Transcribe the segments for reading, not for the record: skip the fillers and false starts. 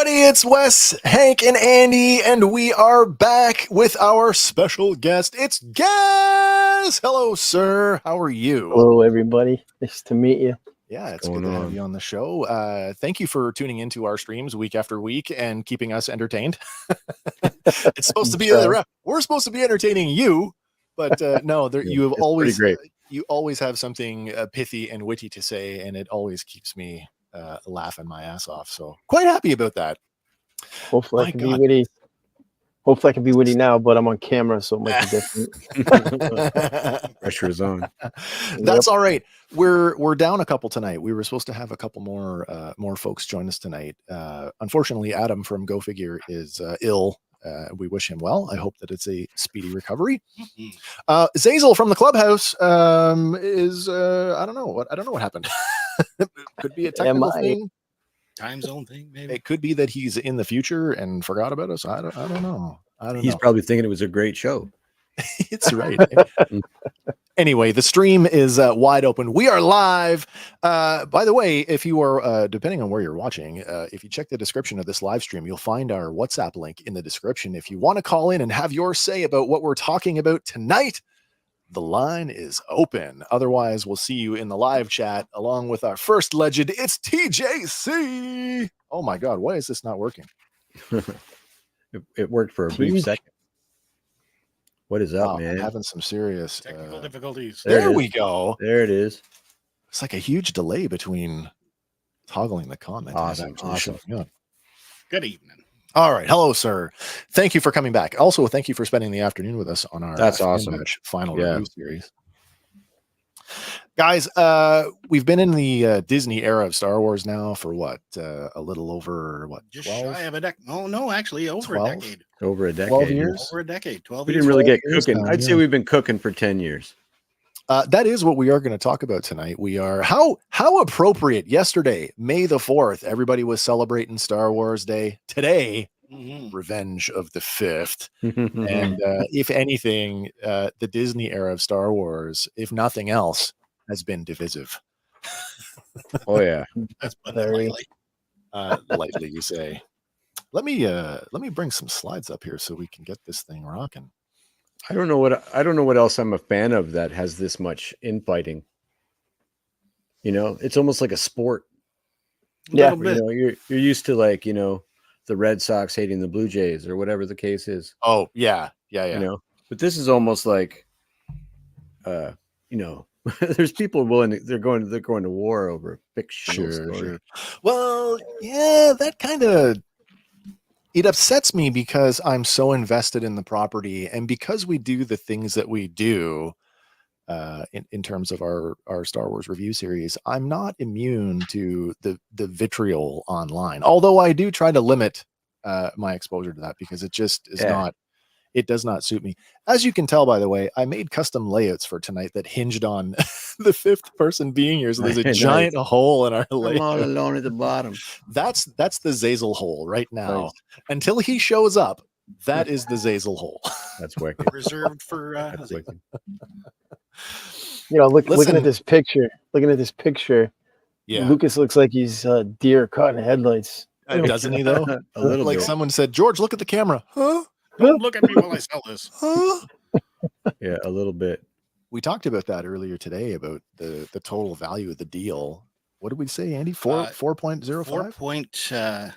everybody, it's Wes, Hank, and Andy, and we are back with our special guest. It's Gaz! Hello, sir. How are you? Hello, everybody. Nice to meet you. Yeah, it's good to have you on the show. Thank you for tuning into our streams week after week and keeping us entertained. It's supposed to be we're supposed to be entertaining you, but no, you have always you always have something pithy and witty to say, and it always keeps me laughing my ass off. So quite happy about that. Hopefully I can be witty. Hopefully I can be witty now, but I'm on camera, so it might be different. Pressure is on. That's all right. We're down a couple tonight. We were supposed to have a couple more folks join us tonight. Unfortunately, Adam from Go Figure is ill. We wish him well. I hope that it's a speedy recovery. Xazyl from the Clubhouse is I don't know what happened. It could be a technical thing. Time zone thing, maybe. It could be that he's in the future and forgot about us. I don't know. He's probably thinking it was a great show. It's right. Anyway, the stream is wide open. We are live. By the way, if you are, depending on where you're watching, if you check the description of this live stream, you'll find our WhatsApp link in the description. If you want to call in and have your say about what we're talking about tonight, the line is open. Otherwise, we'll see you in the live chat along with our first legend. It's TJC. Oh my God, why is this not working? It worked for a brief second. What is up, man? I'm having some serious technical difficulties. There we go. There it is. It's like a huge delay between toggling the comment. Awesome. Good evening. All right. Hello, sir. Thank you for coming back. Also, thank you for spending the afternoon with us on our That's awesome. Final review series. Guys, we've been in the Disney era of Star Wars now for what? A little over what? Just 12? shy of a decade. Oh, no, actually over 12? a decade. Over a decade. 12 years? Over a decade. 12 We years. didn't really get cooking. Now, I'd say we've been cooking for 10 years. That is what we are going to talk about tonight. We are how appropriate. Yesterday, May the 4th, everybody was celebrating Star Wars Day. Today, Revenge of the 5th. And if anything, the Disney era of Star Wars, if nothing else, has been divisive. Oh yeah, that's very lightly you say. Let me bring some slides up here so we can get this thing rocking. I don't know what else I'm a fan of that has this much infighting. You know, it's almost like a sport. Yeah, you know, you're used to, like, you know, the Red Sox hating the Blue Jays or whatever the case is. Oh yeah. You know, but this is almost like, you know, there's people willing to, they're going to war over a fictional story. Sure. Well, yeah, that kind of, it upsets me because I'm so invested in the property, and because we do the things that we do in terms of our Star Wars review series, I'm not immune to the vitriol online. Although I do try to limit my exposure to that because it just is not. It does not suit me. As you can tell, by the way, I made custom layouts for tonight that hinged on the fifth person being here. So there's a giant hole in our layout. I'm all alone at the bottom. That's the Xazyl hole right now. Nice. Until he shows up, that is the Xazyl hole. That's wicked. Reserved for that's wicked. You know, looking at this picture. Looking at this picture. Yeah, Lucas looks like he's deer caught in headlights. Doesn't he though? A little like bit. Someone said, "George, look at the camera." Huh? Don't look at me while I sell this. Huh? Yeah, a little bit. We talked about that earlier today about the total value of the deal. What did we say, Andy? 4.05?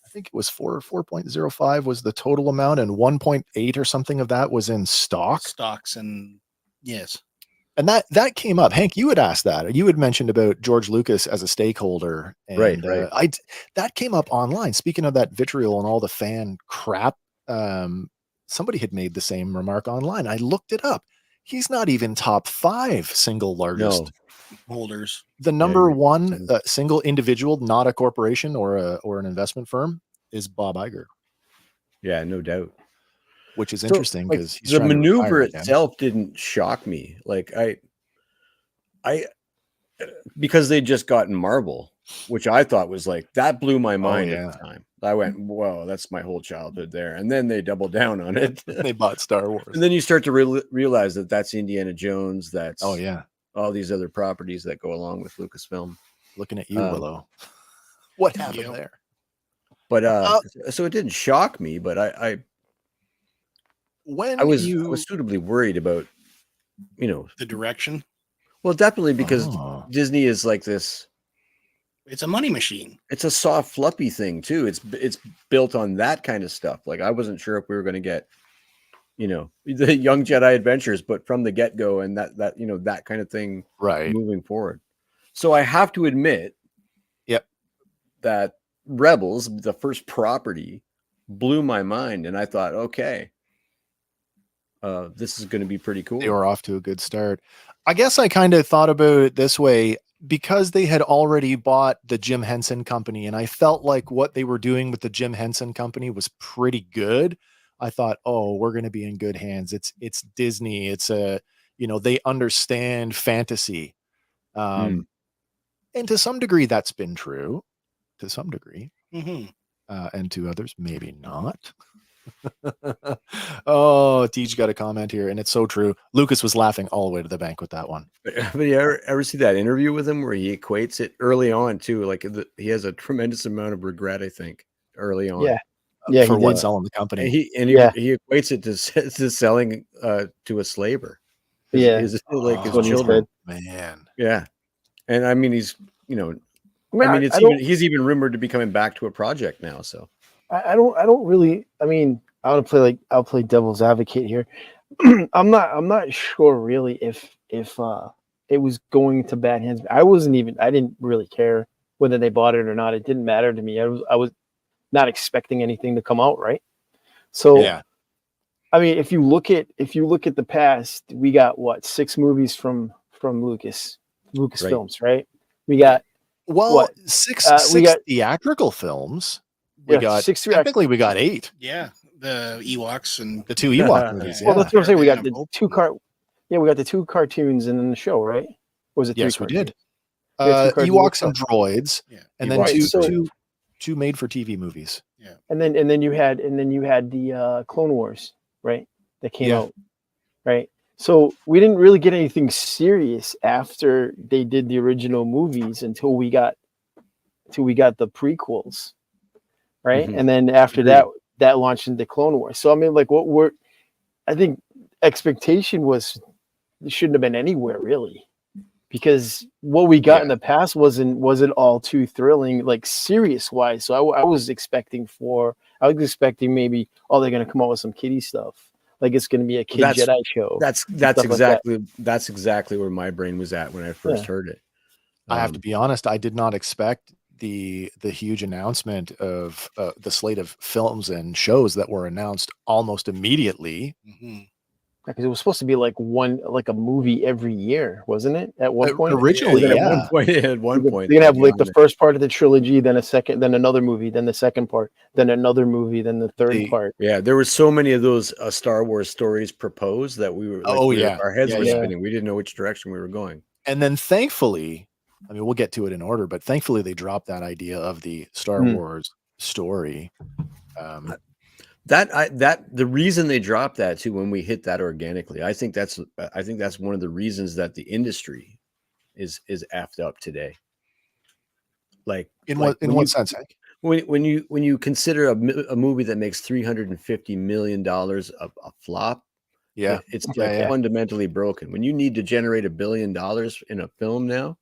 I think it was 4.05 was the total amount, and 1.8 or something of that was in stocks, and yes. And that came up. Hank, you had asked that. You had mentioned about George Lucas as a stakeholder. And, right. That came up online. Speaking of that vitriol and all the fan crap, somebody had made the same remark online. I looked it up. He's not even top 5 single largest holders. The number one single individual, not a corporation or an investment firm, is Bob Iger. Yeah, no doubt. Which is interesting because the maneuver itself didn't shock me. Like I because they'd just gotten Marvel, which I thought was like, that blew my mind at the time. I went, whoa, that's my whole childhood there. And then they doubled down on it. They bought Star Wars. And then you start to realize that that's Indiana Jones. That's all these other properties that go along with Lucasfilm. Looking at you, Willow. What happened there? But so it didn't shock me, but I was suitably worried about, the direction. Well, definitely because Disney is like this. It's a money machine. It's a soft, fluffy thing too. It's built on that kind of stuff. Like I wasn't sure if we were going to get, the Young Jedi Adventures, but from the get-go, and that kind of thing, right, moving forward. So I have to admit, that Rebels, the first property, blew my mind, and I thought, okay, this is going to be pretty cool. They were off to a good start. I guess I kind of thought about it this way, because they had already bought the Jim Henson Company, and I felt like what they were doing with the Jim Henson Company was pretty good. I thought, we're going to be in good hands. It's Disney. It's they understand fantasy. And to some degree that's been true, to some degree. And to others, maybe not. Teach got a comment here, and it's so true. Lucas was laughing all the way to the bank with that one. But you ever see that interview with him where he equates it early on too? Like he has a tremendous amount of regret, I think, early on. For what selling the company. He equates it to selling to a slaver. His children. Man. Yeah, and I mean he's he's even rumored to be coming back to a project now. So I don't really. I mean, I'll play devil's advocate here. I'm not sure really if it was going to bad hands. I didn't really care whether they bought it or not. It didn't matter to me. I was not expecting anything to come out, right? So I mean, if you look at the past, we got 6 movies from Lucasfilms, right? We got 6 we got theatrical films. We got 6 technically we got 8. Yeah, the Ewoks and the 2 Ewok movies. Well, that's what I'm saying. We got the 2 we got the 2 cartoons and then the show, right? Or was it 3 Yes, cartoons? we did. Ewoks and Droids, and then two made for TV movies. Yeah. And then you had the Clone Wars, right? That came out. Right. So we didn't really get anything serious after they did the original movies until we got the prequels. Right. And then after that launched into Clone Wars. So I mean, like I think expectation was shouldn't have been anywhere really. Because what we got in the past wasn't all too thrilling, like serious wise. So I was expecting maybe they're gonna come out with some kiddie stuff, like it's gonna be a kid Jedi show. That's exactly where my brain was at when I first heard it. I have to be honest, I did not expect the huge announcement of the slate of films and shows that were announced almost immediately. Because it was supposed to be like a movie every year, wasn't it? At one point, originally, at one point, you're gonna have like the first part of the trilogy, then a second, then another movie, then the second part, then another movie, then the third part. Yeah, there were so many of those Star Wars stories proposed that we were. Our heads were spinning. We didn't know which direction we were going. And then, thankfully, I mean, we'll get to it in order, but thankfully, they dropped that idea of the Star Wars story. The reason they dropped that too, when we hit that organically, I think that's one of the reasons that the industry is effed up today. Like in what sense? Hank? When you consider a movie that makes $350 million a flop, it's fundamentally broken. When you need to generate $1 billion in a film now,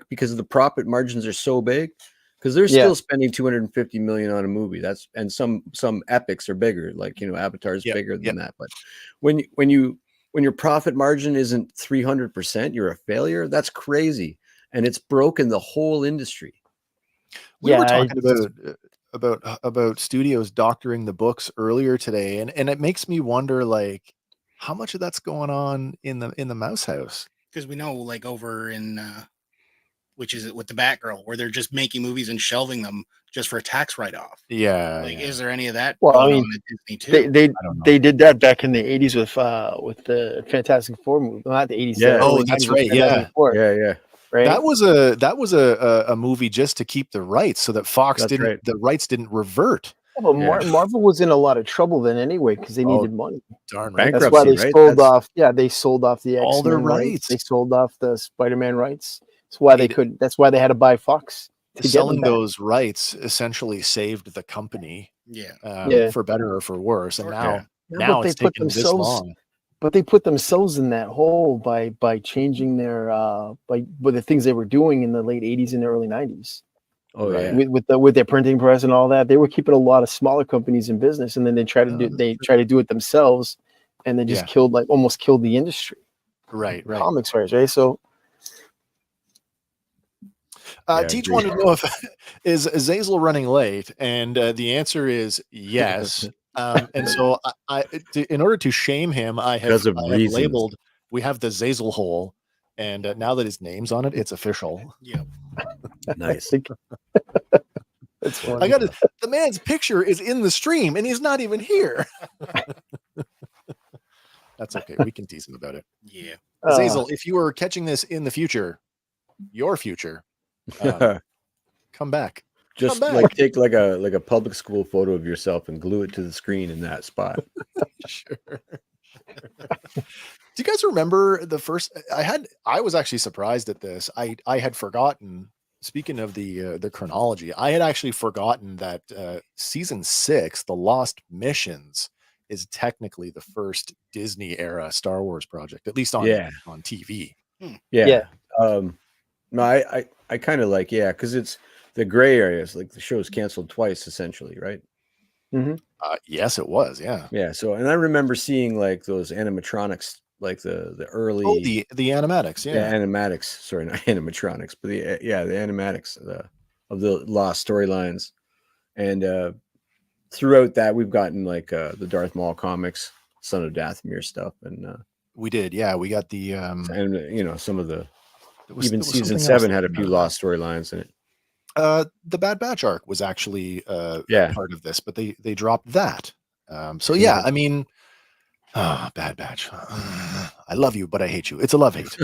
because the profit margins are so big. Because they're still spending $250 million on a movie. And some epics are bigger, like Avatar's bigger than that. But when your profit margin isn't 300%, you're a failure. That's crazy, and it's broken the whole industry. We were talking about studios doctoring the books earlier today, and it makes me wonder, like, how much of that's going on in the Mouse House? Because we know, like, over in which is it with the Batgirl, where they're just making movies and shelving them just for a tax write-off. Is there any of that? Well, I mean, on Disney too? They did that back in the 80s with the Fantastic Four movie. Well, not the 80s. Yeah. That's right. Yeah. Right. That was a movie just to keep the rights, so that Fox the rights didn't revert. Well, Marvel was in a lot of trouble then anyway because they needed money. Darn right. That's why they sold off. Yeah, they sold off the X-Men all their rights. They sold off the Spider-Man rights. That's why they couldn't. That's why they had to buy Fox. selling those rights essentially saved the company. For better or for worse. And now it's taken this long. But they put themselves in that hole by changing their with the things they were doing in the late 80s and the early 90s. Oh yeah, with their printing press and all that, they were keeping a lot of smaller companies in business, and then they try to do it themselves, and they just almost killed the industry. Right. Comics wise, right? So, Teach wanted to know if is Xazyl running late, and the answer is yes. And so in order to shame him, I have labeled. We have the Xazyl hole, and now that his name's on it, it's official. Yeah. Nice. That's funny. The man's picture is in the stream, and he's not even here. That's okay. We can tease him about it. Yeah. Xazyl, if you are catching this in the future, your future, come back. Just like take like a public school photo of yourself and glue it to the screen in that spot. Sure. Do you guys remember the first? I was actually surprised at this. I had forgotten. Speaking of the chronology, I had actually forgotten that season 6, The Lost Missions, is technically the first Disney era Star Wars project, at least on TV. Yeah. No, I kind of like because it's the gray areas. Like the show's canceled twice, essentially, right? Mm-hmm. Yes, it was. Yeah. Yeah. So, and I remember seeing like those animatronics, like the early the animatics. Yeah, animatics. Sorry, not animatronics, but the animatics of the lost storylines, and throughout that we've gotten like the Darth Maul comics, Son of Dathomir stuff, and we did. Yeah, we got the and some of the even season 7 had a few lost storylines in it. The Bad Batch arc was actually part of this, but they dropped that. I mean, Bad Batch. I love you, but I hate you. It's a love-hate.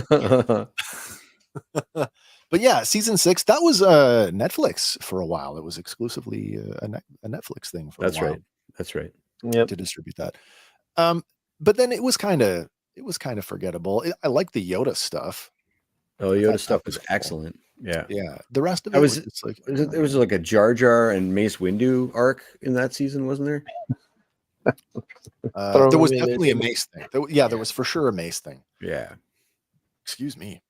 But yeah, season 6, that was Netflix for a while. It was exclusively a Netflix thing for a while. That's right. Yep. To distribute that. But then it was kind of forgettable. I like the Yoda stuff. Oh, Yoda stuff was excellent. Yeah. The rest of it was like there was like a Jar Jar and Mace Windu arc in that season, wasn't there? There was definitely a Mace thing. There was for sure a Mace thing. Yeah. Excuse me.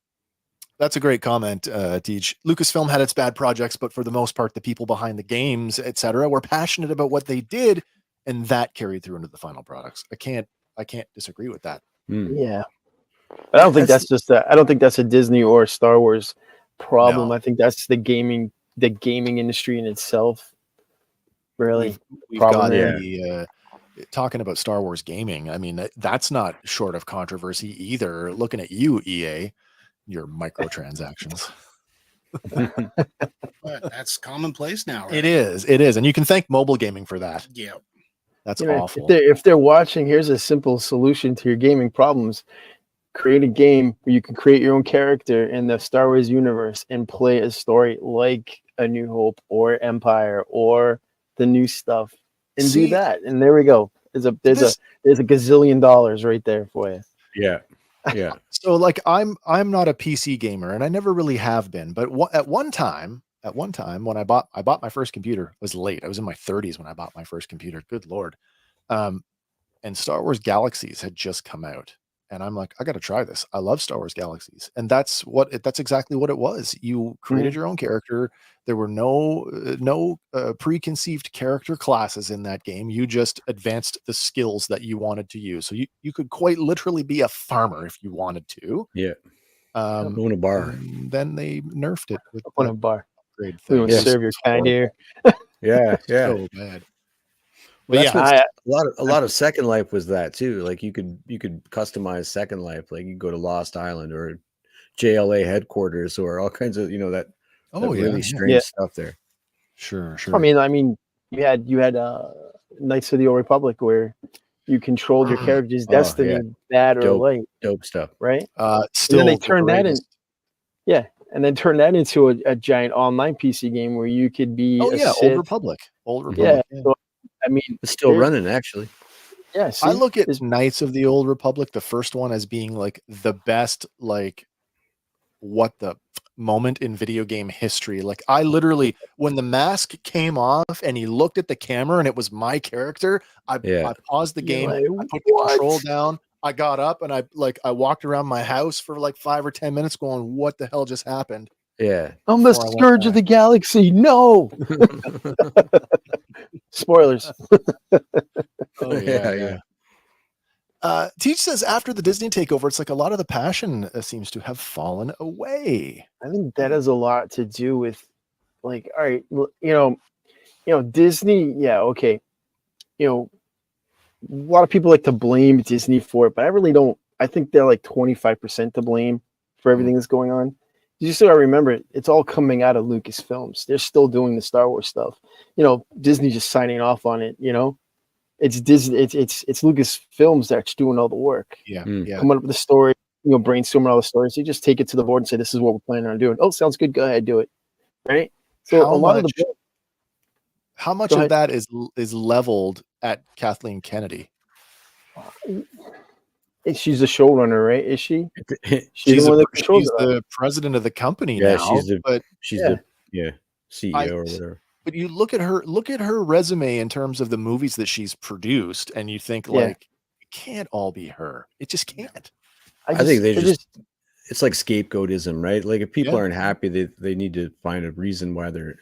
That's a great comment, Teach. Lucasfilm had its bad projects, but for the most part, the people behind the games, etc., were passionate about what they did, and that carried through into the final products. I can't disagree with that. Yeah. I don't think that's a Disney or Star Wars problem. No. I think that's the gaming industry in itself. Really, we've got talking about Star Wars gaming. I mean, that's not short of controversy either. Looking at you, EA, your microtransactions. That's commonplace now. Right? It is, and you can thank mobile gaming for that. Yeah, that's awful. If they're watching, here's a simple solution to your gaming problems. Create a game where you can create your own character in the Star Wars universe and play a story like A New Hope or Empire or the new stuff, and do that. And there we go. There's a gazillion dollars right there for you. Yeah. So like I'm not a PC gamer, and I never really have been. But at one time when I bought my first computer, it was late. I was in my 30s when I bought my first computer. Good Lord. And Star Wars Galaxies had just come out. And I'm like, I got to try this. I love Star Wars Galaxies. And that's exactly what it was. You created your own character. There were no preconceived character classes in that game. You just advanced the skills that you wanted to use. So you could quite literally be a farmer if you wanted to. Yeah. Own a bar. And then they nerfed it with own a bar. Upgrade thing. We don't serve your kind here. Yeah. So bad. Well, a lot of Second Life was that too. Like you could customize Second Life. Like you go to Lost Island or JLA headquarters or all kinds of really strange stuff there. Sure. I mean, you had Knights of the Old Republic where you controlled your character's destiny, bad or light. Dope stuff, right? Still, and then they turned that in. Yeah, and then turn that into a giant online PC game where you could be. Old Republic. Yeah. So, I mean, it's still running actually. Yeah, I look at Knights of the Old Republic, the first one, as being like the best, like what the moment in video game history. Like I literally, when the mask came off and he looked at the camera and it was my character, I paused the game, like, I put the control down, I got up and I walked around my house for like 5 or 10 minutes going, what the hell just happened? Yeah. I'm the scourge of the galaxy. No. Spoilers. Oh yeah. Teach says after the Disney takeover, it's like a lot of the passion seems to have fallen away. I think that has a lot to do with, like, all right, Disney. Yeah, okay. A lot of people like to blame Disney for it, but I really don't. I think they're like 25% to blame for everything that's going on. You still gotta remember, it's all coming out of Lucasfilms. They're still doing the Star Wars stuff. Disney just signing off on it. It's Disney. It's Lucasfilms that's doing all the work. Yeah. Coming up with the story. Brainstorming all the stories. You just take it to the board and say, "This is what we're planning on doing." Oh, sounds good. Go ahead, do it. Right. So how much of that is leveled at Kathleen Kennedy? She's the showrunner, right? Is she? She's the president of the company now. She's the CEO or whatever. But you look at her resume in terms of the movies that she's produced, and you think like it can't all be her. It just can't. I think it's like scapegoatism, right? Like if people aren't happy, they need to find a reason why they're.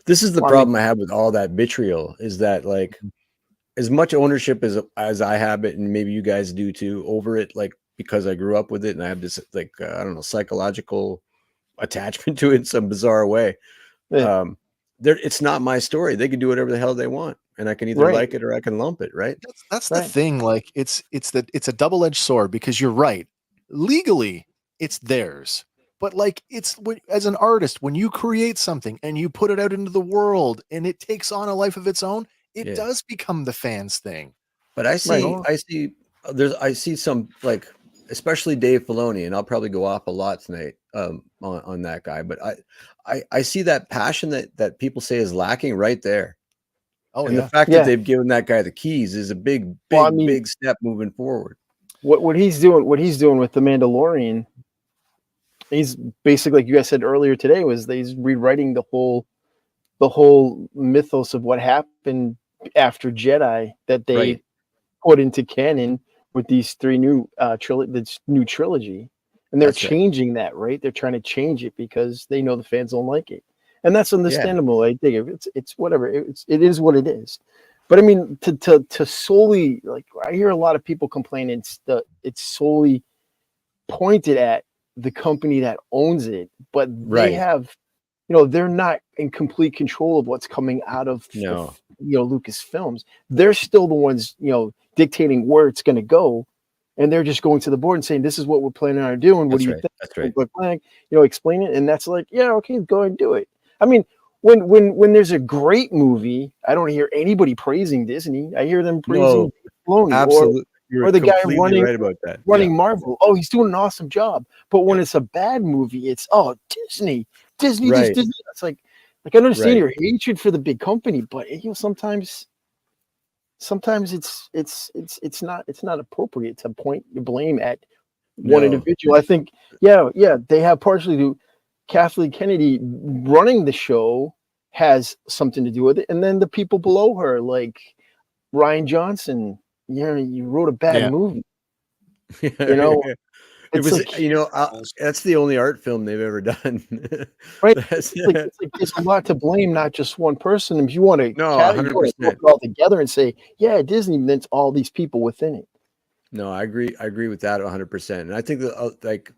This is the problem I have with all that vitriol is that like as much ownership as I have it, and maybe you guys do too, over it, like because I grew up with it and I have this like I don't know, psychological attachment to it in some bizarre way. Yeah. It's not my story. They can do whatever the hell they want, and I can either like it or I can lump it. Right? That's the thing. Like it's a double-edged sword because you're right. Legally, it's theirs, but like as an artist, when you create something and you put it out into the world and it takes on a life of its own, it does become the fans' thing. But I see some like, especially Dave Filoni, and I'll probably go off a lot tonight on that guy. But I see that passion that people say is lacking right there. Oh, and the fact that they've given that guy the keys is a big step moving forward. What he's doing with the Mandalorian, he's basically, like you guys said earlier today, was he's rewriting the whole mythos of what happened after Jedi that they put into canon with these three new trilogy, and they're changing that, right? They're trying to change it because they know the fans don't like it, and that's understandable. I think it's whatever. It is what it is. But I mean, to solely, like, I hear a lot of people complaining it's solely pointed at the company that owns it, but they have, they're not in complete control of what's coming out of Lucasfilms. They're still the ones, dictating where it's going to go, and they're just going to the board and saying, "This is what we're planning on doing. What do you think?" That's right. We're planning, explain it, and that's like, yeah, okay, go ahead and do it. I mean, when there's a great movie, I don't hear anybody praising Disney. I hear them praising Filoni, absolutely. Or the guy running about that. Marvel. Oh, he's doing an awesome job. But when it's a bad movie, it's Disney just Disney. It's like I understand your hatred for the big company, but sometimes it's not appropriate to point the blame at one individual. I think they have partially to Kathleen Kennedy running the show has something to do with it, and then the people below her, like Rian Johnson, you wrote a bad movie. It was, that's the only art film they've ever done. Right. It's like there's a lot to blame, not just one person. If you want to put it all together and say, Disney, then it's all these people within it. No, I agree. I agree with that 100%. And I think that,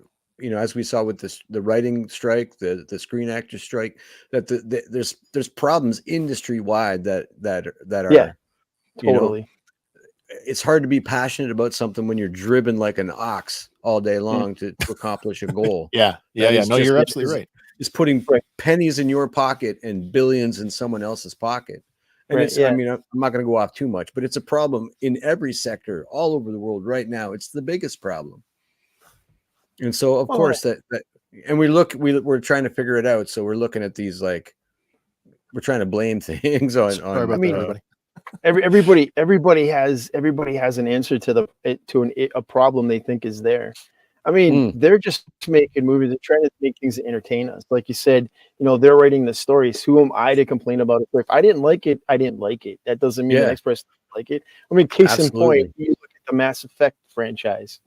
as we saw with the writing strike, the screen actor strike, that there's problems industry wide that are totally. It's hard to be passionate about something when you're driven like an ox all day long to accomplish a goal. No, you're absolutely right. It's putting pennies in your pocket and billions in someone else's pocket. And I mean, I'm not going to go off too much, but it's a problem in every sector all over the world right now. It's the biggest problem. And so, of course, and we're trying to figure it out. So we're looking at these, like, we're trying to blame things on. Everybody has an answer to a problem they think is there. I mean, they're just making movies. They're trying to make things that entertain us. Like you said, they're writing the stories. Who am I to complain about it? If I didn't like it, I didn't like it. That doesn't mean the next person didn't like it. I mean, case in point, you look at the Mass Effect franchise,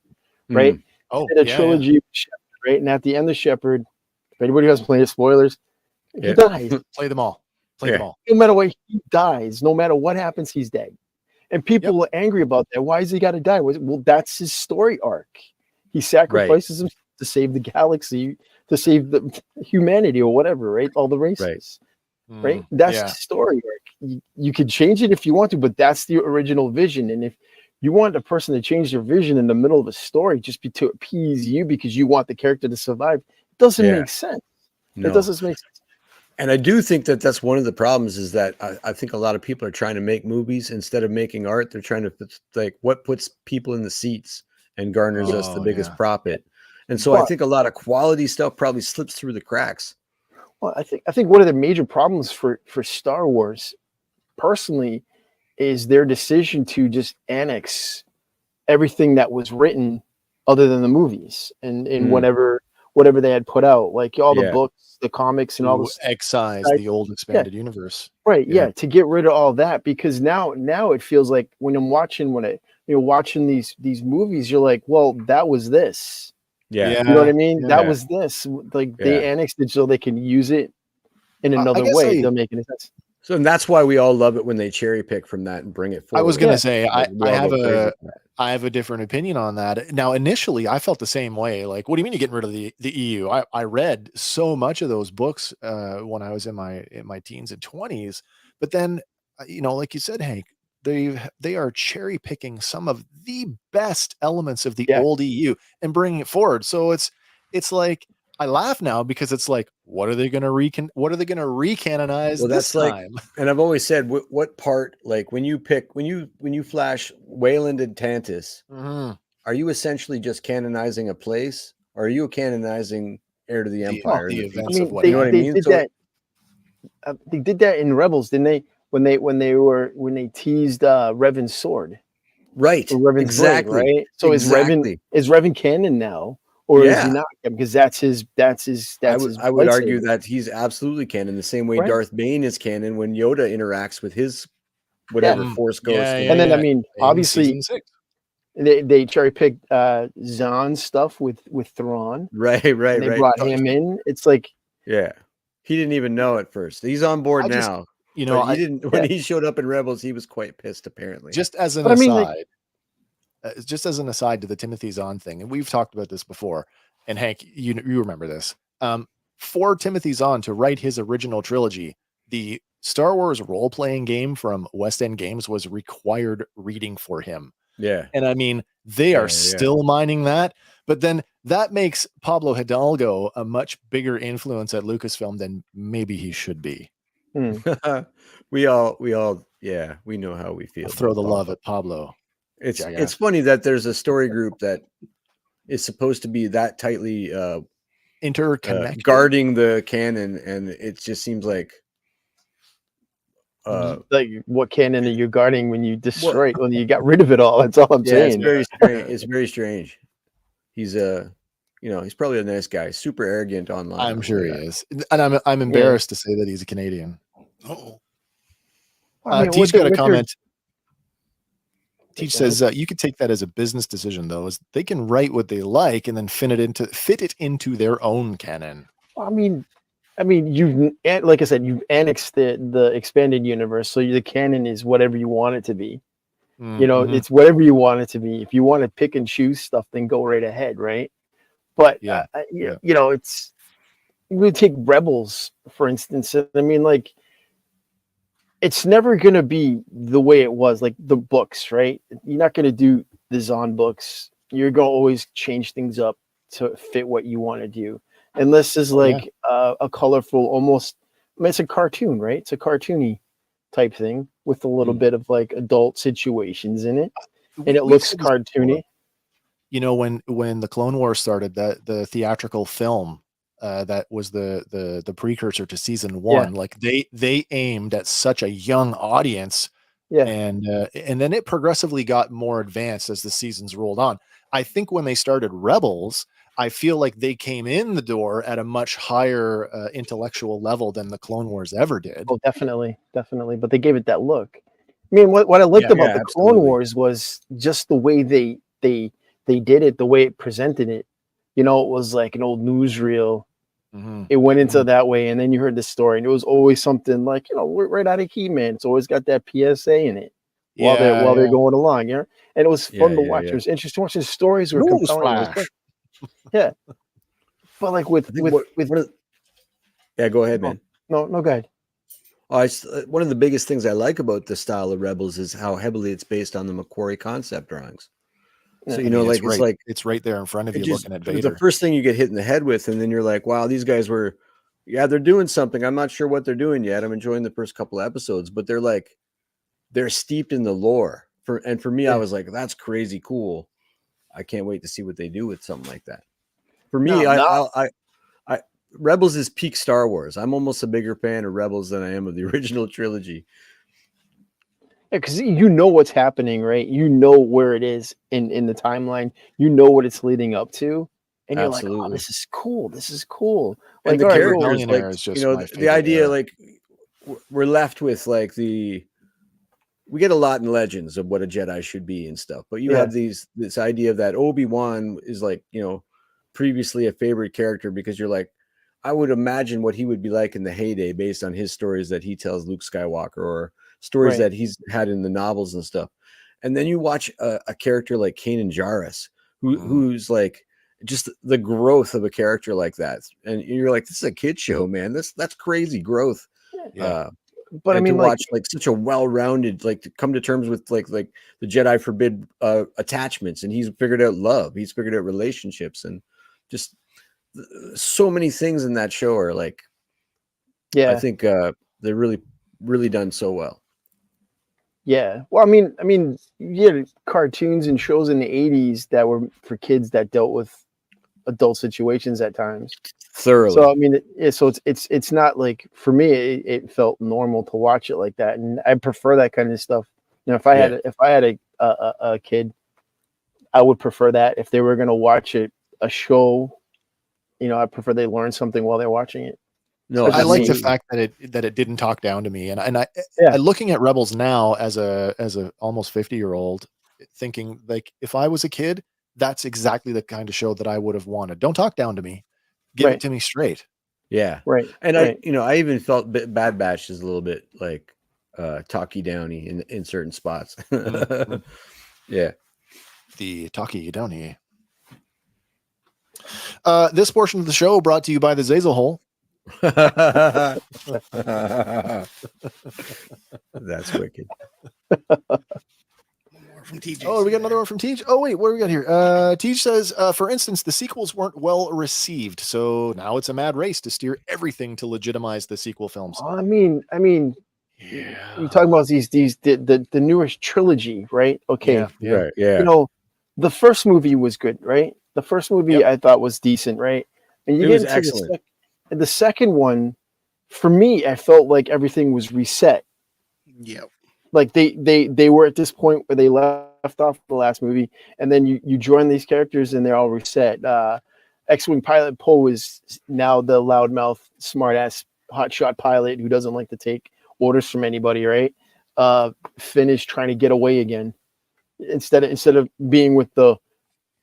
right? Oh, a trilogy, right? And at the end of Shepard, if anybody who hasn't played it, spoilers, he dies. Play them all. Play them all. No matter what, he dies. No matter what happens, he's dead. And people are angry about that. Why has he got to die? Well, that's his story arc. He sacrifices himself to save the galaxy, to save the humanity or whatever, right? All the races, right? That's the story arc. You could change it if you want to, but that's the original vision. And if you want a person to change their vision in the middle of a story just to appease you because you want the character to survive, it doesn't make sense. No. It doesn't make sense. And I do think that that's one of the problems is that I think a lot of people are trying to make movies instead of making art. They're trying to what puts people in the seats and garners us the biggest profit. And so I think a lot of quality stuff probably slips through the cracks. Well, I think one of the major problems for Star Wars personally is their decision to just annex everything that was written other than the movies and whatever they had put out, like all the books, the comics, and all this. Excise the old expanded universe. Right. Yeah. To get rid of all that, because now it feels like when you're watching these movies, you're like, well, that was this. Yeah. You know what I mean? Yeah. That was this. Like they annexed it so they can use it in another way. It doesn't make any sense. So and that's why we all love it when they cherry pick from that and bring it forward. I was going to say, I have a different opinion on that. Now, initially, I felt the same way. Like, what do you mean you're getting rid of the EU? I read so much of those books when I was in my teens and 20s. But then, like you said, Hank, they are cherry picking some of the best elements of the old EU and bringing it forward. So it's like, I laugh now because it's like, what are they going to recanonize this time? And I've always said, what part, like when you flash Wayland and Tantus, are you essentially just canonizing a place, or are you canonizing Heir to the Empire? You know what I mean? They did that in Rebels, didn't they? When they teased Revan's sword, right? Revan's blade, right? So is Revan canon now? Or is he not? Because that's his. I would argue that he's absolutely canon. The same way Darth Bane is canon when Yoda interacts with his whatever Force Ghost. And then I mean, obviously, they cherry picked Zahn's stuff with Thrawn. Right. They brought him in. It's like, he didn't even know at first. He's on board now. When he showed up in Rebels, he was quite pissed. Apparently, just as an aside. Just as an aside to the Timothy Zahn thing, and we've talked about this before, and Hank, you remember this. For Timothy Zahn to write his original trilogy, the Star Wars role-playing game from West End Games was required reading for him. Yeah. And I mean, they are still mining that, but then that makes Pablo Hidalgo a much bigger influence at Lucasfilm than maybe he should be. We all, we know how we feel. I'll throw the love at Pablo. It's funny that there's a story group that is supposed to be that tightly interconnected, guarding the canon, and it just seems like what canon are you guarding when you destroy it, when you got rid of it all? That's all I'm saying. It's very strange. It's very strange. He's he's probably a nice guy, super arrogant online. I'm sure he is, and I'm embarrassed to say that he's a Canadian. Teach got a comment. Teach says you could take that as a business decision, though, as they can write what they like and then fit it into their own canon. I mean, you've, like I said, you've annexed the expanded universe, so the canon is whatever you want it to be. It's whatever you want it to be. If you want to pick and choose stuff, then go right ahead, right? But it's, we take Rebels for instance. I mean, like, it's never going to be the way it was, like the books, right? You're not going to do the Zahn books. You're going to always change things up to fit what you want to do. And this is like a colorful, almost, it's a cartoon, right? It's a cartoony type thing with a little bit of like adult situations in it. And it looks cartoony. When the Clone Wars started, the theatrical film, that was the precursor to season 1. Like they aimed at such a young audience, and then it progressively got more advanced as the seasons rolled on. I think when they started Rebels, I feel like they came in the door at a much higher intellectual level than the Clone Wars ever did. Oh, definitely. But they gave it that look. I mean, what I liked about the Clone Wars was just the way they did it, the way it presented it. You know, it was like an old newsreel. It went into that way, and then you heard the story, and it was always something like, you know, right out of He-Man. It's always got that PSA in it while they're going along, you know? And it was fun to watch. It was interesting to watch. The stories were compelling. Yeah. But like with yeah, go ahead, man. No, go ahead. One of the biggest things I like about the style of Rebels is how heavily it's based on the Macquarie concept drawings. So, you know, like it's right there in front of you looking at Vader. The first thing you get hit in the head with, and then you're like, wow, these guys were, they're doing something. I'm not sure what they're doing yet. I'm enjoying the first couple of episodes, but they're steeped in the lore. For me, I was like, that's crazy cool. I can't wait to see what they do with something like that. For me, Rebels is peak Star Wars. I'm almost a bigger fan of Rebels than I am of the original trilogy. Yeah, because you know what's happening, right? You know where it is in the timeline. You know what it's leading up to, and you're like, "Oh, this is cool. This is cool." Like, and the characters, like, you know, the idea, like, we're left with like we get a lot in Legends of what a Jedi should be and stuff, but you have this idea that Obi-Wan is like, you know, previously a favorite character because you're like, I would imagine what he would be like in the heyday based on his stories that he tells Luke Skywalker or stories that he's had in the novels and stuff. And then you watch a character like Kanan Jarrus, who's like just the growth of a character like that. And you're like, this is a kid show, man. That's crazy growth. Yeah. But I mean, to watch like such a well-rounded, like to come to terms with like the Jedi forbid attachments, and he's figured out love. He's figured out relationships, and just so many things in that show are like, I think they're really done so well. Yeah. Well, I mean, you had cartoons and shows in the 80s that were for kids that dealt with adult situations at times. Thoroughly. So I mean, so it's not like, for me, it felt normal to watch it like that, and I prefer that kind of stuff. You know, if I had a kid, I would prefer that. If they were going to watch a show, you know, I prefer they learn something while they're watching it. No, I like the fact that it didn't talk down to me, and I looking at Rebels now as a almost 50-year-old, thinking like, if I was a kid, that's exactly the kind of show that I would have wanted. Don't talk down to me, give it to me straight. Yeah, right. And I even felt Bad Batch is a little bit like talky downy in certain spots. Yeah, the talky downy. This portion of the show brought to you by the Xazyl Hole. That's wicked. From TJ. Oh, we got another one from Teej. Oh, wait, what do we got here? Teej says, for instance, the sequels weren't well received, so now it's a mad race to steer everything to legitimize the sequel films. I mean, you're talking about the newest trilogy, right? Okay, right, yeah. You know, the first movie was good, right? The first movie I thought was decent, right? And it was excellent. The second one, for me, I felt like everything was reset. Yeah. Like they were at this point where they left off the last movie, and then you join these characters and they're all reset. X-Wing pilot Poe is now the loudmouth, smartass, hotshot pilot who doesn't like to take orders from anybody, right? Finn is trying to get away again instead of being with the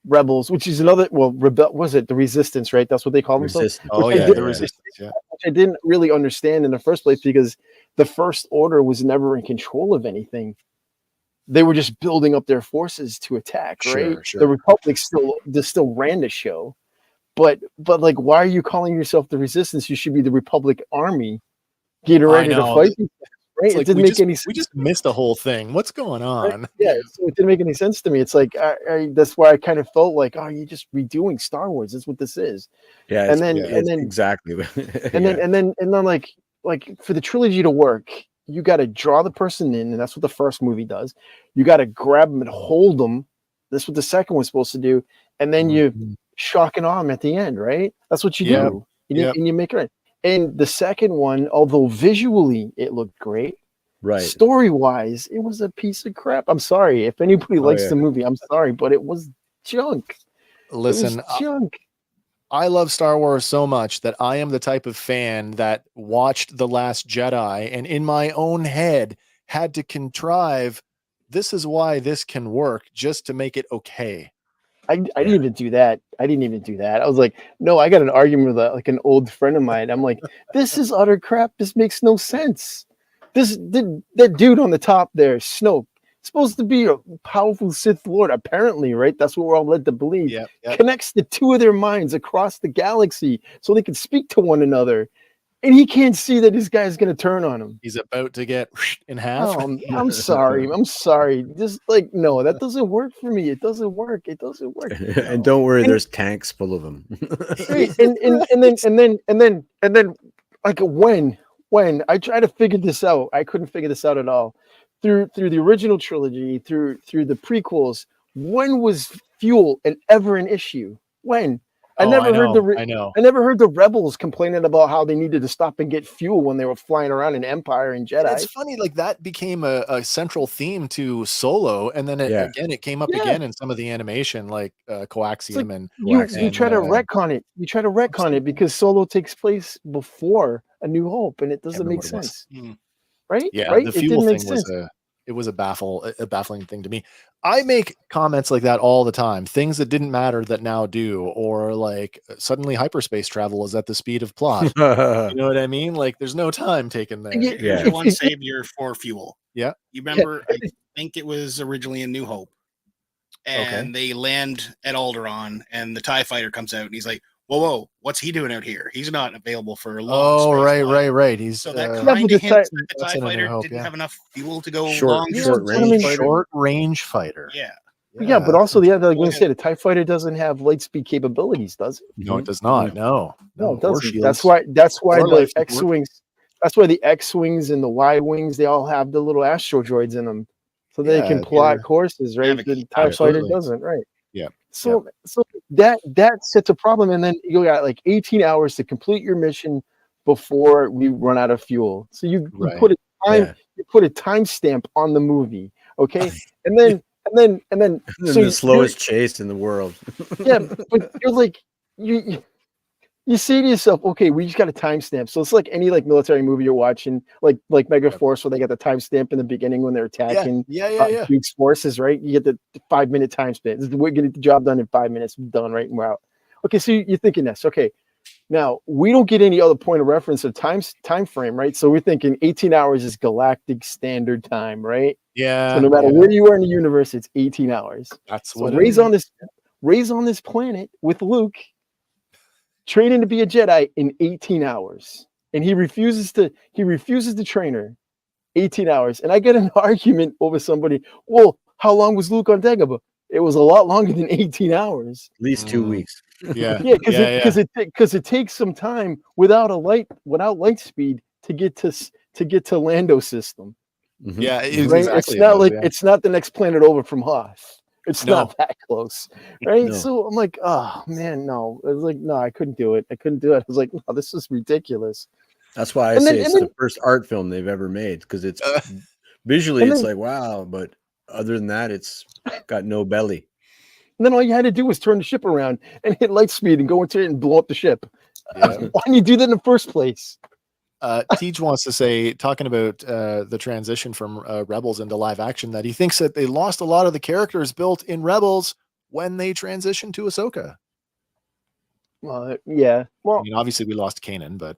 Rebels, which is another was it the Resistance, right? That's what they call themselves. The Resistance. Yeah. Which I didn't really understand in the first place, because the First Order was never in control of anything. They were just building up their forces to attack, right? Sure. The Republic still ran the show, but like, why are you calling yourself the Resistance? You should be the Republic Army, getting ready to fight. Right? Like, it didn't make any sense. We just missed the whole thing. What's going on? Right? Yeah, so it didn't make any sense to me. It's like that's why I kind of felt like, oh, you're just redoing Star Wars. That's what this is. Yeah, and then exactly. and then like for the trilogy to work, you got to draw the person in, and that's what the first movie does. You got to grab them and hold them. That's what the second one's supposed to do, and then you shock and awe them at the end, right? That's what you do, and you make it right. And the second one, although visually it looked great, right, story-wise, it was a piece of crap. I'm sorry if anybody likes the movie. I'm sorry, but it was junk. Listen, it was junk. I love Star Wars so much that I am the type of fan that watched The Last Jedi and in my own head had to contrive, this is why this can work, just to make it okay. I didn't even do that. I was like, no, I got an argument with an old friend of mine. I'm like, this is utter crap. This makes no sense. That dude on the top there, Snoke, supposed to be a powerful Sith Lord, apparently, right? That's what we're all led to believe. Yep. Connects the two of their minds across the galaxy so they can speak to one another. And he can't see that this guy's going to turn on him. He's about to get in half. Oh, I'm sorry. Just no, that doesn't work for me. It doesn't work. And don't worry, there's tanks full of them. Right. And then like when I tried to figure this out, I couldn't figure this out at all. Through the original trilogy, through the prequels, when was fuel ever an issue? When? I never heard the rebels complaining about how they needed to stop and get fuel when they were flying around in Empire and Jedi. It's funny, like that became a central theme to Solo, and then it came up again in some of the animation, like coaxium and you try to retcon it. You try to retcon it because Solo takes place before A New Hope, and it doesn't make sense, right? Yeah, right? the fuel thing was a baffling thing to me. I make comments like that all the time. Things that didn't matter that now do, or like suddenly hyperspace travel is at the speed of plot. You know what I mean? Like there's no time taken there. Yeah. One savior for fuel. Yeah. You remember, I think it was originally in New Hope. And they land at Alderaan and the TIE fighter comes out and he's like, whoa, what's he doing out here? He's not available for long. Oh, right. He's so that kind of hints that the TIE fighter didn't have enough fuel to go long. Short range fighter. Yeah, but also like you say, the TIE fighter doesn't have light speed capabilities, does it? No, it does not. No, it doesn't. That's why the X-wings. That's why the X-wings and the Y-wings, they all have the little astro droids in them, so they can plot courses, right? The TIE fighter doesn't, right? Yeah. So that sets a problem, and then you got like 18 hours to complete your mission before we run out of fuel. So you put a timestamp on the movie, okay? And then the slowest chase in the world. Yeah, but you're like you say to yourself, okay, we just got a timestamp. So it's like any military movie you're watching, like Mega Force, where they got the timestamp in the beginning when they're attacking Duke's forces, right? You get the 5-minute timestamp. We're getting the job done in 5 minutes, done, right? And we're out. Okay, so you're thinking this. Okay, now we don't get any other point of reference or time frame, right? So we're thinking 18 hours is galactic standard time, right? Yeah. So no matter where you are in the universe, it's 18 hours. That's what Rey's on this planet with Luke, training to be a Jedi in 18 hours, and he refuses to train her 18 hours. And I get an argument over somebody. Well, how long was Luke on Dagobah? It was a lot longer than 18 hours. At least 2 weeks. Because it takes some time without light speed to get to Lando system. Mm-hmm. Yeah, right? Exactly. It's not it's not the next planet over from Hoth. It's not that close, right? No. So I'm like, oh man, no. I was like, no, I couldn't do it. I was like, no, this is ridiculous. That's why it's the first art film they've ever made, because it's visually it's like wow, but other than that, it's got no belly. And then all you had to do was turn the ship around and hit light speed and go into it and blow up the ship. Yeah. Why didn't you do that in the first place? Teach wants to say, talking about the transition from Rebels into live action, that he thinks that they lost a lot of the characters built in Rebels when they transitioned to Ahsoka. Well, yeah. Well, I mean, obviously we lost Kanan, but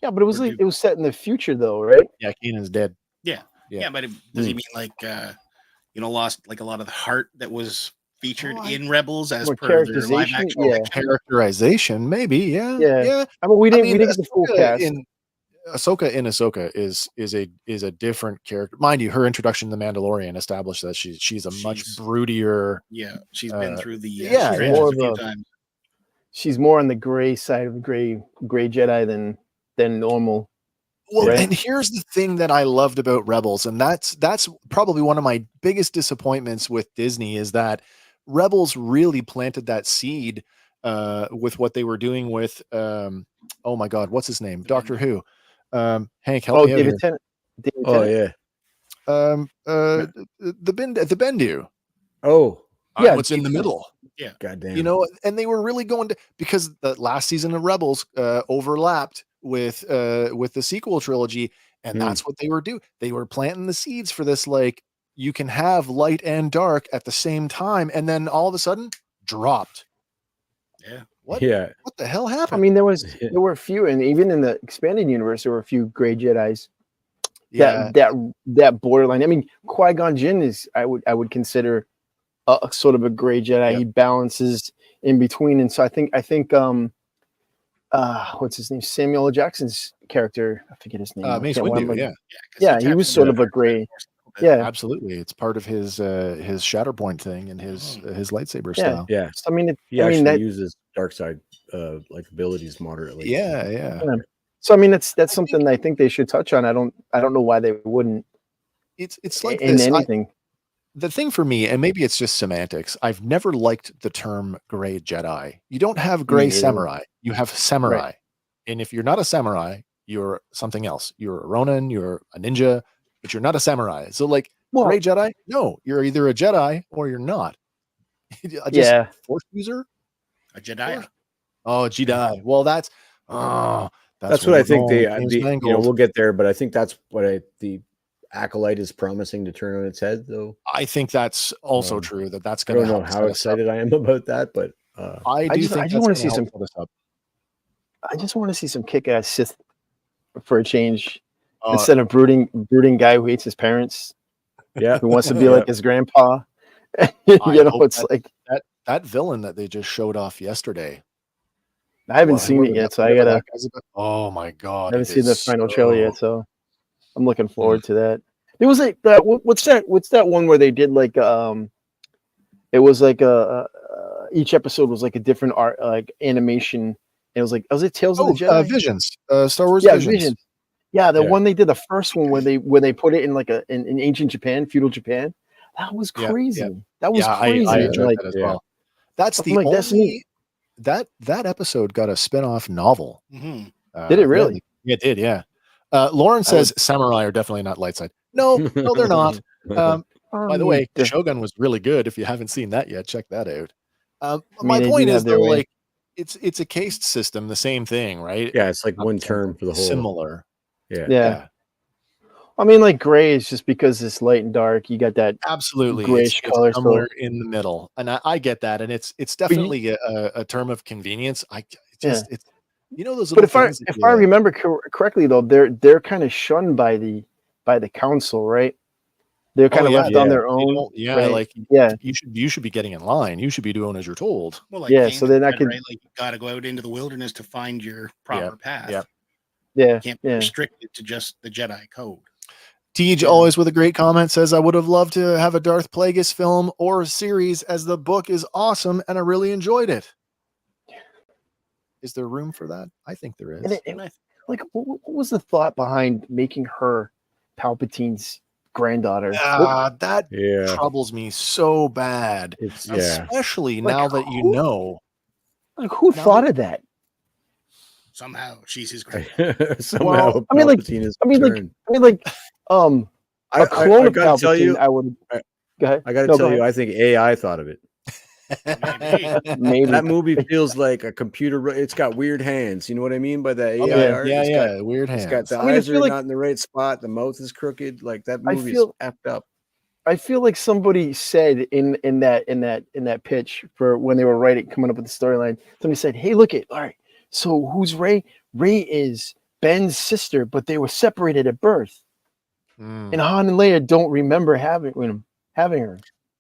it was set in the future, though, right? Yeah, Kanan's dead. Yeah. But does he mean lost like a lot of the heart that was featured in Rebels as per their live action characterization? Maybe, yeah. I mean, we didn't get the full cast. Ahsoka is a different character, mind you. Her introduction to the Mandalorian established that she's a much broodier. Yeah, she's been through the more a few times. She's more on the gray side of gray Jedi than normal. Well, right? And here's the thing that I loved about Rebels, and that's probably one of my biggest disappointments with Disney, is that Rebels really planted that seed with what they were doing with oh my God, what's his name? Doctor Who. Hank, help me out here. Oh yeah. The Bendu. Oh, Yeah, what's in the middle. Yeah. Goddamn. You know, and they were really going to, because the last season of Rebels overlapped with the sequel trilogy, and that's what they were doing. They were planting the seeds for this, like, you can have light and dark at the same time, and then all of a sudden dropped. Yeah. What? Yeah. What the hell happened? I mean, there were a few, and even in the expanded universe, there were a few gray Jedis. yeah, That borderline. I mean, Qui-Gon Jinn is I would consider a sort of a gray Jedi. Yep. He balances in between, and so I think what's his name? Samuel L. Jackson's character, I forget his name. Mace I can't Windu, remember. yeah, 'cause Yeah, he taps was into sort the of a dark gray. side a bit. Yeah, absolutely. It's part of his Shatterpoint thing and his lightsaber Yeah. style. Yeah. so, I mean, He I mean actually that. uses dark side like abilities moderately. Yeah. So I mean, that's something I think they should touch on. I don't know why they wouldn't It's like in this. anything. The thing for me, and maybe it's just semantics, I've never liked the term gray Jedi. You don't have gray neither. samurai. You have samurai. And if you're not a samurai, you're something else. You're a Ronin, you're a ninja, but you're not a samurai. So, like, Well, gray Jedi? No, you're either a Jedi or you're not. Yeah. Force user? A Jedi. Oh, Jedi. Well, that's That's what where I we're think going, they, James you know, Mangold. we'll get there, but I think that's what the Acolyte is promising to turn on its head, though. I think that's also true. That's I going don't to know help how set us up. excited I am about that, but I do just think wanna that's see going to some- help set us up. I just want to see some kick-ass Sith for a change, Uh, instead of brooding guy who hates his parents, yeah, who wants to be like his grandpa. I It's hope like that villain that they just showed off yesterday. I haven't Well, seen it whoever yet, that- so I whoever gotta. that guy's about- Oh my god! I haven't it seen the is final trailer yet, so- so I'm looking forward to that. It was like that. What's that one where they did like it was like each episode was like a different art, like animation. It was it Tales of the Jedi? Visions. Star Wars Yeah, Visions. Vision. Yeah, the Yeah. one they did, the first one where they put it in like in ancient Japan, feudal Japan. That was Yeah, crazy. yeah. That was Yeah, crazy. I And, enjoyed like, that as yeah. well. That's I'm the like, that's only neat. that episode got a spin-off novel. Mm-hmm. Did it Yeah, really? it did. Yeah. Lauren says samurai are definitely not light side. No, they're not. By the way, Shogun was really good. If you haven't seen that yet, check that out. My they point do is have their though, way. like, it's a caste system, the same thing, right? yeah, it's like Not one the same term thing, for the whole. similar. Yeah. I mean, like gray is just because it's light and dark. You got that. Absolutely. Grayish It's color, somewhere so- in the middle. And I get that. And it's definitely a term of convenience. It's you know, those little But things. if I remember correctly, though, they're kind of shunned by the council, right? They're kind of left on their own. right? Like Yeah. you should be getting in line. You should be doing as you're told. Well, like Yeah, Kanan so then I said, could- right? Like, you got to go out into the wilderness to find your proper path. yeah. Yeah. You can't be Yeah. restricted to just the Jedi code. Tej always with a great comment says, I would have loved to have a Darth Plagueis film or series, as the book is awesome and I really enjoyed it. Is there room for that? I think there is. Like, what was the thought behind making her Palpatine's granddaughter? That Yeah, troubles me so bad. it's Especially Like, now that you who- know. Like, who Now thought of that? Somehow she's his grand. somehow. Well, I mean, like- Palpatine is I mean, like, turned. a clone of gotta Palpatine. tell you, I would. Go ahead. I got to No, go tell you, ahead. I think AI thought of it. Maybe. That movie feels like a computer. It's got weird hands. You know what I mean by that AI yeah, art? Yeah, It's yeah. got, Weird it's hands. got the I mean, I eyes feel are like- not in the right spot. The mouth is crooked. Like that I movie feel- is effed up. I feel like somebody said in that pitch for when they were coming up with the storyline, somebody said, "Hey, look it. All right. So who's Rey? Rey is Ben's sister, but they were separated at birth, Mm. and Han and Leia don't remember having her."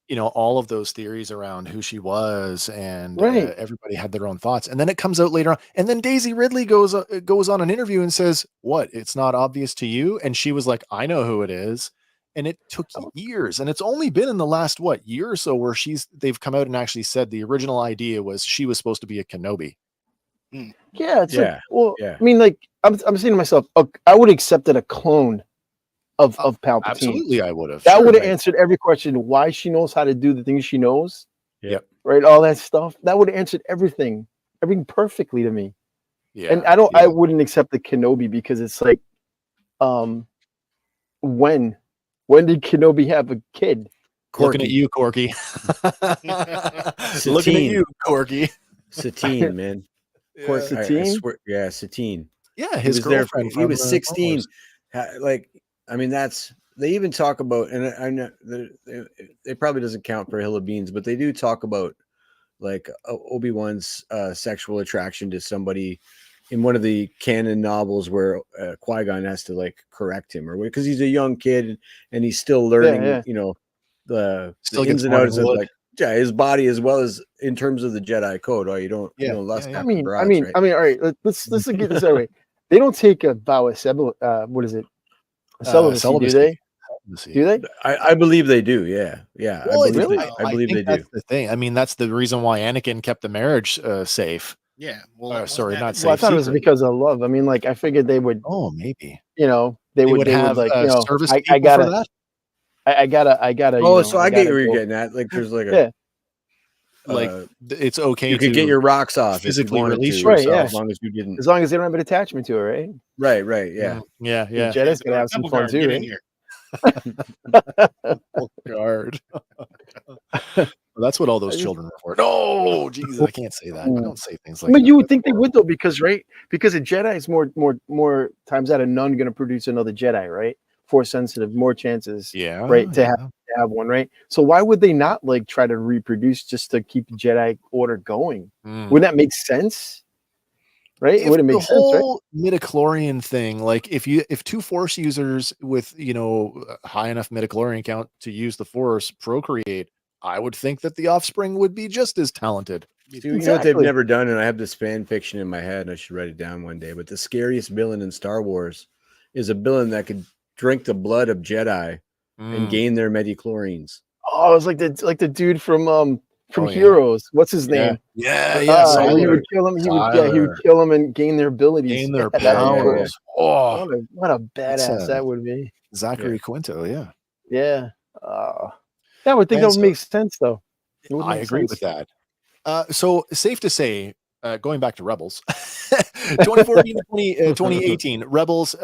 You know, all of those theories around who she was, and Right. everybody had their own thoughts. And then it comes out later on, and then Daisy Ridley goes on an interview and says, "What? It's not obvious to you?" And she was like, "I know who it is." And it took years, and it's only been in the last year or so where they've come out and actually said the original idea was she was supposed to be a Kenobi. Yeah, it's Yeah, like, well, yeah. I mean, like I'm saying to myself, I would accept that a clone of Palpatine. Absolutely, I would have. That Sure, would have right. answered every question. Why she knows how to do the things she knows. Yep. Right. All that stuff. That would have answered everything perfectly to me. Yeah, And I yeah. wouldn't accept the Kenobi because it's like, when did Kenobi have a kid? Looking at you, Corky. Looking at you, Corky. Satine, man. Yeah. I swear, yeah, Satine. Yeah, his He was there. girlfriend. He was from, 16. Like, I mean, that's they even talk about, and I know it probably doesn't count for a hill of beans, but they do talk about like Obi-Wan's sexual attraction to somebody in one of the canon novels where Qui-Gon has to like correct him or because he's a young kid and he's still learning, you know, the ins and outs of like his body as well as in terms of the Jedi code. Oh, you don't lust after broads, right? I mean, all right. Let's get this out of the way. They don't take a vow of what is it? Celibacy, do they? Do they? I believe they do. Yeah, yeah. Well, I believe they do. That's the thing. I mean, that's the reason why Anakin kept the marriage safe. Yeah. Well, sorry, not safe. Well, I thought it was because of love. I mean, like I figured they would. Oh, maybe. You know, they would have like service. I gotta. I gotta. Oh, so I get where you're getting at. Like, there's like a. Like it's okay. You could get your rocks off physically release yourself, right? Yeah. As long as you didn't. As long as they don't have an attachment to it, right? Right. Right. Yeah. Yeah. Yeah. Jedis can have some fun too, right? Oh, guard. Well, that's what all those children are for. No, Jesus, I can't say that. I don't say things like that. But you would think they would though, because a Jedi is more times out of none going to produce another Jedi, right? Force sensitive, more chances, right, to have one, right? So why would they not like try to reproduce just to keep the Jedi Order going? Wouldn't that make sense? Right? It wouldn't make sense, right? The whole midichlorian thing, like if two Force users with high enough midichlorian count to use the Force procreate, I would think that the offspring would be just as talented. You know what they've never done, and I have this fan fiction in my head, and I should write it down one day. But the scariest villain in Star Wars is a villain that could drink the blood of Jedi and gain their midichlorians. Oh, it's like the dude from Heroes. What's his name? Yeah. So he would kill him. He would kill him and gain their abilities. Gain their powers. Oh, what a badass that would be. Zachary Quinto. Yeah. Yeah. I would think that would make sense, though. I agree with that. So safe to say, going back to Rebels, 2014 to 2018, Rebels.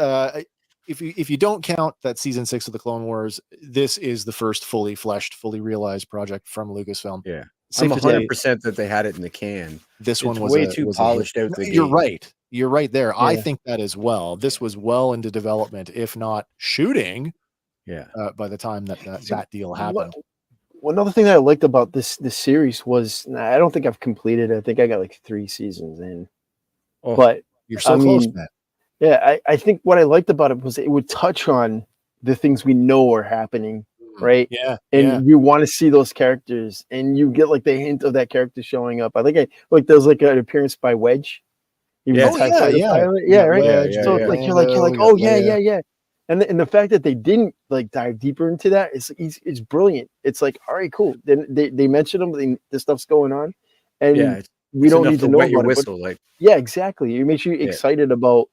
If you don't count that season 6 of the Clone Wars, this is the first fully fleshed, fully realized project from Lucasfilm. Yeah, I'm 100% that they had it in the can. This one was way too polished out. You're right. You're right there. Yeah. I think that as well. This was well into development, if not shooting. Yeah. By the time that deal happened. Well, another thing that I liked about this series was I don't think I've completed it. I think I got like 3 seasons in. Oh, but you're so close, man. Yeah, I think what I liked about it was it would touch on the things we know are happening, right? Yeah. And you want to see those characters, and you get like the hint of that character showing up. I think there's like an appearance by Wedge. Right. So like you're like, oh yeah. And the fact that they didn't like dive deeper into that it's brilliant. It's like, all right, cool. Then they mention them, the stuff's going on, and we don't need to know about it. But, yeah, exactly. It makes you excited about.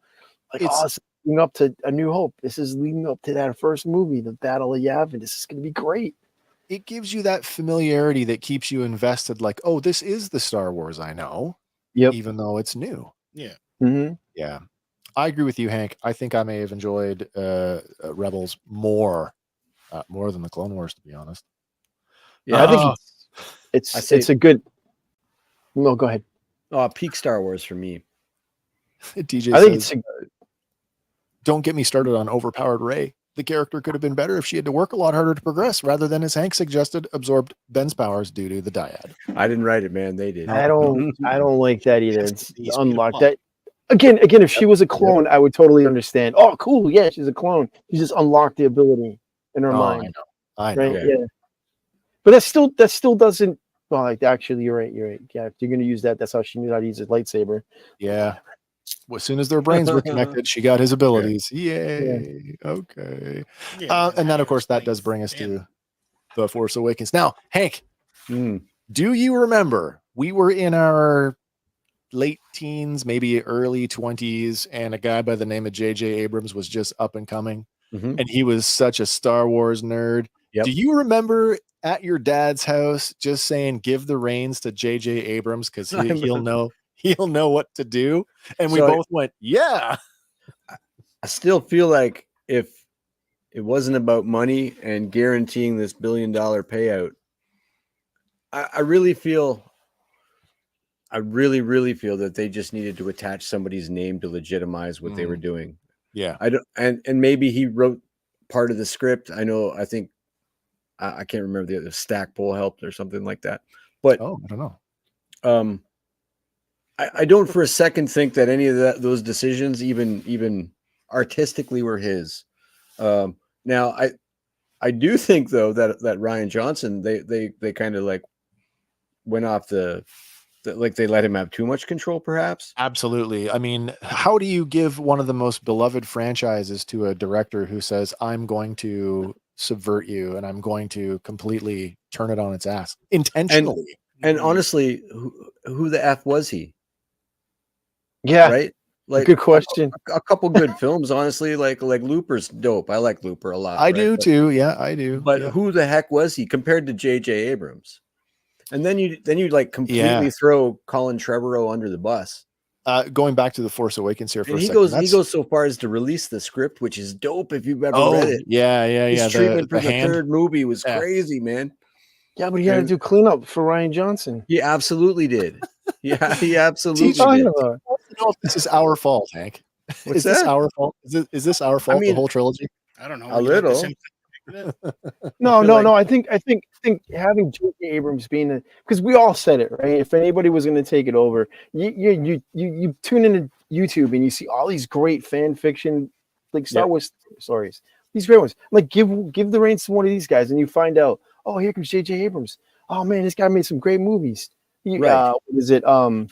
Like, it's leading up to A New Hope. This is leading up to that first movie, the Battle of Yavin. This is going to be great. It gives you that familiarity that keeps you invested. Like, oh, this is the Star Wars I know. Yep. Even though it's new. Yeah. Mm-hmm. Yeah. I agree with you, Hank. I think I may have enjoyed Rebels more than the Clone Wars, to be honest. Yeah, I think it's a good. No, go ahead. Peak Star Wars for me. DJ I think says, don't get me started on overpowered Rey. The character could have been better if she had to work a lot harder to progress rather than, as Hank suggested, absorbed Ben's powers due to the dyad. I didn't write it, man. They did. I don't like that either. It's unlocked that. Again, if she was a clone, I would totally understand. Oh, cool. Yeah, she's a clone. She just unlocked the ability in her mind. I know. Right? Yeah. But that still doesn't. Well, like actually, you're right. Yeah, if you're gonna use that, that's how she knew how to use a lightsaber. Yeah. Well, as soon as their brains were connected, she got his abilities. Yay. Yeah. Okay. And then, of course, that does bring us to The Force Awakens. Now, Hank, do you remember we were in our late teens, maybe early 20s, and a guy by the name of J.J. Abrams was just up and coming, and he was such a Star Wars nerd. Yep. Do you remember at your dad's house just saying, give the reins to J.J. Abrams because he'll know? He'll know what to do. And we both went, yeah. I still feel like if It wasn't about money and guaranteeing this $1 billion payout. I really feel that they just needed to attach somebody's name to legitimize what they were doing. Yeah. I don't, and maybe he wrote part of the script. I think I can't remember the other. Stackpole helped or something like that. But I don't know. I don't for a second think that any of those decisions even artistically were his. Now I do think though that Rian Johnson they kind of like went off like they let him have too much control, perhaps. Absolutely. I mean, how do you give one of the most beloved franchises to a director who says, I'm going to subvert you and I'm going to completely turn it on its ass intentionally? And honestly, who the F was he? Yeah. Right? Like, good question. A couple good films, honestly, like Looper's dope. I like Looper a lot. I do too. Yeah, I do. But who the heck was he compared to J.J. Abrams? And then you like completely throw Colin Trevorrow under the bus. Going back to The Force Awakens here for a second. He goes so far as to release the script, which is dope if you've ever read it. Yeah. His treatment for the third movie was crazy, man. Yeah, but he had to do cleanup for Rian Johnson. He absolutely did. Yeah, he absolutely did. I don't know if this is our fault, Hank. Is this our fault? Is this our fault? I mean, the whole trilogy? I don't know. A little. No. I think having J.J. Abrams being because we all said it, right? If anybody was going to take it over, you tune into YouTube and you see all these great fan fiction, like Star Wars stories. These great ones. Like give the reins to one of these guys, and you find out, oh, here comes J.J. Abrams. Oh man, this guy made some great movies. What is it?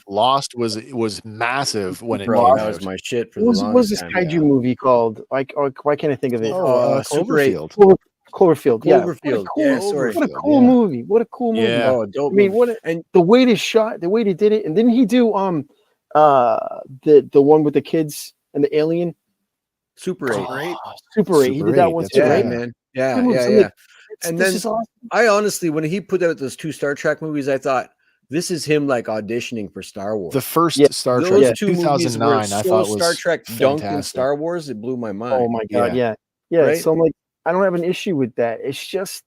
Lost was massive when it came out. That was my shit for the longest time. What was this kaiju movie called? Like, why can't I think of it? Cloverfield. Cloverfield. Yeah. Cloverfield. What a cool movie. What a cool movie. Yeah. Oh, dope. I mean, and the way they shot, the way they did it, and didn't he do the one with the kids and the alien? Super 8. Super 8. He did that one too, right, man? Yeah. And then awesome. I honestly, when he put out those 2 Star Trek movies, I thought this is him like auditioning for Star Wars. The first Star Trek, those 2 2009, movies I thought was Star Trek fantastic. dunked in Star Wars. It blew my mind. Oh my god, yeah. Right? So I'm like, I don't have an issue with that. It's just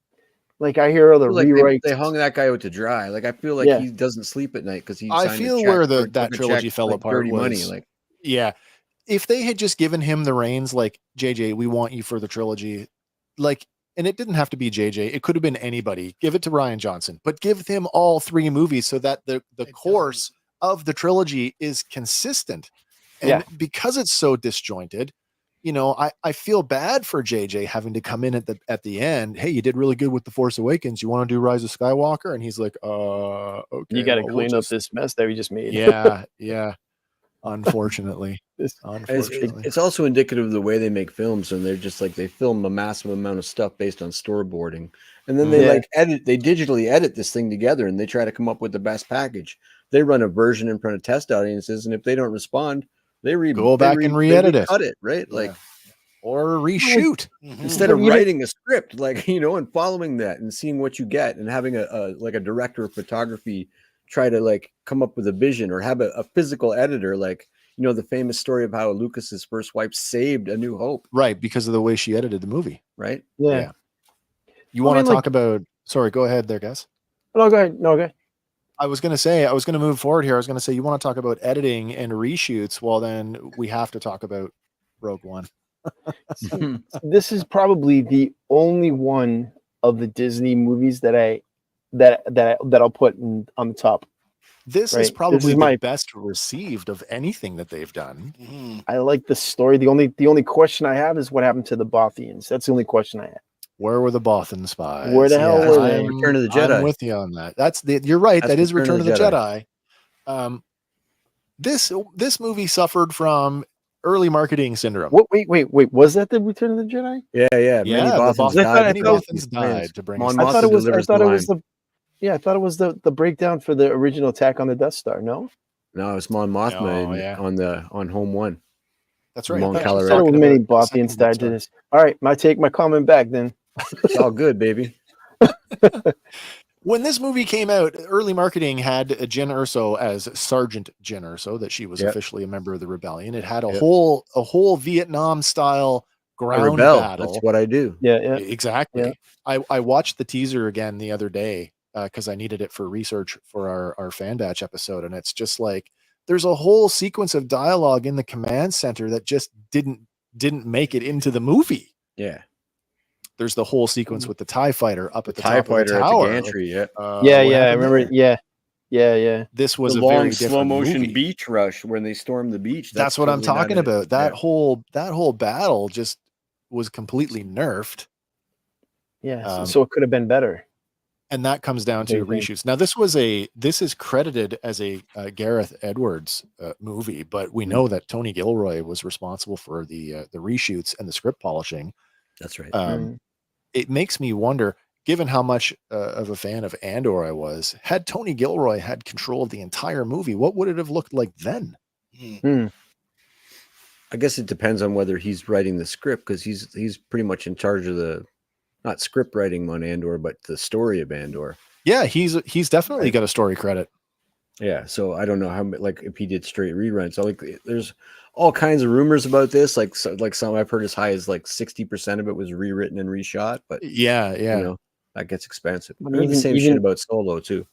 like I hear other rewrites. They hung that guy out to dry. Like I feel like he doesn't sleep at night because he. I feel where that trilogy fell apart was money. If they had just given him the reins, like JJ, we want you for the trilogy, like. And it didn't have to be JJ. It could have been anybody. Give it to Rian Johnson, but give him all 3 movies so that the course of the trilogy is consistent. And because it's so disjointed, I feel bad for JJ having to come in at the end. Hey, you did really good with The Force Awakens. You want to do Rise of Skywalker? And he's like, okay. You got to clean up this mess that we just made. Yeah. Unfortunately. It's also indicative of the way they make films, and they're just like they film a massive amount of stuff based on storyboarding, and then they they digitally edit this thing together, and they try to come up with the best package. They run a version in front of test audiences, and if they don't respond, they go back and re-edit it. Cut it right, or reshoot instead of writing a script, and following that and seeing what you get, and having a director of photography try to come up with a vision, or have a physical editor, the famous story of how Lucas's first wife saved A New Hope, right? Because of the way she edited the movie, right? Yeah. You want to talk about? Sorry, go ahead, there, guys. No, go ahead. No, okay. I was going to move forward here. I was going to say, you want to talk about editing and reshoots? Well, then we have to talk about Rogue One. This is probably the only one of the Disney movies that I'll put on the top. This is probably the best received of anything that they've done. I like the story. The only question I have is what happened to the Bothians. That's the only question I have. Where were the Bothan spies? Where the hell were they? Return of the Jedi. I'm with you on that. You're right. That is Return of the Jedi. This movie suffered from early marketing syndrome. What? Wait. Was that the Return of the Jedi? Yeah. Many Bothans died to bring. I thought it was the breakdown for the original attack on the Death Star. No, it was Mon Mothma on Home One. That's right. So many Bothians died to this. All right, take my comment back then. It's all good, baby. When this movie came out, early marketing had Jyn Erso as Sergeant Jyn Erso, that she was officially a member of the rebellion. It had a whole Vietnam style ground rebel. battle. That's what I do. Yeah, yeah. Exactly. Yeah. I watched the teaser again the other day because I needed it for research for our fan batch episode, and it's just like there's a whole sequence of dialogue in the command center that just didn't make it into the movie. Yeah. There's the whole sequence with the TIE fighter up at the TIE top of the fighter tower. at the gantry. Yeah, what I happened remember. there? Yeah. This was The a long very slow different motion movie. beach rush when they stormed the beach. That's what I'm totally not talking it. about. That Yeah. whole battle just was completely nerfed. Yeah, so it could have been better. And that comes down to reshoots. Now, this is credited as a Gareth Edwards movie, but we know that Tony Gilroy was responsible for the reshoots and the script polishing. That's right. It makes me wonder, given how much of a fan of Andor I was, had Tony Gilroy had control of the entire movie, what would it have looked like then? I guess it depends on whether he's writing the script, because he's pretty much in charge of the, not script writing on Andor, but the story of Andor. Yeah, he's definitely got a story credit. Yeah, so I don't know how, like, if he did straight reruns. So, like, there's all kinds of rumors about this. Like some I've heard as high as like 60% of it was rewritten and reshot. But yeah, you know, that gets expensive. I mean, the same shit about Solo too.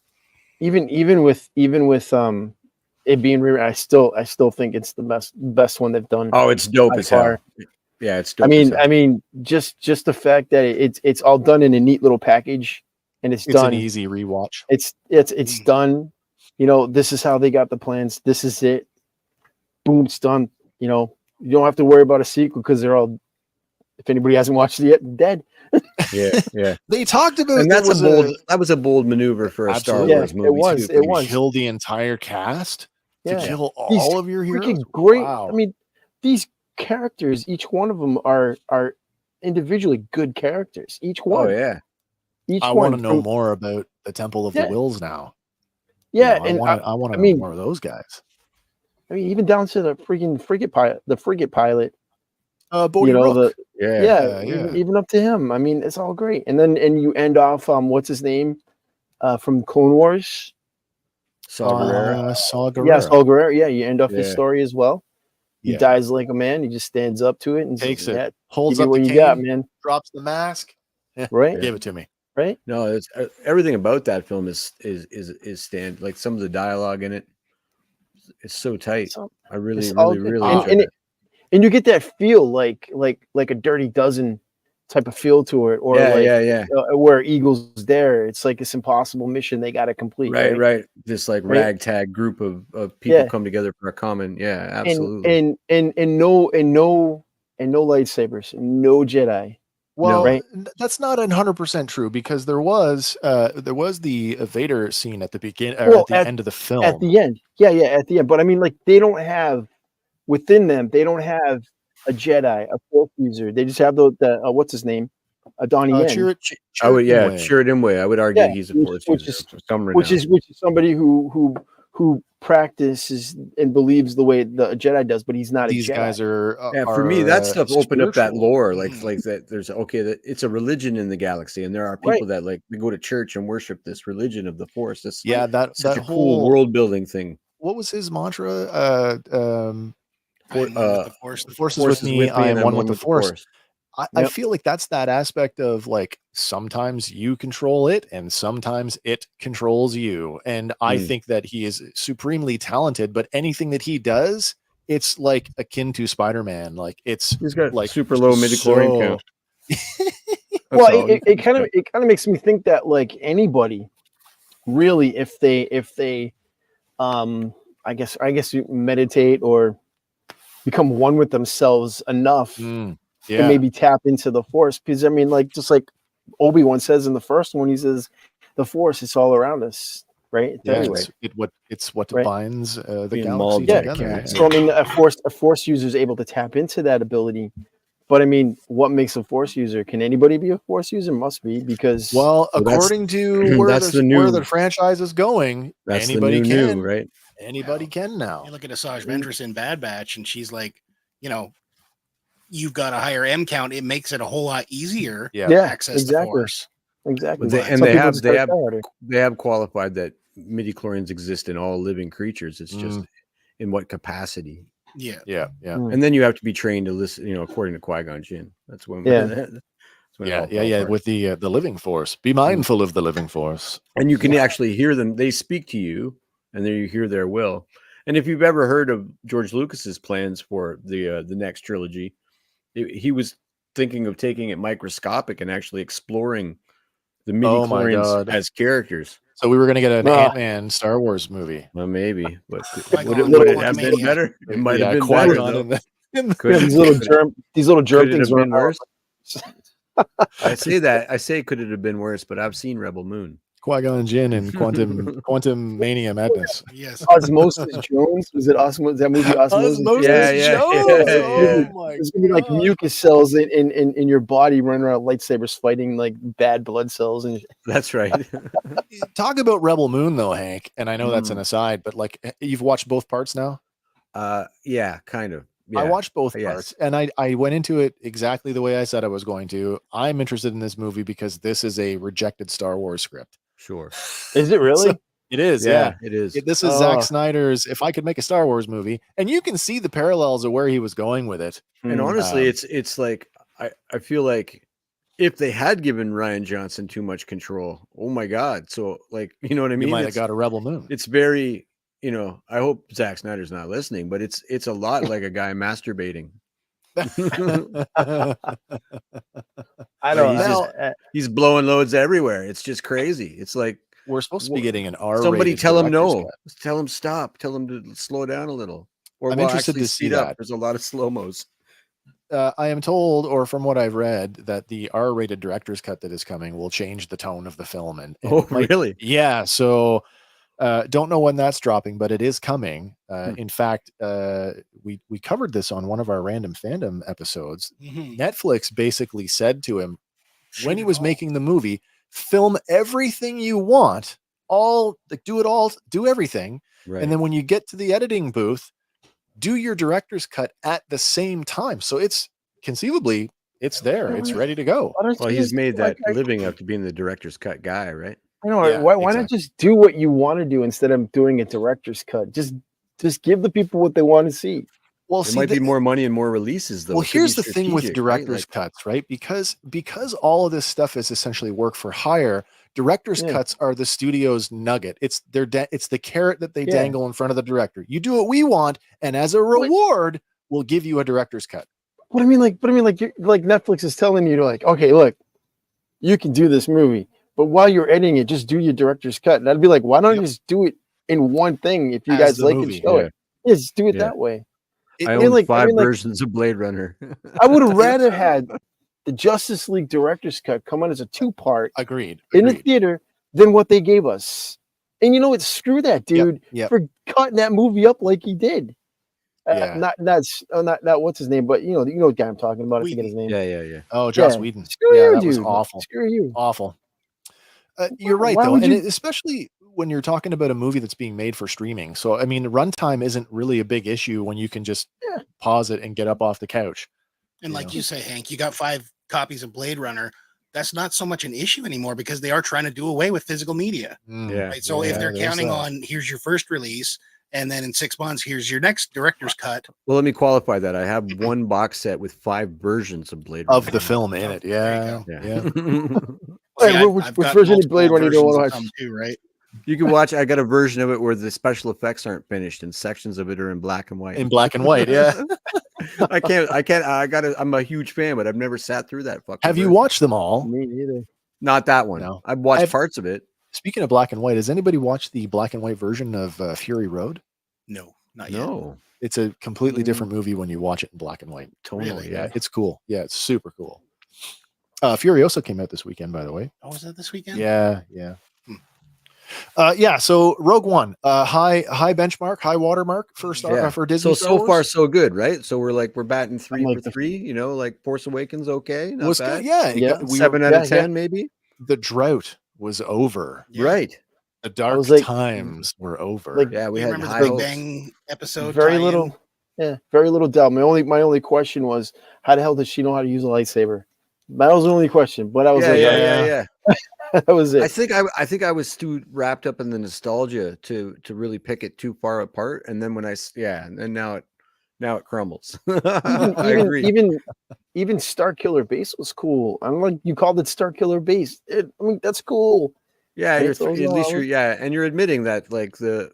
Even with it being rewritten, I still think it's the best one they've done. Oh, it's dope as hell. Yeah, it's dope. I mean, just the fact that it's all done in a neat little package, and it's done. An easy rewatch. It's done. You know, this is how they got the plans. This is it. Boom, it's done. You know, you don't have to worry about a sequel because they're all, if anybody hasn't watched it yet, dead. Yeah. They talked about, and that was a bold maneuver for a Star Wars movie. It was. Kill the entire cast to kill all These of your heroes. Freaking great. Wow. I mean, these characters, each one of them are individually good characters. Each one. Oh yeah. I want to know more about the Temple of the Wills now. Yeah, I want to know more of those guys. I mean, even down to the freaking frigate pilot. Bodhi Rook. Even up to him. I mean, it's all great. And you end off what's his name from Clone Wars? Saw Gerrera. Saw Gerrera. Yeah, you end off his story as well. He dies like a man. He just stands up to it and takes says, it, holds up what the you cane, got, man. Drops the mask. Right, give it to me. Right. No, it's everything about that film is stand, like some of the dialogue in it is so tight. I really enjoy it. And you get that feel like a Dirty Dozen type of feel to it, or where Eagle's there. It's like this impossible mission they got to complete. Right. This like ragtag group of people come together for a common. Yeah, absolutely. And no lightsabers, no Jedi. Well, that's not 100% true, because there was the Vader scene at the beginning, at the end of the film. At the end, at the end. But I mean, like, they don't have within them. They don't have a Jedi, a Force user. They just have the what's his name, Donnie Yen. Chirrut Imwe. I would argue he's a Force user, which is somebody who practices and believes the way the Jedi does, but he's not. These a Jedi. Guys are for me, that stuff opened up that lore, like that. There's that it's a religion in the galaxy, and there are people that like they go to church and worship this religion of the Force. That's that's such a cool world building thing. What was his mantra? The Force is with me. I am one with the Force. I feel like that's that aspect of like sometimes you control it and sometimes it controls you. And I think that he is supremely talented, but anything that he does, it's like akin to Spider-Man. Like he's got like super low midichlorian count. Well, it kind of makes me think that like anybody really, if they I guess you meditate or become one with themselves enough to maybe tap into the Force. Because I mean, like, just like Obi-Wan says in the first one, he says the Force is all around us, right? It's what defines the galaxy together. So I mean, a Force user is able to tap into that ability. But I mean, what makes a Force user? Can anybody be a Force user? Must be, because according to where the franchise is going, anybody can, right? Anybody can now. You look at Asajj Ventress in Bad Batch, and she's like, you've got a higher M count. It makes it a whole lot easier to access the Force. Exactly. They have qualified that midichlorians exist in all living creatures. It's just in what capacity. Yeah. Yeah. And then you have to be trained to listen, you know, according to Qui-Gon Jinn. That's when that's when it all fell apart. With the living force. Be mindful of the living force. And you can actually hear them. They speak to you, and then you hear their will. And if you've ever heard of George Lucas's plans for the next trilogy, he was thinking of taking it microscopic and actually exploring the midi-chlorians as characters. So we were going to get an Ant-Man Star Wars movie. Well, maybe, but Would it have been better? It might have been better. These little germ things been worse. I say could it have been worse? But I've seen Rebel Moon. Qui-Gon Jinn and Quantum Mania Madness. Yes. Osmosis Jones. Was it Osmosis? That movie Osmosis? Jones. Oh my! There's gonna be like mucus cells in your body running around lightsabers fighting like bad blood cells and. That's right. Talk about Rebel Moon though, Hank. And I know that's an aside, but like you've watched both parts now. Yeah, kind of. Yeah. I watched both parts, and I went into it exactly the way I said I was going to. I'm interested in this movie because this is a rejected Star Wars script. Sure. Is it really? So, it is. Yeah, it is. This is Zack Snyder's If I Could Make a Star Wars Movie, and you can see the parallels of where he was going with it. And honestly, it's like I feel like if they had given Rian Johnson too much control, oh my God. So like, you know what I mean? You might have got a Rebel Moon. It's very, you know, I hope Zack Snyder's not listening, but it's a lot like a guy masturbating. I don't know. He's blowing loads everywhere. It's just crazy. It's like we're supposed to be getting an R. Somebody tell him no. Tell him stop. Tell him to slow down a little. Or I'm interested to see that. There's a lot of slow-mos. I am told, or from what I've read, that the R-rated director's cut that is coming will change the tone of the film. And really? Yeah. So don't know when that's dropping, but it is coming. In fact, we covered this on one of our random fandom episodes. Netflix basically said to him when he was making the movie, film everything you want, do everything. Right. And then when you get to the editing booth, do your director's cut at the same time. So it's conceivably it's there. It's ready to go. Well, he's made that living after being the director's cut guy, right? I know. Why not just do what you want to do instead of doing a director's cut? Just give the people what they want to see. Well, it might be more money and more releases, though. Well, here's the thing with director's cuts, right? Because all of this stuff is essentially work for hire. Director's cuts are the studio's nugget. It's the carrot that they dangle in front of the director. You do what we want, and as a reward, we'll give you a director's cut. But I mean, like Netflix is telling you to like, okay, look, you can do this movie, but while you're editing it, just do your director's cut. And I'd be like, why don't you just do it in one thing if you guys like it? Show it. Yeah, just do it that way. I own five versions of Blade Runner. I would have rather had the Justice League director's cut come out as a 2-part, in the theater than what they gave us. And you know what? Screw that dude for cutting that movie up like he did. Not what's his name, but you know the guy I'm talking about. I forget his name. Yeah. Oh, Joss Whedon. Screw you, that dude. was awful. Screw you. Awful. You're right, though, and especially when you're talking about a movie that's being made for streaming. So, I mean, runtime isn't really a big issue when you can just pause it and get up off the couch. And like you say, Hank, you got 5 copies of Blade Runner. That's not so much an issue anymore because they are trying to do away with physical media. Right? So if they're counting on here's your first release, and then in 6 months, here's your next director's cut. Well, let me qualify that. I have one box set with 5 versions of Blade Runner. Of the film in it. Yeah. Which version of Blade Runner do you want to watch? Too, right? You can watch. I got a version of it where the special effects aren't finished and sections of it are in black and white. In black and white, yeah. I can't. I'm a huge fan, but I've never sat through that. Have you watched them all? Me neither. Not that one. No. I've watched parts of it. Speaking of black and white, has anybody watched the black and white version of Fury Road? No, not yet. No. It's a completely different movie when you watch it in black and white. Totally. Yeah, it's cool. Yeah, it's super cool. Furiosa came out this weekend, by the way. Oh, was that this weekend? Yeah. So Rogue One, high benchmark, high watermark for Disney. So far so good, right? So we're batting 3 for 3. You know, like Force Awakens, okay, not bad. Good. Yeah, 7 out of 10, maybe. The drought was over. Yeah. Right. The dark times were over. We had remember the Big Bang episode. Very little doubt. My only question was, how the hell does she know how to use a lightsaber? That was the only question. But I was yeah. That was it. I think I was too wrapped up in the nostalgia to really pick it too far apart. And then and now now it crumbles. I agree. Even Star Killer Base was cool. I'm like, you called it Star Killer Base. I mean, that's cool. Yeah, at least you're admitting that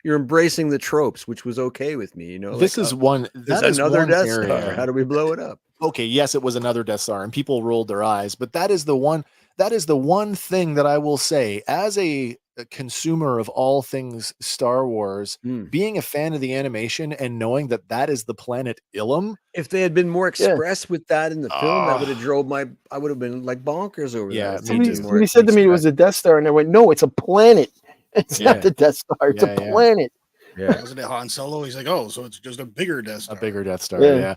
you're embracing the tropes, which was okay with me. You know, this is one. That is another one Death area. Star. How do we blow it up? Okay, yes, it was another Death Star, and people rolled their eyes. But that is the one. That is the one thing that I will say, as a consumer of all things Star Wars, being a fan of the animation and knowing that that is the planet Ilum. If they had been more express with that in the film, that would have I would have been like bonkers over that. Somebody said to me it was a Death Star, and I went, no, it's a planet. It's not the Death Star. It's a planet. Yeah. Wasn't it Han Solo? He's like, oh, so it's just a bigger Death Star. A bigger Death Star, yeah.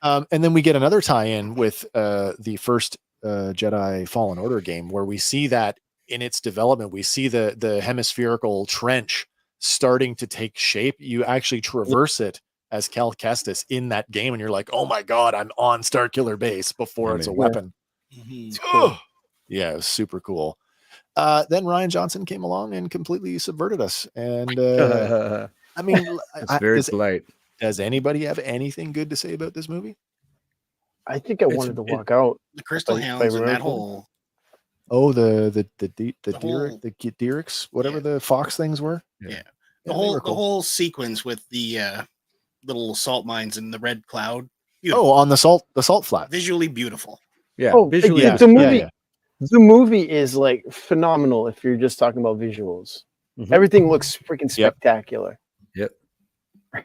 And then we get another tie-in with the first Jedi Fallen Order game, where we see that in its development. We see the hemispherical trench starting to take shape. You actually traverse it as Cal Kestis in that game, and you're like, oh my God, I'm on Starkiller Base before it's a weapon. Cool. Yeah, it was super cool. Then Rian Johnson came along and completely subverted us. And I mean, it's very polite. Does anybody have anything good to say about this movie? I think I wanted to walk out. The Crystal Hounds and that whole. Oh, the Deerix, whatever the fox things were. Yeah. The whole sequence with the little salt mines and the red cloud. Beautiful. Oh, on the salt flat. Visually beautiful. Yeah. Oh, visually. The movie. Yeah. The movie is like phenomenal if you're just talking about visuals. Everything looks freaking spectacular. Yep.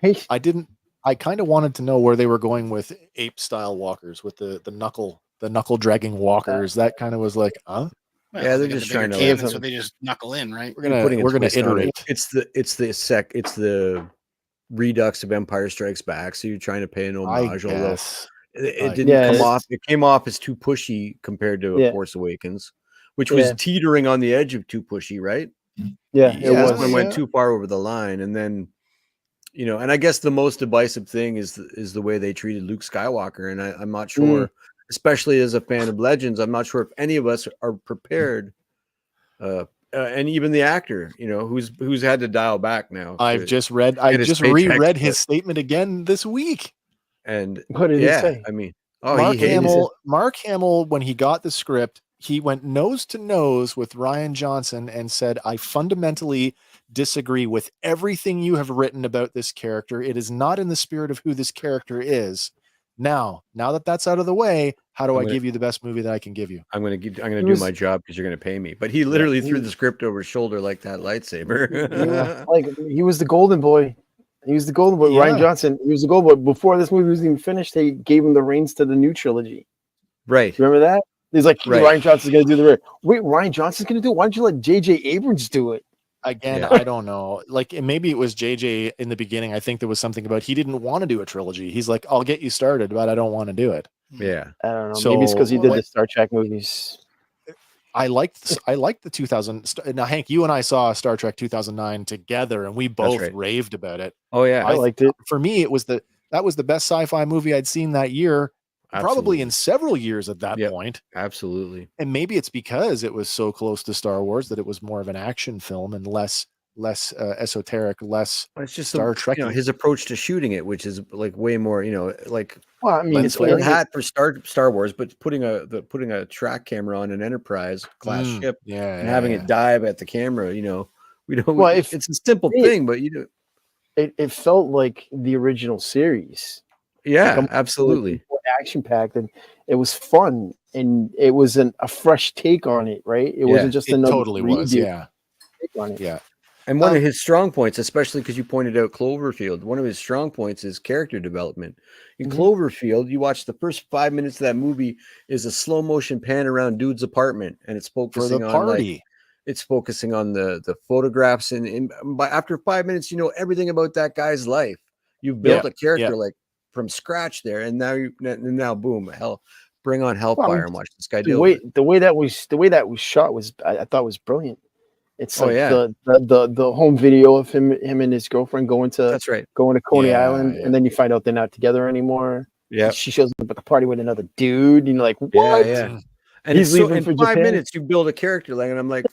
Right? I kind of wanted to know where they were going with ape style walkers, with the knuckle dragging walkers. That kind of was like, Well, yeah, they're just trying to cannon, so they just knuckle in, right? We're gonna iterate. It's the redux of Empire Strikes Back. So you're trying to pay an homage. Although it didn't come off. It came off as too pushy compared to Force Awakens, which was teetering on the edge of too pushy, right? Yeah, it was. When went too far over the line, and then and I guess the most divisive thing is the way they treated Luke Skywalker, and I'm not sure, especially as a fan of Legends, I'm not sure if any of us are prepared. And even the actor, who's had to dial back now. I just reread his statement again this week. And what did he say? I mean, Mark Hamill, when he got the script, he went nose to nose with Rian Johnson and said, I fundamentally disagree with everything you have written about this character. It is not in the spirit of who this character is. Now that that's out of the way, how do I give you the best movie that I can give you? I'm going to do my job because you're going to pay me. But he literally threw the script over his shoulder like that lightsaber. Like he was the golden boy. He was the golden boy. Rian Johnson. He was the golden boy. Before this movie was even finished, they gave him the reins to the new trilogy. Right. Remember that? He's like, Rian Johnson's going to do the wait. Rian Johnson's going to do it. Why don't you let J.J. Abrams do it? Again, I don't know. Like, maybe it was JJ in the beginning. I think there was something about he didn't want to do a trilogy. He's like, I'll get you started, but I don't want to do it. Yeah. I don't know. So, maybe it's because he did the Star Trek movies. I liked the 2000. Now, Hank, you and I saw Star Trek 2009 together, and we both raved about it. Oh yeah, I liked it. For me, that was the best sci-fi movie I'd seen that year. Probably in several years at that point. Absolutely. And maybe it's because it was so close to Star Wars that it was more of an action film and less esoteric, less it's just Star Trek. His approach to shooting it, which is like way more, like. Well, I mean, it's like hat for Star Wars, but putting a track camera on an Enterprise class ship and having it dive at the camera. We don't. Well, it's a simple thing, but it felt like the original series. Yeah, like absolutely. Action packed, and it was fun, and it was a fresh take on it, right? It wasn't just another. Totally was, take on it. Yeah. And one of his strong points, especially because you pointed out Cloverfield, one of his strong points is character development. In Cloverfield, you watch the first 5 minutes of that movie is a slow motion pan around dude's apartment, and it's focusing on party. It's focusing on the photographs, and after 5 minutes, you know everything about that guy's life. You've built a character like from scratch there, and now boom, bring on Hellfire and watch this guy do it. The way that was shot was I thought was brilliant. It's like the home video of him and his girlfriend going to Coney Island, and then you find out they're not together anymore. Yeah, she shows up at the party with another dude, and you're like, what? Yeah. And he's leaving for 5 minutes. You build a character, and I'm like,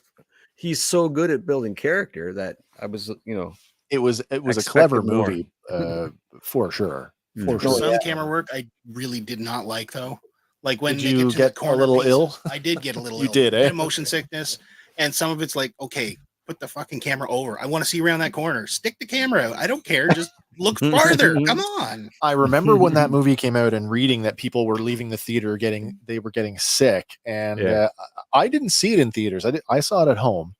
he's so good at building character that I was, it was a clever movie, for sure. For Some sure. camera work I really did not like, though. Like when Did they you get to get the corner a little pieces, ill? I did get a little You ill. did, A eh? bit of motion sickness. And some of it's like, okay, put the fucking camera over. I want to see around that corner. Stick the camera out. I don't care. Just look farther. Come on. I remember when that movie came out and reading that people were leaving the theater getting sick, and I didn't see it in theaters. I saw it at home,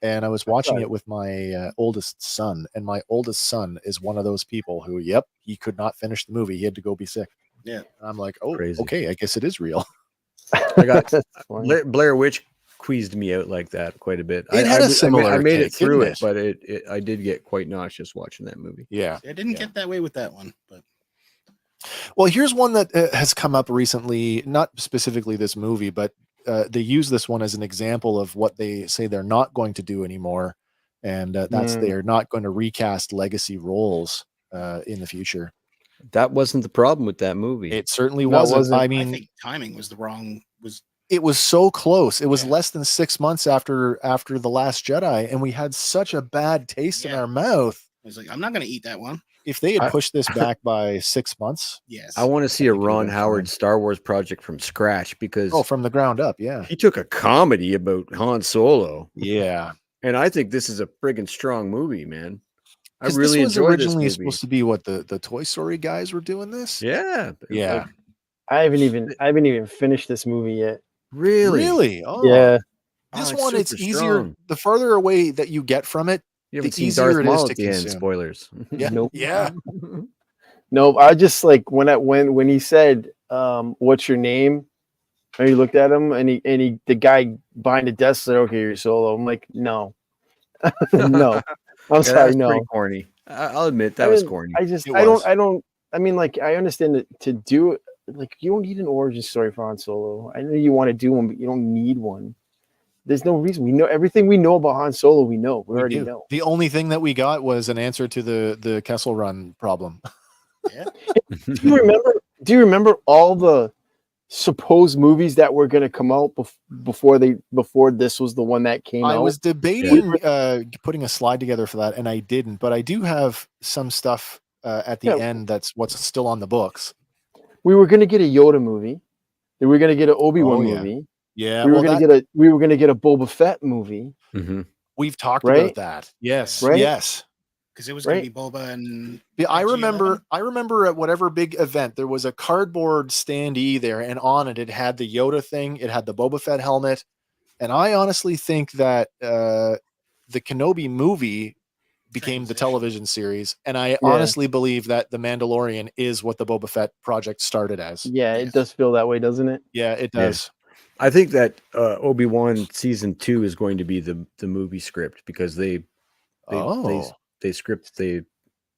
and I was watching it with my oldest son, and my oldest son is one of those people who, he could not finish the movie. He had to go be sick. Yeah. And I'm like, oh, Crazy. okay, I guess it is real. I got Blair Witch queased me out like that quite a bit. It had a similar I made it kick, through didn't it, but I did get quite nauseous watching that movie. Yeah. I didn't get that way with that one, but Well, here's one that has come up recently, not specifically this movie, but they use this one as an example of what they say they're not going to do anymore. And that's they're not going to recast legacy roles in the future. That wasn't the problem with that movie. It certainly wasn't. I mean, I think timing was the wrong. It was so close. It was less than 6 months after The Last Jedi, and we had such a bad taste in our mouth. I was like, I'm not going to eat that one. If they had pushed this back by 6 months, yes, I want to see a Ron Howard Star Wars project from scratch because from the ground up, he took a comedy about Han Solo, and I think this is a friggin' strong movie, man. I really this was enjoyed originally this movie. supposed to be what the Toy Story guys were doing this. Yeah. Like, I haven't even finished this movie yet. Really? Oh. Yeah. This one, it's easier. The farther away that you get from it, the easier it is to consume. Spoilers. Yeah. Nope. Yeah. Nope. I just like when he said, "What's your name?" and he looked at him, and the guy behind the desk said, "Okay, you're Solo." I'm like, no, no. I'm sorry, no. Pretty corny. I'll admit that was corny. I don't. I mean, like, I understand that to do it. Like, you don't need an origin story for Han Solo. I know you want to do one, but you don't need one. There's no reason. We know everything we know about Han Solo. We already know. The only thing that we got was an answer to the Kessel Run problem. Yeah. Do you remember all the supposed movies that were going to come out before this was the one that came out? I was debating putting a slide together for that, and I didn't. But I do have some stuff at the end that's what's still on the books. We were going to get a Yoda movie. Then we were going to get an Obi-Wan movie. Yeah, we were going to get a Boba Fett movie. Mm-hmm. We've talked about that. Yes, yes. Because it was going to be Boba and. I remember at whatever big event there was a cardboard standee there, and on it had the Yoda thing. It had the Boba Fett helmet, and I honestly think that the Kenobi movie became the television series, and I honestly believe that the Mandalorian is what the Boba Fett project started as. Yeah, it does feel that way, doesn't it? Yeah, it does. I think that Obi-Wan season 2 is going to be the movie script because they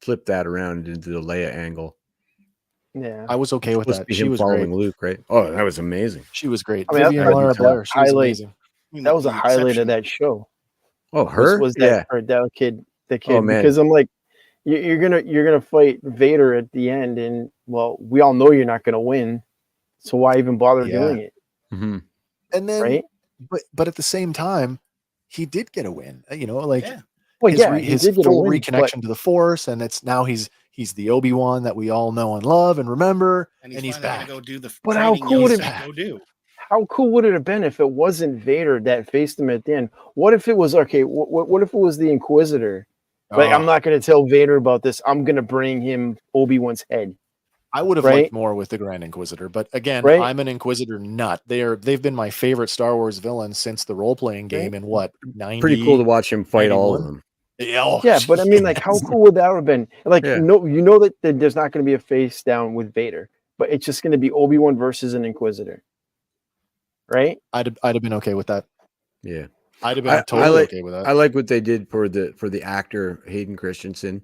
flipped that around into the Leia angle. Yeah, I was okay with that. She was following great. Luke, right? Oh, that was amazing. She was great. I mean, Vivian Laura Blair, she was amazing. That was a highlight of that show. Oh, her? Was that that kid? The kid, oh, man. Because I'm like, you're gonna fight Vader at the end, and well, we all know you're not gonna win, so why even bother doing it? Mm-hmm. And then, but at the same time, he did get a win. You know, like his full reconnection to the Force, and it's now he's the Obi-Wan that we all know and love and remember, and he's back. Go do the but how cool would it be? How cool would it have been if it wasn't Vader that faced him at the end? What if it was what if it was the Inquisitor? Like, I'm not going to tell Vader about this. I'm going to bring him Obi-Wan's head. I would have liked more with the Grand Inquisitor, but again, I'm an Inquisitor nut. They've been my favorite Star Wars villain since the role-playing game in 90. Pretty cool to watch him fight 91? All of them. Yeah, but I mean, like, how cool would that have been? Like, you know that there's not going to be a face down with Vader, but it's just going to be Obi-Wan versus an Inquisitor, right? I'd have been okay with that. Yeah, I'd have been totally okay with that. I like what they did for the actor Hayden Christensen.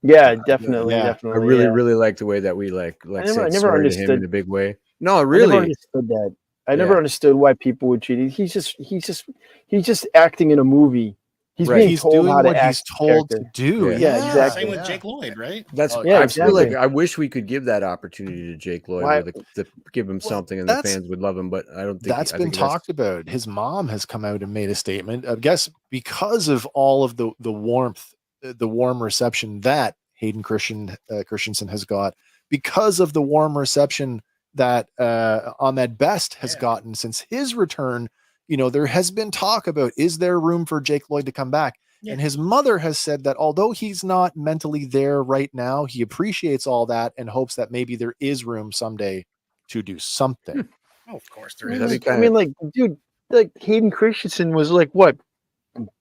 Yeah, definitely. I really like the way that we like I never understood him in a big way. No, really, I never understood that. I never understood why people would cheat. He's just acting in a movie. He's being told doing how to what act. He's told to do. Yeah, exactly. Same with Jake Lloyd, right? That's I feel like I wish we could give that opportunity to Jake Lloyd, to give him something, and the fans would love him. But I don't think that's been talked about. His mom has come out and made a statement. I guess because of all of the warmth, the warm reception that Hayden Christensen has got, because of the warm reception that Ahmed Best has gotten since his return. You know, there has been talk about, is there room for Jake Lloyd to come back? Yeah. And his mother has said that although he's not mentally there right now, he appreciates all that and hopes that maybe there is room someday to do something. Oh, of course there is. I mean, like, dude, like Hayden Christensen was like what,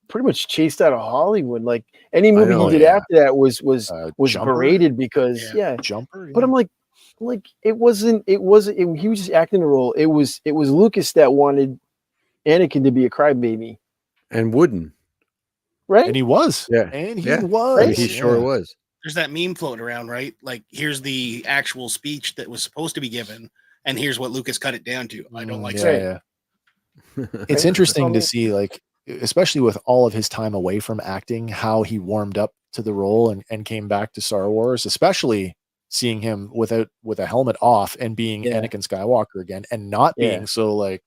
pretty much chased out of Hollywood. Like any movie he did after that was berated because Jumper. But I'm like it wasn't. He was just acting a role. It was Lucas that wanted Anakin to be a crybaby and wouldn't. Right. And he was. Yeah. And he was. Right? He sure was. There's that meme floating around, right? Like, here's the actual speech that was supposed to be given, and here's what Lucas cut it down to. I don't like saying. It's interesting to see, like, especially with all of his time away from acting, how he warmed up to the role and came back to Star Wars, especially seeing him with a helmet off and being Anakin Skywalker again and not being so like,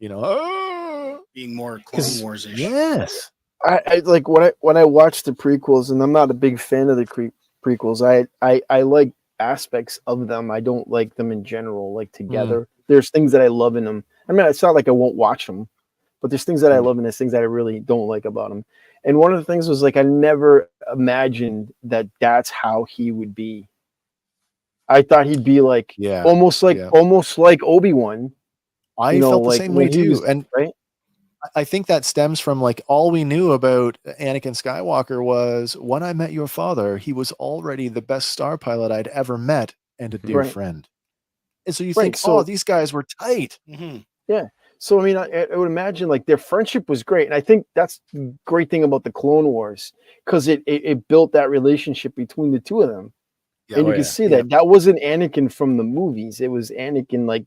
you know, being more Clone Wars-ish. Yes. I like when I watch the prequels, and I'm not a big fan of the prequels. I like aspects of them. I don't like them in general, like together. There's things that I love in them. I mean, it's not like I won't watch them, but there's things that I love and there's things that I really don't like about them. And one of the things was like, I never imagined that that's how he would be. I thought he'd be like, almost like Obi-Wan. I felt the same way too. And I think that stems from like all we knew about Anakin Skywalker was when I met your father, he was already the best star pilot I'd ever met and a dear friend. And so you think, oh, these guys were tight. Mm-hmm. Yeah. So, I mean, I would imagine like their friendship was great. And I think that's the great thing about the Clone Wars, because it built that relationship between the two of them. Yeah, and you can see that wasn't Anakin from the movies. It was Anakin like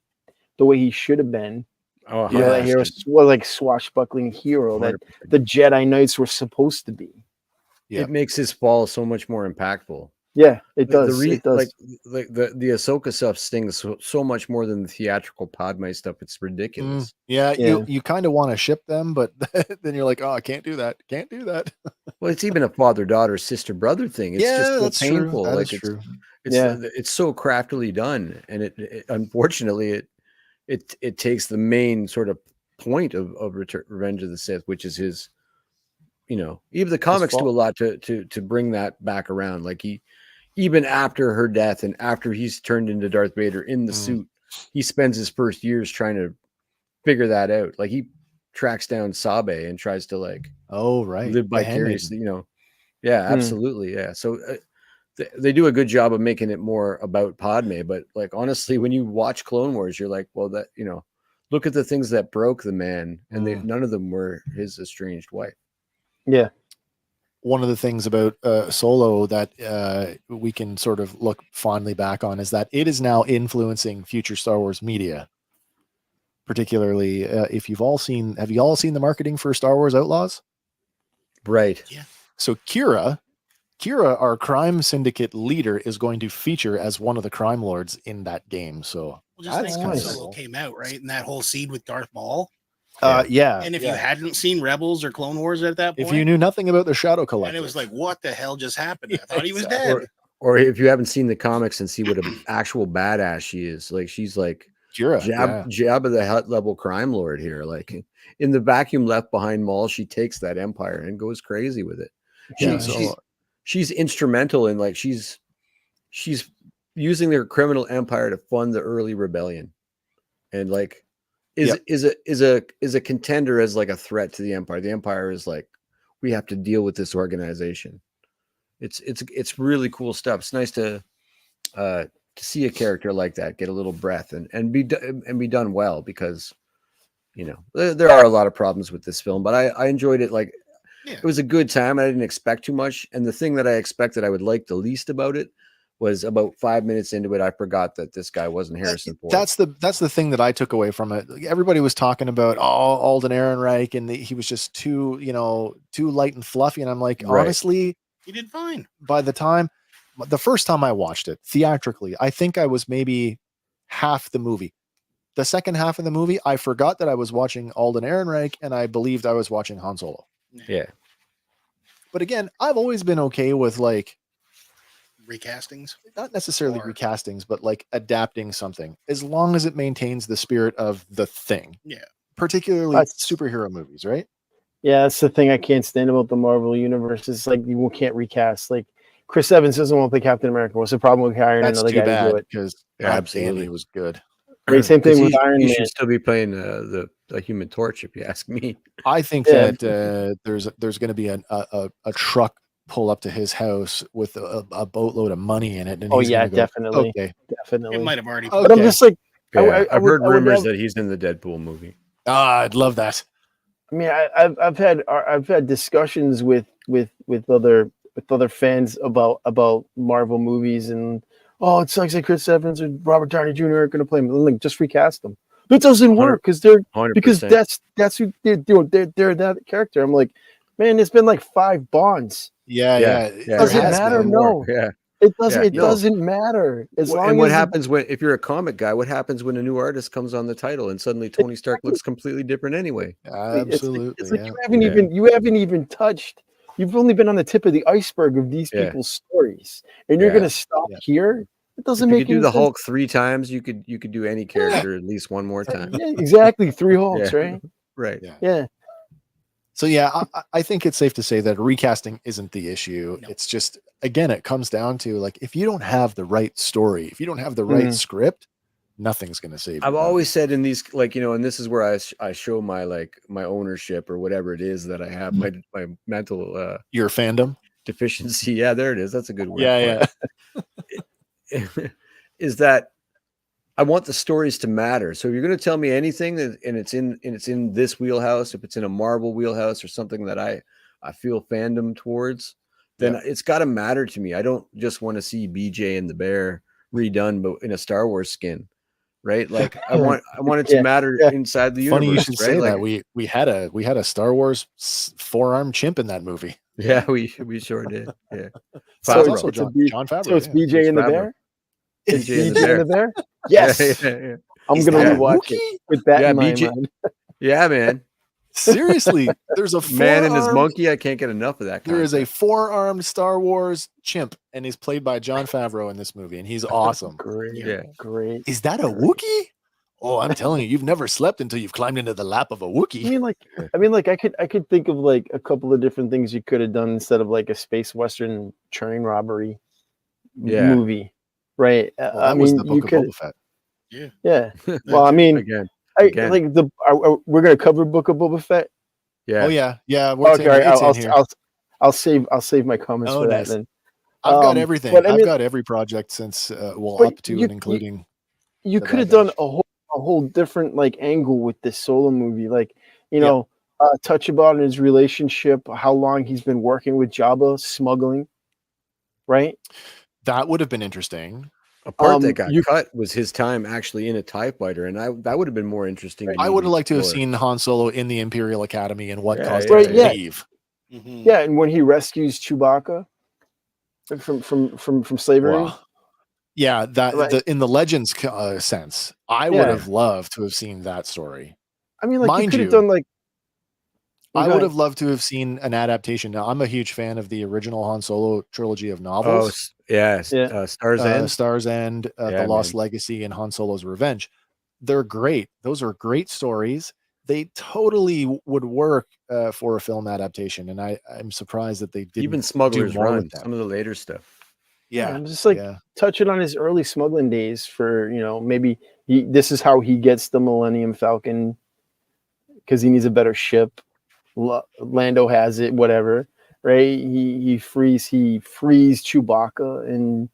the way he should have been. Oh, you know, that hero, well, like swashbuckling hero 100%. That the Jedi Knights were supposed to be. It makes his fall so much more impactful. Yeah, it does. It does. Like the Ahsoka stuff stings so much more than the theatrical Padme stuff. It's ridiculous. You kind of want to ship them, but then you're like, oh, I can't do that. Can't do that. Well, it's even a father-daughter, sister-brother thing. It's just so painful. True. Like it's so craftily done, and it unfortunately it takes the main sort of point of Revenge of the Sith, which is his, you know, even the comics do a lot to bring that back around. Like even after her death and after he's turned into Darth Vader in the suit, he spends his first years trying to figure that out. Like he tracks down Sabe and tries to like, live vicariously, you know? Yeah, absolutely. Yeah. So they do a good job of making it more about Padme, but like, honestly, when you watch Clone Wars, you're like, well, that, you know, look at the things that broke the man, and none of them were his estranged wife. Yeah. One of the things about Solo that we can sort of look fondly back on is that it is now influencing future Star Wars media. Particularly, if have you all seen the marketing for Star Wars Outlaws? Right. Yeah. So Kira, our crime syndicate leader, is going to feature as one of the crime lords in that game. So that's kind of Solo came out, right? And that whole seed with Darth Maul. And if you hadn't seen Rebels or Clone Wars at that point, if you knew nothing about the Shadow Collective, and it was like, what the hell just happened? I thought he was dead. Or if you haven't seen the comics and see what an actual badass she is, like she's like Jabba the Hutt level crime lord here. Like in the vacuum left behind Maul, she takes that empire and goes crazy with it. She's instrumental in like she's using their criminal empire to fund the early rebellion, and like is a contender as like a threat to the empire. The empire is like, we have to deal with this organization. It's really cool stuff. It's nice to see a character like that get a little breath and be done well, because you know there are a lot of problems with this film, but I enjoyed it. Like it was a good time. I didn't expect too much, and the thing that I expected I would like the least about it was about 5 minutes into it, I forgot that this guy wasn't Harrison Ford. That's the thing that I took away from it. Everybody was talking about Alden Ehrenreich, and he was just too light and fluffy. And I'm like, honestly, he did fine. By the first time I watched it theatrically, I think I was maybe half the movie. The second half of the movie, I forgot that I was watching Alden Ehrenreich, and I believed I was watching Han Solo. Yeah. But again, I've always been okay with like recastings, not necessarily recastings, but like adapting something, as long as it maintains the spirit of the thing. Yeah, particularly superhero movies, right? Yeah, that's the thing I can't stand about the Marvel universe. It's like you can't recast. Like Chris Evans doesn't want to play Captain America. What's the problem with hiring another guy to do it? Because absolutely, it was good. Right, same thing with Iron Man. He should still be playing the Human Torch, if you ask me. I think that there's going to be a truck pull up to his house with a boatload of money in it. And he's definitely. Okay, definitely. It might have already. But I'm just like, I've heard rumors that he's in the Deadpool movie. I'd love that. I mean, I've had discussions with other fans about Marvel movies, and it sucks that Chris Evans or Robert Downey Jr. are going to play him. Like, just recast them. It doesn't work because that's who they're doing. They're that character. I'm like, man, there's been like 5 Bonds. Yeah. Does it matter? No. Yeah. It doesn't. It doesn't matter. What happens when, if you're a comic guy, what happens when a new artist comes on the title and suddenly Tony Stark looks completely different anyway? Absolutely. It's like you haven't even touched. You've only been on the tip of the iceberg of these people's stories, and you're going to stop here. It doesn't make any sense. You could do the sense. Hulk 3 times. You could do any character at least one more time. Yeah, exactly. 3 Hulks, right? Right. Yeah. So I think it's safe to say that recasting isn't the issue. No. It's just, again, it comes down to like, if you don't have the right story, if you don't have the right script, nothing's going to save you. I've always said in these, like, and this is where I show my my ownership or whatever it is that I have, my mental your fandom deficiency. Yeah, there it is. That's a good word. Yeah. Is that I want the stories to matter. So if you're going to tell me anything and it's in this wheelhouse, if it's in a Marvel wheelhouse or something that I feel fandom towards, then it's got to matter to me. I don't just want to see BJ and the Bear redone, but in a Star Wars skin, right? Like I want it to matter inside the universe. Funny you should say like, that. We had a Star Wars 4-arm chimp in that movie. Yeah, we sure did. Yeah. So it's John Favreau. So it's BJ and the Bear. It's BJ and the Bear. Yes. Yeah. I'm going to rewatch it with that in my mind. Yeah, man. Seriously, there's a man and his monkey. I can't get enough of that. There is a 4-armed Star Wars chimp, and he's played by Jon Favreau in this movie, and he's awesome. Great. Is that a Wookiee? Oh, I'm telling you, you've never slept until you've climbed into the lap of a Wookiee. I mean, I could think of like a couple of different things you could have done instead of like a space western train robbery movie, right? That was the Book of Boba Fett. Yeah. Well, I mean, again. We're gonna cover Book of Boba Fett. Yeah. Oh yeah. I'll save my comments for that. Then I've got everything. I've got every project since up to and including. You could have done a whole different like angle with this solo movie, like touch about his relationship, how long he's been working with Jabba smuggling, right? That would have been interesting. A part that got cut was his time actually in a TIE fighter, and that would have been more interesting. I would have liked to have seen Han Solo in the Imperial Academy and what caused him to leave. Mm-hmm. Yeah, and when he rescues Chewbacca from slavery. Wow. Yeah, in the Legends sense, I would have loved to have seen that story. I mean, like, you could have done like. I would have loved to have seen an adaptation. Now, I'm a huge fan of the original Han Solo trilogy of novels. Star's End, The Lost Legacy, and Han Solo's Revenge. They're great. Those are great stories. They totally would work for a film adaptation, and I'm surprised that they didn't. Even Smuggler's Run, some of the later stuff. Yeah, I'm just like touching on his early smuggling days for, maybe this is how he gets the Millennium Falcon because he needs a better ship. Lando has it, whatever, right? He frees Chewbacca and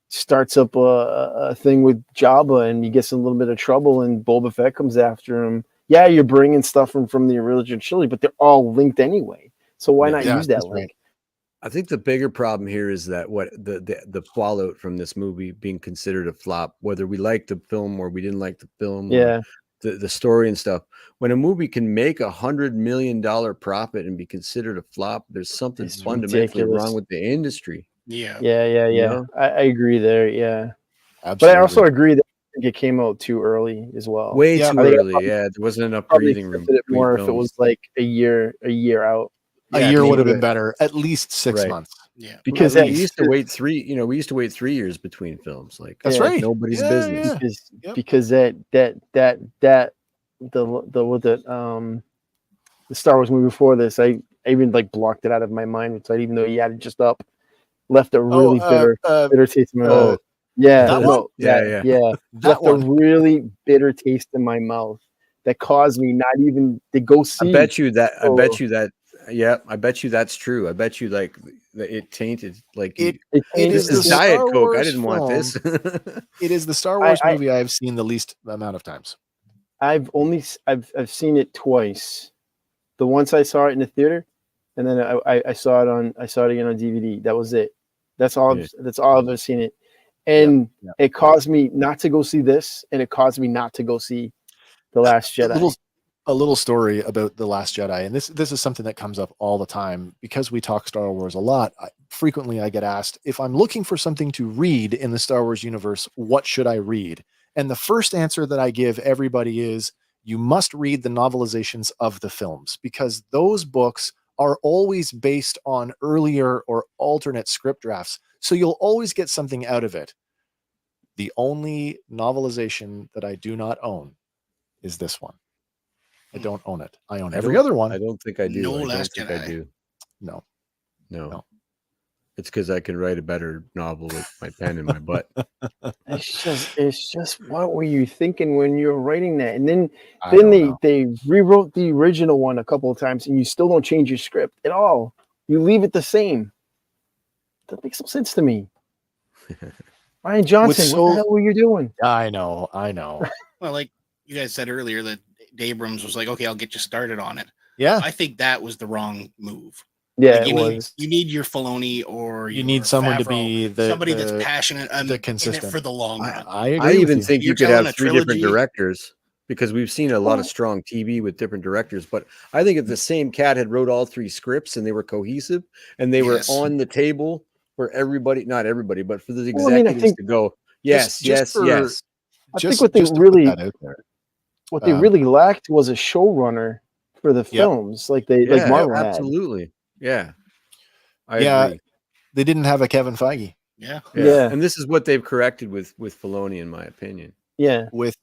starts up a thing with Jabba, and he gets in a little bit of trouble, and Boba Fett comes after him. Yeah, you're bringing stuff from the original trilogy, but they're all linked anyway. So why not use that link? I think the bigger problem here is that what the fallout from this movie being considered a flop, whether we liked the film or we didn't like the film, the story and stuff. When a movie can make $100 million profit and be considered a flop, there's something fundamentally wrong with the industry. Yeah. I agree there. Yeah, absolutely. But I also agree that it came out too early as well. Way too early. There wasn't enough breathing room. More if it was like a year out. A year would have been better. At least 6 months. Yeah, because we used to wait 3 years between films. Like That's right. Nobody's business. Because the Star Wars movie before this, I even like blocked it out of my mind. So even though he had it just up, left a really bitter taste in my mouth. Yeah, that one? Yeah. That Left a one. really bitter taste in my mouth that caused me not even to go see. I bet you that. Yeah, I bet you that's true. I bet you like it tainted like It this is is the Diet Star Coke. I Wars didn't want this. It is the Star Wars movie I've seen the least amount of times. I've seen it twice. The once I saw it in the theater, and then I saw it again on DVD. That was it. That's all. That's all I've ever seen it, and it caused me not to go see this, and it caused me not to go see The Last Jedi. A little story about The Last Jedi, and this is something that comes up all the time because we talk Star Wars a lot. Frequently, I get asked if I'm looking for something to read in the Star Wars universe, what should I read? And the first answer that I give everybody is you must read the novelizations of the films because those books are always based on earlier or alternate script drafts. So you'll always get something out of it. The only novelization that I do not own is this one. I don't own it. I own every other one. I don't think I do. No I don't Last think Jedi. I do. No. It's because I can write a better novel with my pen in my butt. It's just what were you thinking when you were writing that? And then they rewrote the original one a couple of times, and you still don't change your script at all. You leave it the same. That makes no sense to me. Ryan Johnson, what the hell were you doing? I know. Well, like you guys said earlier, that Abrams was like, "Okay, I'll get you started on it." Yeah, I think that was the wrong move. Yeah, like you need your Filoni or you need someone Favreau, to be somebody that's passionate and consistent in it for the long run. I agree. I even think you could have 3 different trilogy. directors because we've seen a lot of strong TV with different directors. But I think if the same cat had wrote all 3 scripts and they were cohesive and they were on the table for everybody, not everybody, but for the executives to go, yes. I think what they really what they really lacked was a showrunner for the films, like Marvel had. Absolutely, I agree. They didn't have a Kevin Feige. Yeah, and this is what they've corrected with Filoni, in my opinion. Yeah, with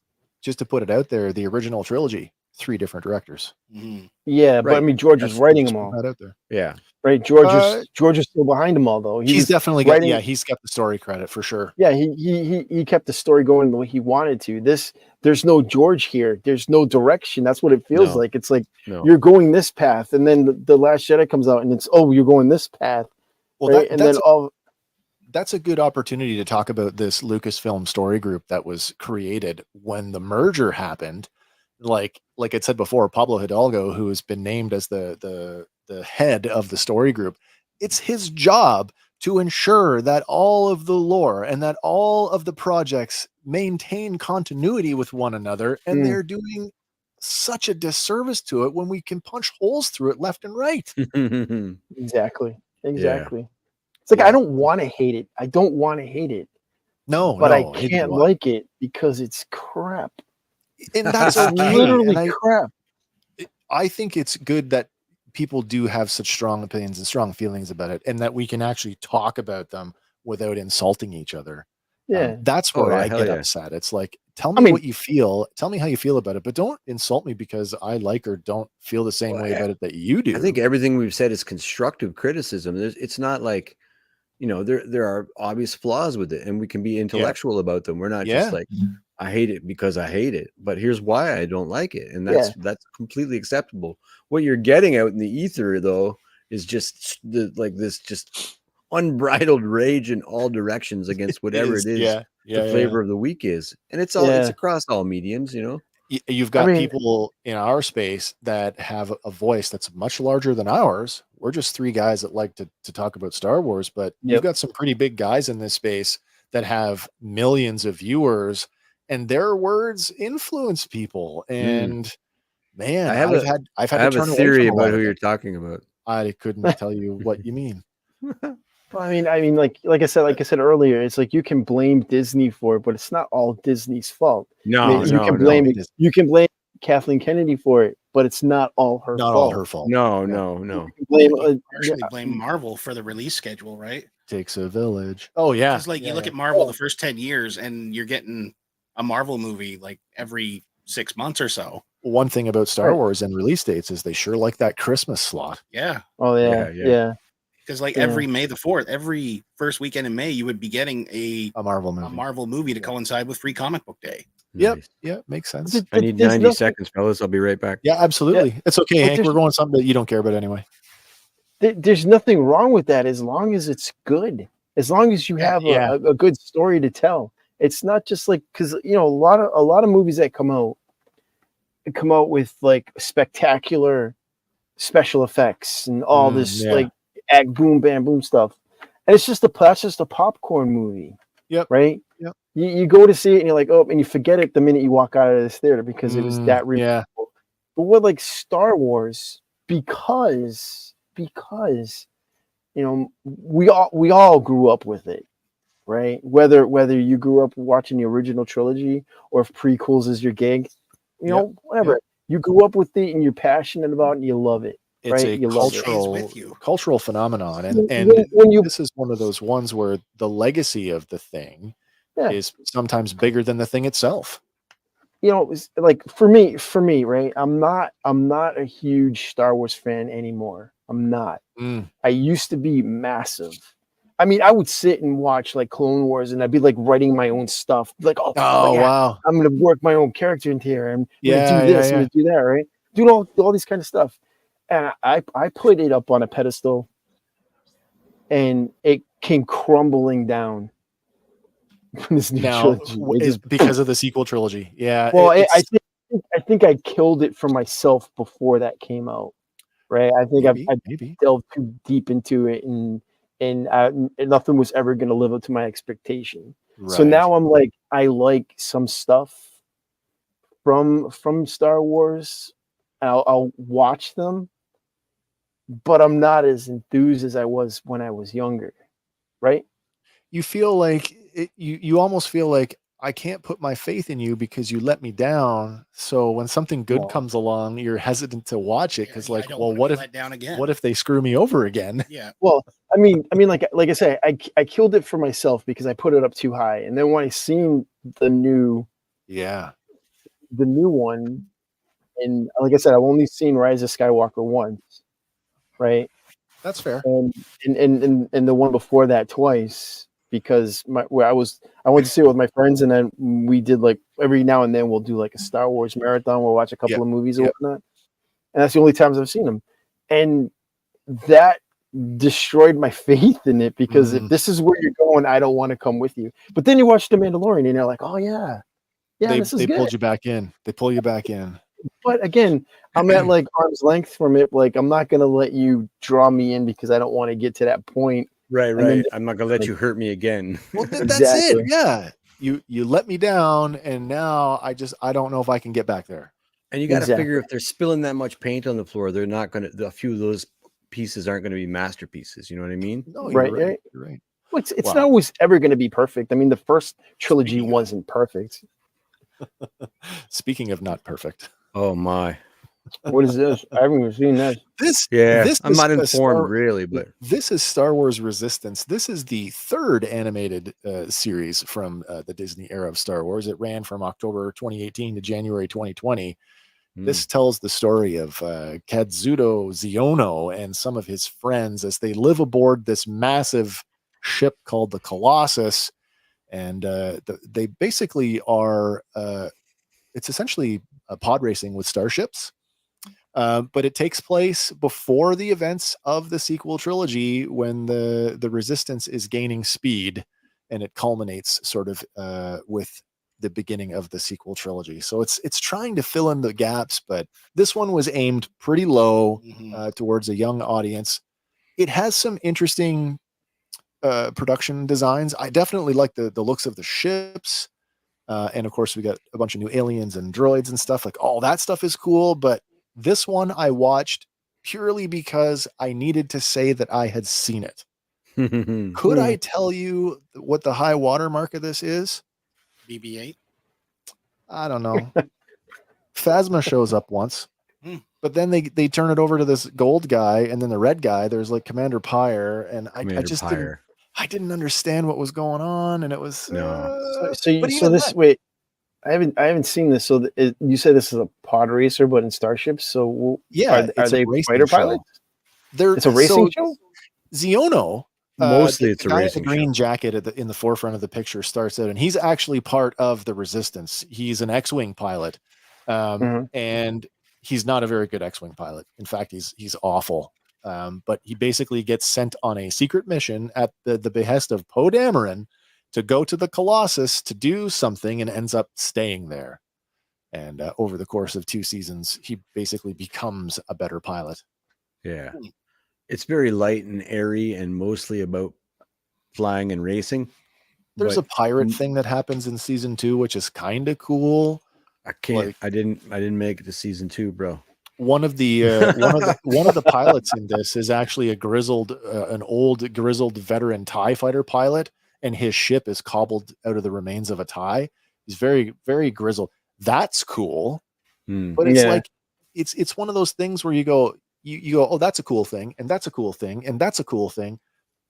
just to put it out there, the original trilogy, 3 different directors. Mm-hmm. Yeah, but I mean, George is writing them all. Out there. Yeah, right. George is still behind them all, though. He's definitely got. Yeah, he's got the story credit for sure. Yeah, he kept the story going the way he wanted to. There's no George here. There's no direction. That's what it feels like. It's like you're going this path, and then the Last Jedi comes out, and it's you're going this path. Well, right? That's a good opportunity to talk about this Lucasfilm story group that was created when the merger happened. Like I said before, Pablo Hidalgo, who has been named as the head of the story group, it's his job to ensure that all of the lore and that all of the projects maintain continuity with one another. And they're doing such a disservice to it when we can punch holes through it left and right. Exactly. Yeah. It's like, I don't want to hate it. I don't want to hate it. But I can't like it because it's crap. And that's literally crap. I think it's good that people do have such strong opinions and strong feelings about it, and that we can actually talk about them without insulting each other. Yeah, that's where I get upset. It's like, tell me what you feel. Tell me how you feel about it, but don't insult me because I like or don't feel the same way about it that you do. I think everything we've said is constructive criticism. It's not like, there are obvious flaws with it, and we can be intellectual about them. We're not just like, I hate it because I hate it, but here's why I don't like it. And that's completely acceptable. What you're getting out in the ether, though, is just this just unbridled rage in all directions against whatever it is the flavor of the week is. And it's across all mediums, You've got people in our space that have a voice that's much larger than ours. We're just 3 guys that like to talk about Star Wars, but you've got some pretty big guys in this space that have millions of viewers, and their words influence people. And man, I've had to turn a theory about who you're talking about. I couldn't tell you what you mean. Well, I mean, like I said earlier, it's like you can blame Disney for it, but it's not all Disney's fault. No, you can blame Kathleen Kennedy for it, but it's not all her Not fault. all her fault. No. You can blame, You partially blame Marvel for the release schedule, right? Takes a village. Oh yeah. Because you look at Marvel the first 10 years, and you're getting a Marvel movie like every 6 months or so. One thing about Star Wars and release dates is they sure like that Christmas slot. Yeah. Oh yeah. Because every May the 4th, every first weekend in May, you would be getting a Marvel movie to coincide with Free Comic Book Day. Yep. Nice. Yeah, makes sense. I need 90 seconds, fellas. I'll be right back. Yeah, absolutely. Yeah. It's okay, Hank. We're going something that you don't care about anyway. There's nothing wrong with that as long as it's good. As long as you have a good story to tell. It's not just like, because a lot of movies that come out with like spectacular special effects and all this like act boom bam boom stuff, and it's just a popcorn movie. Yep. Right. Yep. You go to see it and you're like, oh, and you forget it the minute you walk out of this theater because it was that real. Yeah. But with like Star Wars, because we all grew up with it, right? Whether you grew up watching the original trilogy or if prequels is your gig, whatever. Yep. You grew up with it and you're passionate about it and you love it. It's right? a cultural phenomenon, and this is one of those ones where the legacy of the thing is sometimes bigger than the thing itself. Like for me, right? I'm not a huge Star Wars fan anymore. I'm not. I used to be massive. I mean, I would sit and watch like Clone Wars, and I'd be like writing my own stuff. Like, wow, I'm gonna work my own character into here. I'm gonna do this, I'm gonna do that, right? Doing all these kind of stuff. And I put it up on a pedestal, and it came crumbling down. This new trilogy. Is because of the sequel trilogy. Yeah. Well, I think I killed it for myself before that came out. Right. I think I delved too deep into it, and nothing was ever going to live up to my expectation. Right. So now I'm like, I like some stuff from Star Wars. I'll watch them, but I'm not as enthused as I was when I was younger. Right. You feel like you almost feel like I can't put my faith in you because you let me down. So when something good comes along, you're hesitant to watch it because what if they screw me over again? Yeah. Well, I mean, like I say, I killed it for myself because I put it up too high, and then when I seen the new one, and like I said, I've only seen Rise of Skywalker once, right? That's fair. And the one before that twice. Because I went to see it with my friends, and then we did like every now and then we'll do like a Star Wars marathon. We'll watch a couple of movies or whatnot, and that's the only times I've seen them. And that destroyed my faith in it because if this is where you're going, I don't want to come with you. But then you watch The Mandalorian, and you're like, oh yeah, this is good. They pulled you back in. They pull you back in. But again, I'm at like arm's length from it. Like I'm not gonna let you draw me in because I don't want to get to that point. Right. I'm not gonna let you hurt me again. Well, that's it. Yeah. You let me down, and now I don't know if I can get back there. And you got to figure if they're spilling that much paint on the floor, they're not gonna. A few of those pieces aren't gonna be masterpieces. You know what I mean? No, you're right. You're right. Well, it's not always ever going to be perfect. I mean, the first trilogy wasn't perfect. Speaking of not perfect. Oh my. What is this? I haven't even seen this. I'm not informed really, but this is Star Wars Resistance. This is the third animated series from the Disney era of Star Wars. It ran from October 2018 to January 2020. This tells the story of Kazuto Xiono and some of his friends as they live aboard this massive ship called the Colossus, and they basically are. It's essentially a pod racing with starships. But it takes place before the events of the sequel trilogy when the Resistance is gaining speed, and it culminates sort of with the beginning of the sequel trilogy. So it's trying to fill in the gaps, but this one was aimed pretty low towards a young audience. It has some interesting production designs. I definitely like the looks of the ships. And of course we got a bunch of new aliens and droids and stuff, like all that stuff is cool, but this one I watched purely because I needed to say that I had seen it. Could I tell you what the high water mark of this is? BB-8? I don't know. Phasma shows up once, but then they turn it over to this gold guy, and then the red guy. There's like Commander Pyre, and I just didn't understand what was going on, and it was wait. I haven't seen this. So you say this is a pod racer, but in starships. So yeah, are they fighter pilots? It's a racing show. Xiono. Mostly it's a racing show. The green jacket in the forefront of the picture starts out, and he's actually part of the Resistance. He's an X-wing pilot, and he's not a very good X-wing pilot. In fact, he's awful. But he basically gets sent on a secret mission at the behest of Poe Dameron to go to the Colossus to do something, and ends up staying there. And over the course of 2 seasons, he basically becomes a better pilot. Yeah. It's very light and airy and mostly about flying and racing. There's a pirate thing that happens in season 2, which is kind of cool. I can't. I didn't make it to season 2, bro. One of the pilots in this is actually an old grizzled veteran TIE fighter pilot, and his ship is cobbled out of the remains of a TIE. He's very, very grizzled. That's cool, but it's like it's one of those things where you go, oh, that's a cool thing, and that's a cool thing, and that's a cool thing.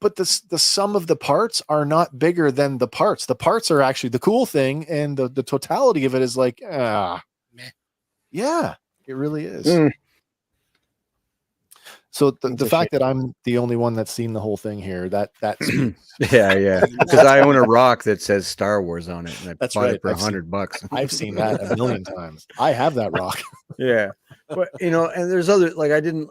But the sum of the parts are not bigger than the parts. The parts are actually the cool thing, and the totality of it is like, yeah, it really is. So the fact that I'm the only one that's seen the whole thing here, that's yeah, because I own a rock that says Star Wars on it, and I bought it for $100. I've seen that a million times. I have that rock. Yeah, but and there's other, like, I didn't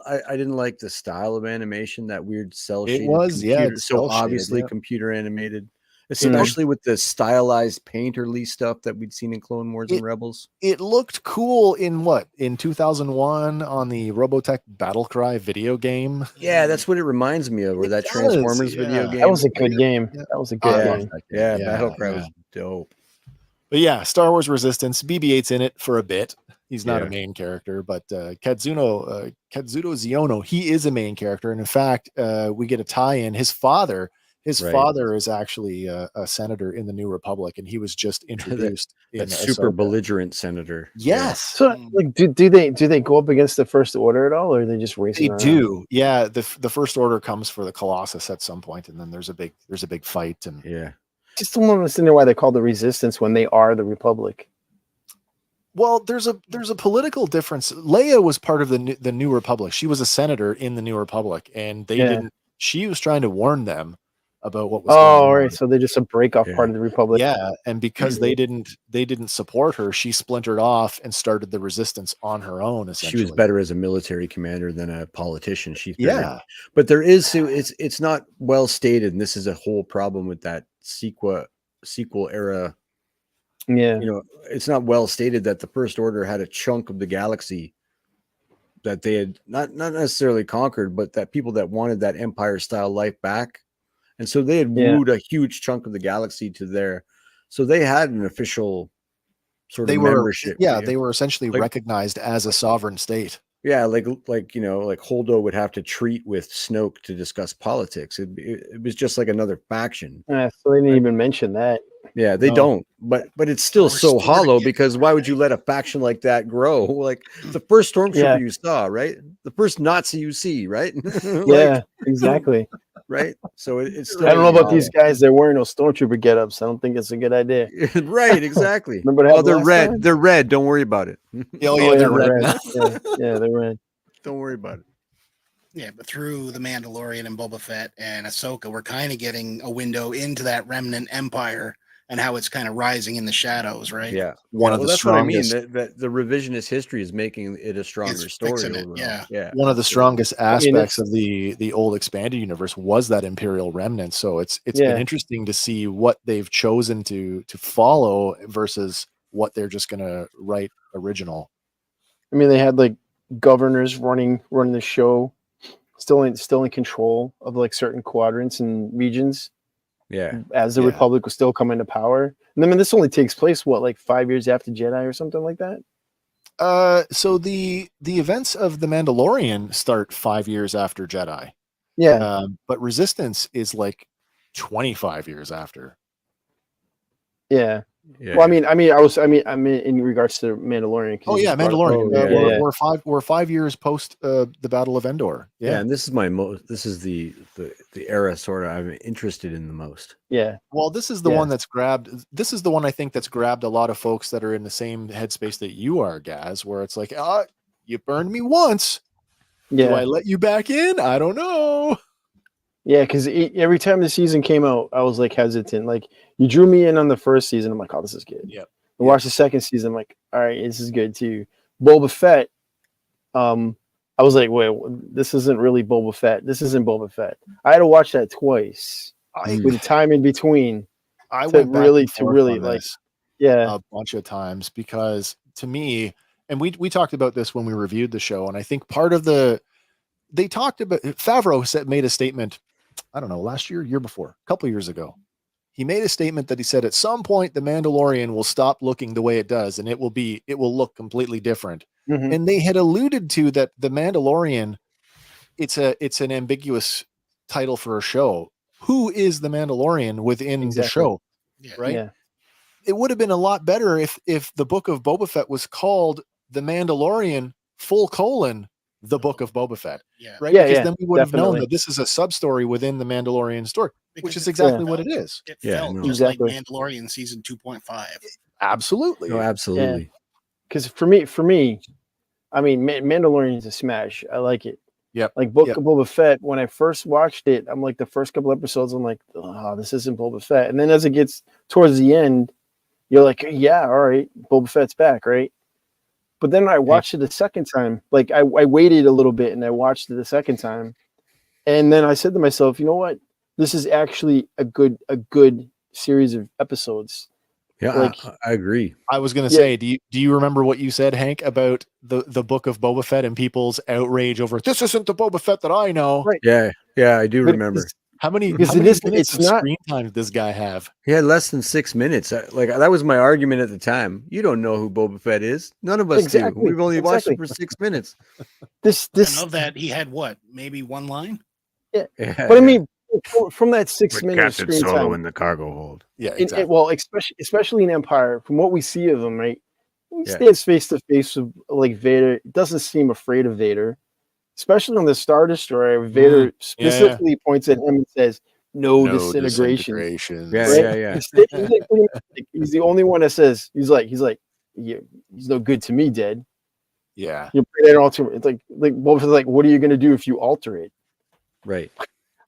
like the style of animation, that weird cell shaded. It was so obviously computer animated, especially with the stylized painterly stuff that we'd seen in Clone Wars and Rebels. It looked cool in 2001 on the Robotech Battlecry video game. Yeah, that's what it reminds me of, or that Transformers video game. That was a good game. That was a good game. Yeah, Battlecry was dope. But yeah, Star Wars Resistance, BB-8's in it for a bit. He's not a main character, but Katsuno Xiono, he is a main character. And in fact, we get a tie-in. His father is actually a senator in the New Republic, and he was just introduced. That super belligerent senator. Yes. So, like, do they go up against the First Order at all, or are they just racing? They do. Yeah. The First Order comes for the Colossus at some point, and then there's a big fight. And just don't understand why they call the Resistance when they are the Republic. Well, there's a political difference. Leia was part of the New Republic. She was a senator in the New Republic, and they didn't. She was trying to warn them about what was going on. Right. So they're just a break-off part of the Republic. Yeah, and because they didn't support her, she splintered off and started the Resistance on her own. Essentially, she was better as a military commander than a politician. But there is, it's not well stated, and this is a whole problem with that sequel era. Yeah, it's not well stated that the First Order had a chunk of the galaxy that they had not necessarily conquered, but that people that wanted that Empire style life back. And so they had wooed a huge chunk of the galaxy to there. So they had an official sort of membership. Yeah, they were essentially recognized as a sovereign state. Yeah, like Holdo would have to treat with Snoke to discuss politics. It was just like another faction. Yeah, so they didn't even mention that. Yeah, they don't. But it's still so hollow, because why would you let a faction like that grow? Like the first Stormtrooper you saw, right? The first Nazi you see, right? Exactly. Right. So it's still, I don't know about these guys. They're wearing those Stormtrooper get-ups. I don't think it's a good idea. Right. Exactly. Remember they're red. Time? They're red. Don't worry about it. They're red. They're red. Don't worry about it. Yeah, but through The Mandalorian and Boba Fett and Ahsoka, we're kind of getting a window into that remnant empire and how it's kind of rising in the shadows, right? Yeah. One of the strongest. What I mean. That the revisionist history is making it a stronger story. Yeah. One of the strongest aspects of the old expanded universe was that Imperial remnant. So it's been interesting to see what they've chosen to follow versus what they're just going to write original. I mean, they had like governors running the show, still in control of like certain quadrants and regions. Yeah, as the Republic was still coming to power. And I mean, this only takes place like 5 years after Jedi or something like that. So the events of The Mandalorian start 5 years after Jedi. Yeah, but Resistance is like 25 years after. Yeah, Yeah. Well, I mean, in regards to Mandalorian. Oh yeah, Mandalorian. Yeah. We're 5 years post the Battle of Endor. Yeah, and this is the era sort of I'm interested in the most. Yeah. Well, this is the one that's grabbed. This is the one I think that's grabbed a lot of folks that are in the same headspace that you are, Gaz, where it's like, you burned me once. Yeah. Do I let you back in? I don't know. Yeah, because every time the season came out, I was like hesitant. Like you drew me in on the first season, I'm like, oh, this is good. Yep. I watched the second season, I'm like, all right, this is good too. Boba Fett, I was like, wait, this isn't really Boba Fett. This isn't Boba Fett. I had to watch that twice with the time in between. I went back really and to forth really on like, this yeah, a bunch of times because to me, and we talked about this when we reviewed the show, and I think part of they talked about Favreau made a statement. I don't know, last year before, a couple of years ago. He made a statement that he said at some point the Mandalorian will stop looking the way it does and it will look completely different. Mm-hmm. And they had alluded to that the Mandalorian, it's an ambiguous title for a show. Who is the Mandalorian within the show? Yeah. Right? Yeah. It would have been a lot better if the book of Boba Fett was called The Mandalorian : The Book of Boba Fett. Yeah. Right? Yeah, because then we would have known definitely. that this is a sub story within the Mandalorian story, Because which is exactly it what felt- it is. It Yeah, felt no. just Exactly. like Mandalorian season 2.5. Absolutely. No, absolutely. Because for me, I mean, Mandalorian is a smash. I like it. Yep. Like Book of Boba Fett, when I first watched it, I'm like the first couple episodes, I'm like, oh, this isn't Boba Fett. And then as it gets towards the end, you're like, yeah, all right, Boba Fett's back, right? But then I watched it the second time. Like I waited a little bit and I watched it the second time. And then I said to myself, you know what? This is actually a good series of episodes. Yeah, Like, I agree. I was going to say, do you remember what you said, Hank, about the book of Boba Fett and people's outrage over this isn't the Boba Fett that I know? Right. Yeah, I do remember. How many Because minutes it's of not- screen time did this guy have? He had less than 6 minutes. Like that was my argument at the time. You don't know who Boba Fett is. None of us Exactly, do. We've only watched exactly. him for 6 minutes. This And of that, he had what? Maybe one line? Yeah, but I mean, from that 6 minutes screen time, the cargo hold. Yeah, exactly. Well, especially in Empire, from what we see of him, right? He Yeah. stands face to face with like Vader. Doesn't seem afraid of Vader, especially on the Star Destroyer. Vader specifically points at him and says, "No disintegration." Yeah, Right? yeah. He's the only one that says he's like, yeah, he's no good to me, dead. Yeah. You bring that alter. It's like Boba Fett's like, what are you gonna do if you alter it? Right.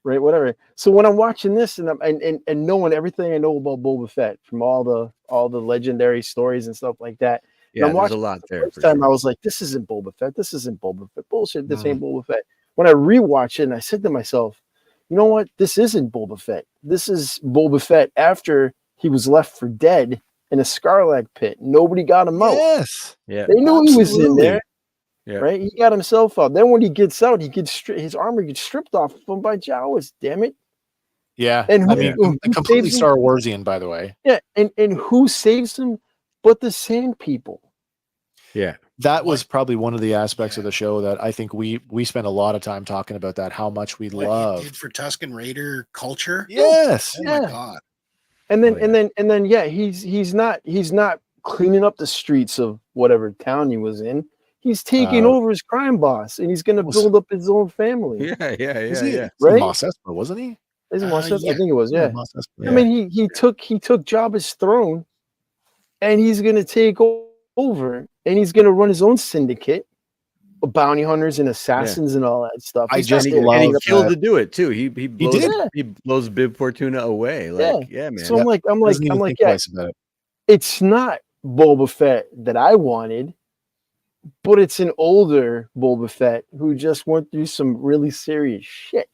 Right, whatever. So when I'm watching this and knowing everything I know about Boba Fett from all the legendary stories and stuff like that, Yeah, I'm there's a watching lot there. first time I was like, this isn't Boba Fett. This isn't Boba Fett. Bullshit. This ain't Boba Fett. When I rewatch it and I said to myself, you know what? This isn't Boba Fett. This is Boba Fett after he was left for dead in a Scarlag pit. Nobody got him out. Yes. Yeah. They knew he was in there. Yeah. Right? He got himself out. Then when he gets out, his armor gets stripped off of him by Jawas. Damn it. Yeah. And who completely Star Warsian, by the way. Yeah. And who saves him but the Sand People? Yeah. That was probably one of the aspects of the show that I think we spent a lot of time talking about that, how much we love. He did for Tusken Raider culture. Yes. Oh my God. And then he's not cleaning up the streets of whatever town he was in. He's taking over his crime boss, and he's going to build up his own family. Yeah. Right? Mos Espa, wasn't he? Is it Mos Espa? Yeah. I think it was. Yeah. Mos Espa, I mean, he took Jabba's throne, and he's going to take over, and he's going to run his own syndicate of bounty hunters and assassins and all that stuff. I He's just not- love And he that. killed to do it too. He blows did? he blows Bib Fortuna away. Like, yeah, man. So I'm like, Doesn't even think yeah, twice about it. it's not Boba Fett that I wanted, but it's an older Boba Fett who just went through some really serious shit,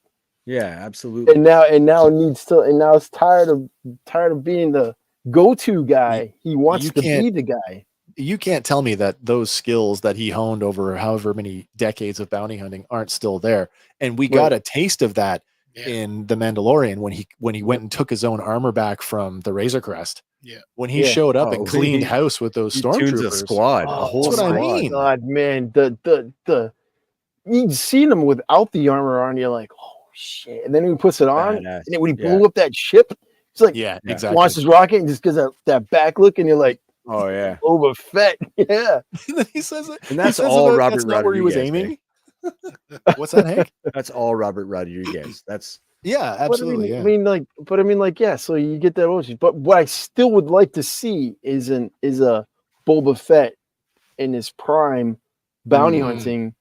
Yeah, absolutely. and now is tired of being the go-to guy. He wants you to can't- be the guy. You can't tell me that those skills that he honed over however many decades of bounty hunting aren't still there. And we got a taste of that in The Mandalorian when he went and took his own armor back from the Razor Crest. Yeah. When he showed up and Oh, cleaned he- house with those He tunes stormtroopers. a squad, a Oh, whole that's what I squad. mean. God, man, the you'd seen him without the armor on. You're like, oh shit! And then he puts it on, Badass. and then when he Yeah. blew up that ship, It's like Yeah, exactly. launches rocket and just gives that back look, and you're like, oh yeah, Boba Fett. Yeah. He says it. and that's he says all about, Robert that's not where he was Rodriguez, aiming. What's that, Hank? That's all Robert Rodriguez. That's Yeah, absolutely. I mean, yeah. So you get that ocean. But what I still would like to see is a Boba Fett in his prime bounty hunting.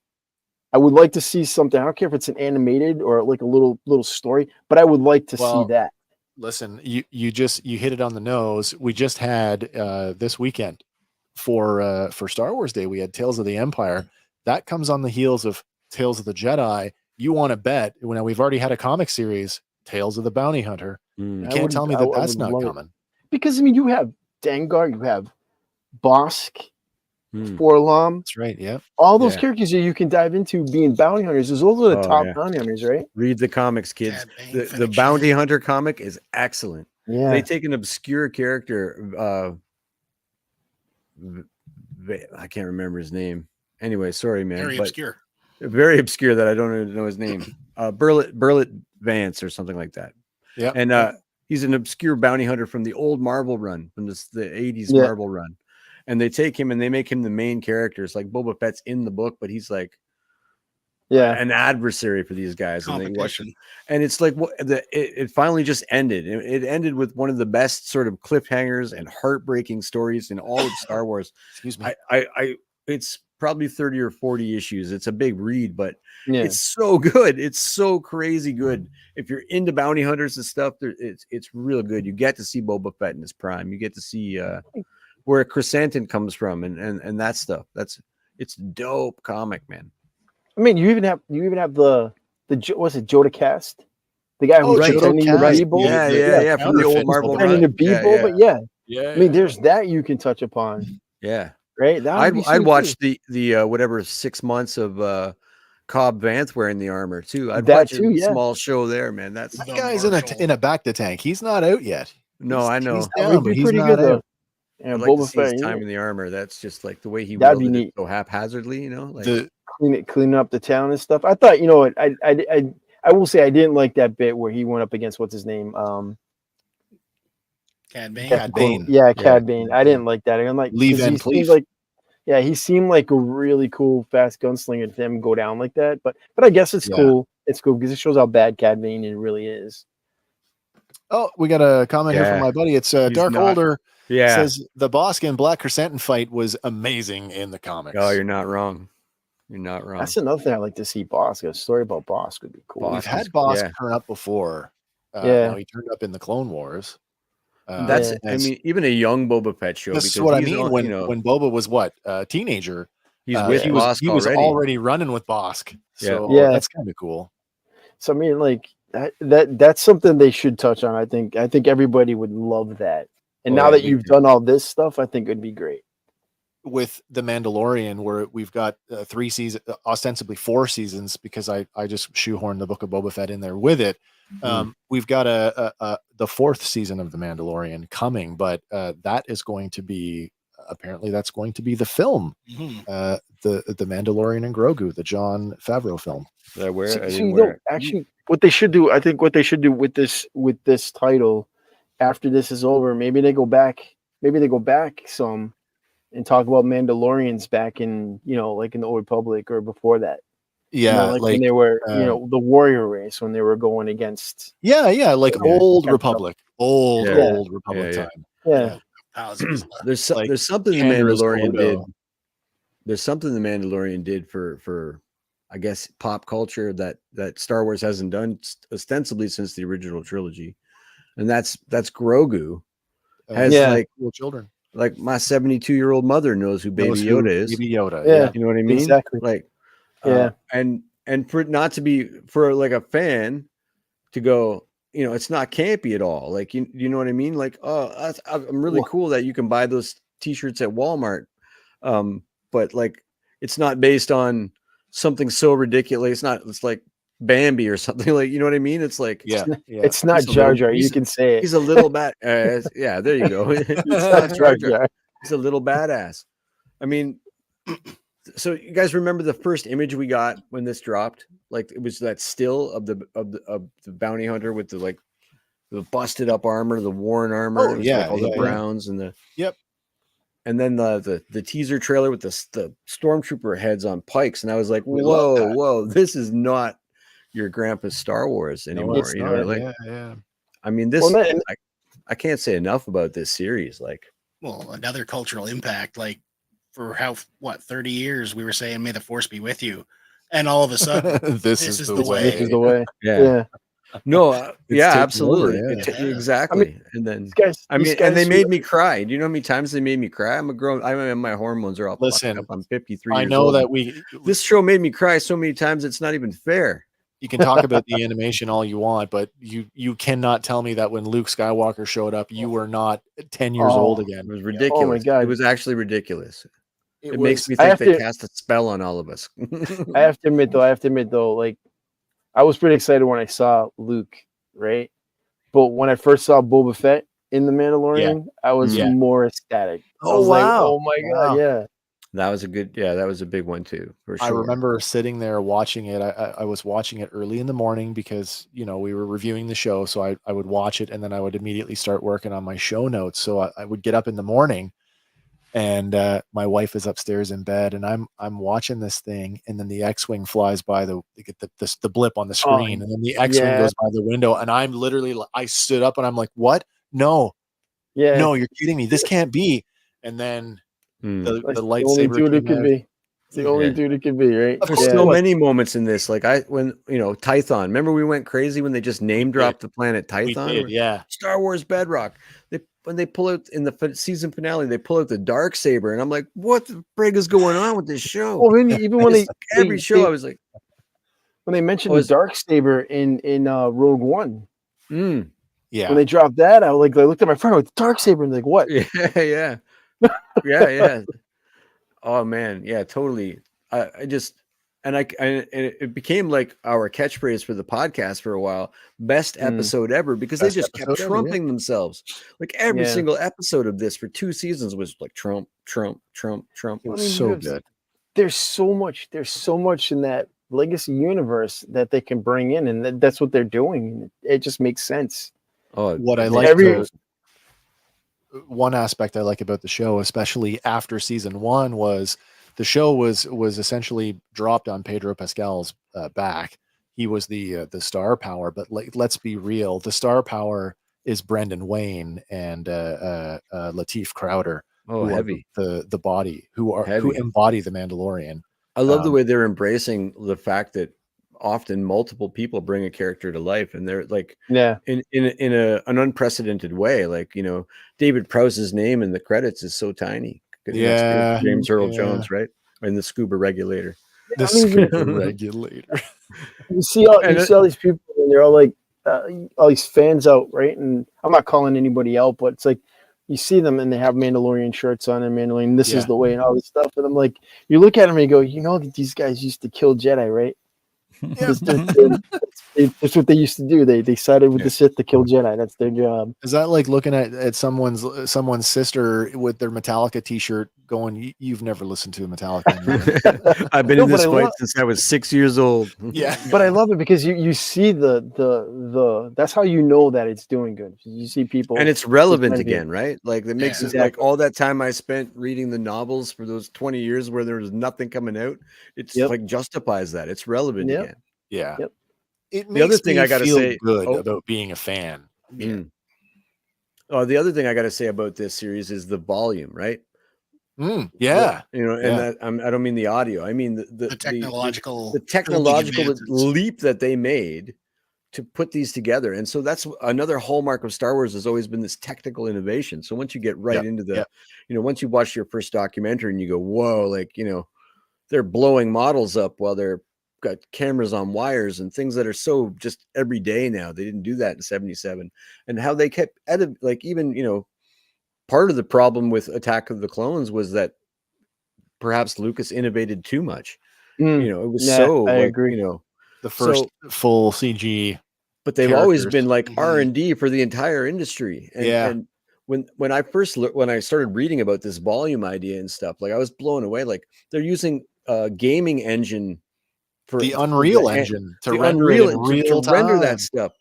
I would like to see something. I don't care if it's an animated or like a little story, but I would like to see that. Listen, you hit it on the nose. We just had this weekend for Star Wars Day. We had Tales of the Empire. That comes on the heels of Tales of the Jedi. You want to bet? When we've already had a comic series, Tales of the Bounty Hunter. You can't tell me that's not coming. Because I mean, you have Dengar, you have Bosk, Forlom. That's right. Yeah. All those characters that you can dive into being bounty hunters. Those are the top bounty hunters, right? Read the comics, kids. The Bounty Hunter comic is excellent. Yeah. They take an obscure character. I can't remember his name. Anyway, sorry, man. Very obscure that I don't even know his name. Burlet Vance or something like that. Yeah. And he's an obscure bounty hunter from the old Marvel run, from the 80s Marvel run. And they take him and they make him the main character. It's like Boba Fett's in the book, but he's like an adversary for these guys. And they watch him. And it's like it finally just ended. It ended with one of the best sort of cliffhangers and heartbreaking stories in all of Star Wars. Excuse me. It's probably 30 or 40 issues. It's a big read, but it's so good. It's so crazy good. If you're into bounty hunters and stuff, it's real good. You get to see Boba Fett in his prime. You get to see where Chrysanthemum comes from and that stuff. It's dope comic, man. I mean, you even have the what's it, Jodacast? The guy who's pretending to be Boba. Yeah, from the old Marvel run. Pretending to be Boba, yeah. I mean, there's that you can touch upon. Yeah. Right. I'd watch the whatever 6 months of Cobb Vanth wearing the armor too. I'd watch a small show there, man. That guy's in a back to tank. He's not out yet. No, I know. He's down, but he's pretty not good out. though. Yeah, I'd like to see his time in the armor. That's just like the way he that'd be wielded neat. it so haphazardly, you know, like cleaning up the town and stuff. I thought, you know what, I will say I didn't like that bit where he went up against what's his name, Cad Bane. Yeah, Cad Bane. I didn't like that. I'm like, Lee Van Cleef. Like, he seemed like a really cool, fast gunslinger to him go down like that. But I guess it's cool. It's cool because it shows how bad Cad Bane really is. Oh, we got a comment here from my buddy. It's Dark Older. Yeah. Says the Bosk and Black Chrysanthemum fight was amazing in the comics. Oh, you're not wrong. You're not wrong. That's another thing I'd like to see. Bosk. A story about Bosk would be cool. We've had Bosk turn up before. Now he turned up in the Clone Wars. I mean, even a young Boba Fett show. This is what I mean. When Boba was a teenager, he's with Bosk. He was already running with Bosk. So that's kind of cool. So I mean, like that's something they should touch on. I think everybody would love that. And now that you've done all this stuff, I think it'd be great. With The Mandalorian, where we've got 3 seasons, ostensibly 4 seasons, because I just shoehorned the Book of Boba Fett in there with it. We've got the 4th season of The Mandalorian coming, but that is going to be that's going to be the film, the Mandalorian and Grogu, the Jon Favreau film. Actually, what they should do, I think, with this title, after this is over, maybe they go back some and talk about Mandalorians back in, like in the Old Republic or before that. Yeah, like when they were, the warrior race, when they were going against. Like Old Republic, old Republic time. Yeah. There's something the Mandalorian did. There's something the Mandalorian did for I guess pop culture that Star Wars hasn't done ostensibly since the original trilogy. And that's Grogu has like little children. Like my 72-year-old mother knows who Baby Yoda is. Baby Yoda. Yeah. You know what I mean? Exactly. Like, and for not to be, for like a fan to go, it's not campy at all. Like, you know what I mean? Like, I'm really cool that you can buy those t-shirts at Walmart. But like, it's not based on something so ridiculous. It's like Bambi or something, like, you know what I mean? It's like, it's not Jar Jar. You can say it. He's a little bad. Yeah, there you go. It's not Jar Jar. He's a little badass. I mean, so you guys remember the first image we got when this dropped? Like, it was that still of the bounty hunter with the like the busted up armor, the worn armor. Oh, It was yeah, like all the yeah, browns and the Yep. and then the teaser trailer with the stormtrooper heads on pikes, and I was like, We love whoa, that. whoa, this is not your grandpa's Star Wars No, anymore. it's You not. know, like Yeah. I mean, this Well, man, I can't say enough about this series. Like, Well, another cultural impact, like for 30 years we were saying, "May the Force be with you," and all of a sudden, this is the way. this is the way. yeah. Yeah. No, It's yeah, taken absolutely. over, yeah. Exactly. And then These guys, I mean, these and they guys made me cry. Do you know how many times they made me cry? My hormones are all Listen, fucked up. I'm 53 I years know old. that This show made me cry so many times it's not even fair. you can talk about the animation all you want, but you cannot tell me that when Luke Skywalker showed up, you were not 10 years old It again. was ridiculous. Oh my God. It was actually ridiculous. It was- makes me I think have they to- cast a spell on all of us. I have to admit though, like I was pretty excited when I saw Luke, right? But when I first saw Boba Fett in The Mandalorian, I was Yeah. more ecstatic. I Oh, was like, wow. oh my God, yeah. That was a big one too, for sure. I remember sitting there watching it. I was watching it early in the morning because, we were reviewing the show. So I would watch it and then I would immediately start working on my show notes. So I would get up in the morning and my wife is upstairs in bed and I'm watching this thing. And then the X-Wing flies by the blip on the screen. And then the X-Wing goes by the window. And I'm literally, I stood up and I'm like, what? No, Yeah. no, you're kidding me. This can't be. And then the That's lightsaber the only dude it came could out. be. It's the only Yeah. dude it could be, right? There's so many moments in this. Like when Tython. Remember we went crazy when they just name dropped the planet We Tython? did, yeah. Star Wars Bedrock. When they pull out in the season finale, they pull out the dark saber, and I'm like, what the frig is going on with this show? Well, even when Every show, I was like, when they mentioned the dark saber in Rogue One, Yeah. when they dropped that, I looked at my friend with the dark saber and like, what? yeah. Yeah. Oh man, yeah, totally. It became like our catchphrase for the podcast for a while. Best episode ever, because Best they just kept episode ever, trumping themselves. Like every single episode of this for 2 seasons was like Trump. It was so good. There's so much in that legacy universe that they can bring in, and that's what they're doing. It just makes sense. Oh, What I like one aspect I like about the show, especially after season 1, was the show was essentially dropped on Pedro Pascal's back. He was the star power, but let's be real, the star power is Brendan Wayne and Lateef Crowder. Oh, heavy. The body who embody the Mandalorian. I love the way they're embracing the fact that often multiple people bring a character to life, and they're like, in an unprecedented way. Like, David Prowse's name in the credits is so tiny. James Earl Jones, right? And the scuba regulator. The scuba regulator. You see all these people, and they're all like all these fans out, right? And I'm not calling anybody out, but it's like you see them and they have Mandalorian shirts on and Mandalorian, this is the way, and all this stuff. And I'm like, you look at them and you go, that these guys used to kill Jedi, right? That's what they used to do. They sided with the Sith to kill Jedi. That's their job. Is that like looking at someone's sister with their Metallica t-shirt going, you've never listened to a Metallica? I've been in this fight since I was 6 years old. Yeah. But I love it because you see the that's how you know that it's doing good. You see people, and it's relevant again, right? Like that makes it like all that time I spent reading the novels for those 20 years where there was nothing coming out. It's like justifies that. It's relevant again. Yeah. Yep. It makes the other thing me I gotta feel say good about being a fan. The other thing I got to say about this series is the volume, right? Yeah. That I don't mean the audio. I mean the technological leap that they made to put these together. And so that's another hallmark of Star Wars has always been this technical innovation. So once you get right into the, once you watch your first documentary and you go, whoa, like, they're blowing models up while they're got cameras on wires and things that are so just every day now. They didn't do that in 77, and how they kept part of the problem with Attack of the Clones was that perhaps Lucas innovated too much. It was I agree. The first full CG, but they've always been like R&D for the entire industry. And when I started reading about this volume idea and stuff, like I was blown away. Like they're using a gaming engine for the Unreal engine to render that stuff.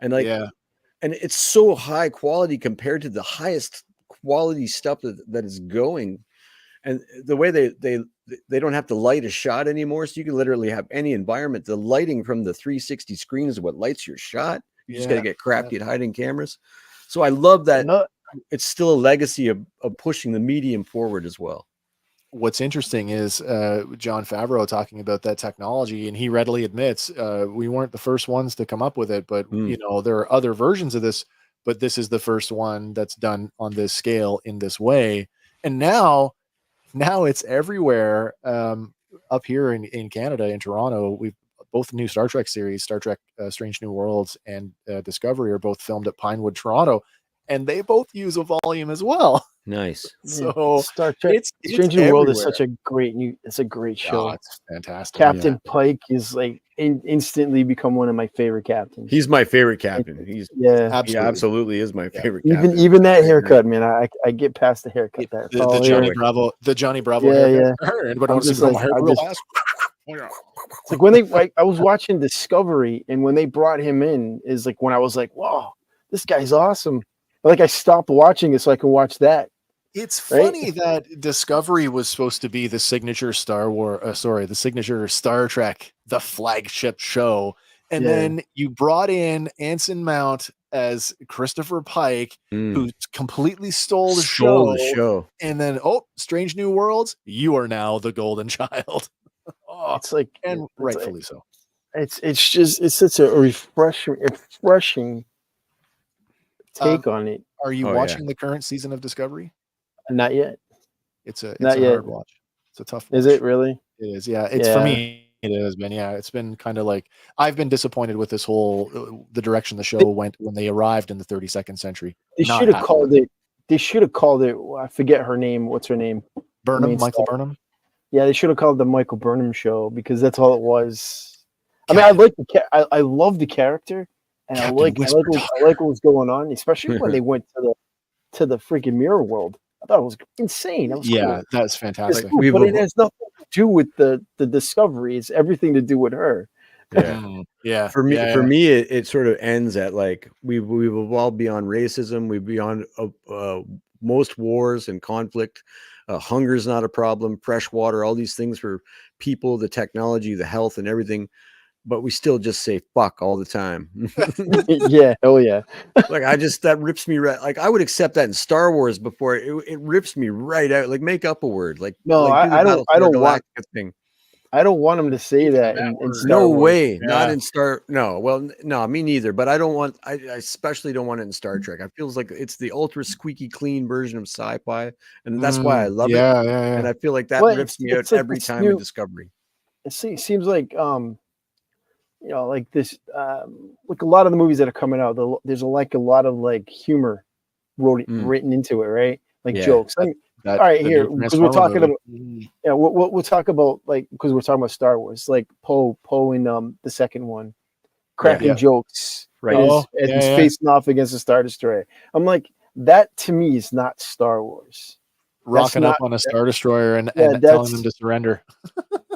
And and it's so high quality compared to the highest quality stuff that is going. And the way they don't have to light a shot anymore, so you can literally have any environment. The lighting from the 360 screen is what lights your shot. You just got to get crafty at hiding cameras. So I love that it's still a legacy of pushing the medium forward as well. What's interesting is Jon Favreau talking about that technology, and he readily admits we weren't the first ones to come up with it, but you know, there are other versions of this, but this is the first one that's done on this scale in this way. And now it's everywhere. Up here in Canada, in Toronto, we've both the new Star Trek series, Star Trek Strange New Worlds and Discovery, are both filmed at Pinewood, Toronto, and they both use a volume as well. Nice. So Star Trek Strange New World is such a great it's a great show. Oh, it's fantastic. Captain Pike is like instantly become one of my favorite captains. He's my favorite captain. He absolutely is my favorite captain. Even that haircut, man. I get past the haircut. The Johnny Bravo haircut. It's like when I was watching Discovery, and when they brought him in, is like when I was like, "Wow, this guy's awesome." Like I stopped watching it so I can watch that. It's funny that Discovery was supposed to be the signature the signature Star Trek, the flagship show, and then you brought in Anson Mount as Christopher Pike, who completely stole the show. And then, Strange New Worlds, you are now the golden child. It's like, and rightfully so. It's such a refreshing take on it. Are you watching the current season of Discovery? Not yet. It's a hard watch. It's a tough watch. Is it really? It is. Yeah. It's for me. It has been. Yeah. It's been kind of like, I've been disappointed with this whole, the direction the show went when they arrived in the 32nd century. They should have called it, I forget her name. What's her name? Michael Burnham. Yeah. They should have called it the Michael Burnham show, because that's all it was. I mean, I love the character, and I like what was going on, especially when they went to the freaking mirror world. I thought it was insane. That was cool. That's fantastic. Cool, but it has nothing to do with the Discovery. It's everything to do with her. Yeah. For me, it sort of ends at like we've evolved beyond racism. We've beyond most wars and conflict. Hunger is not a problem. Fresh water, all these things for people, the technology, the health, and everything. But we still just say fuck all the time. Yeah, hell yeah. Like that rips me right. Like I would accept that in Star Wars before it rips me right out. Like make up a word. Like no, like, I don't want thing. I don't want him to say that in Star no Wars. way. Yeah. Not in Star. No, well, no, me neither. But I don't want. I especially don't want it in Star Trek. I feels like it's the ultra squeaky clean version of sci-fi, and that's why I love it. Yeah. And I feel like that rips me out every time in Discovery. It seems like like this, like a lot of the movies that are coming out, there's a lot of like humor written into it, right? Like jokes. All right, here, because we're talking about, we'll talk about, like, because we're talking about Star Wars, like Poe in the second one, cracking jokes, right? As he's facing off against a Star Destroyer. I'm like, that to me is not Star Wars. Rocking up on a Star Destroyer and telling them to surrender.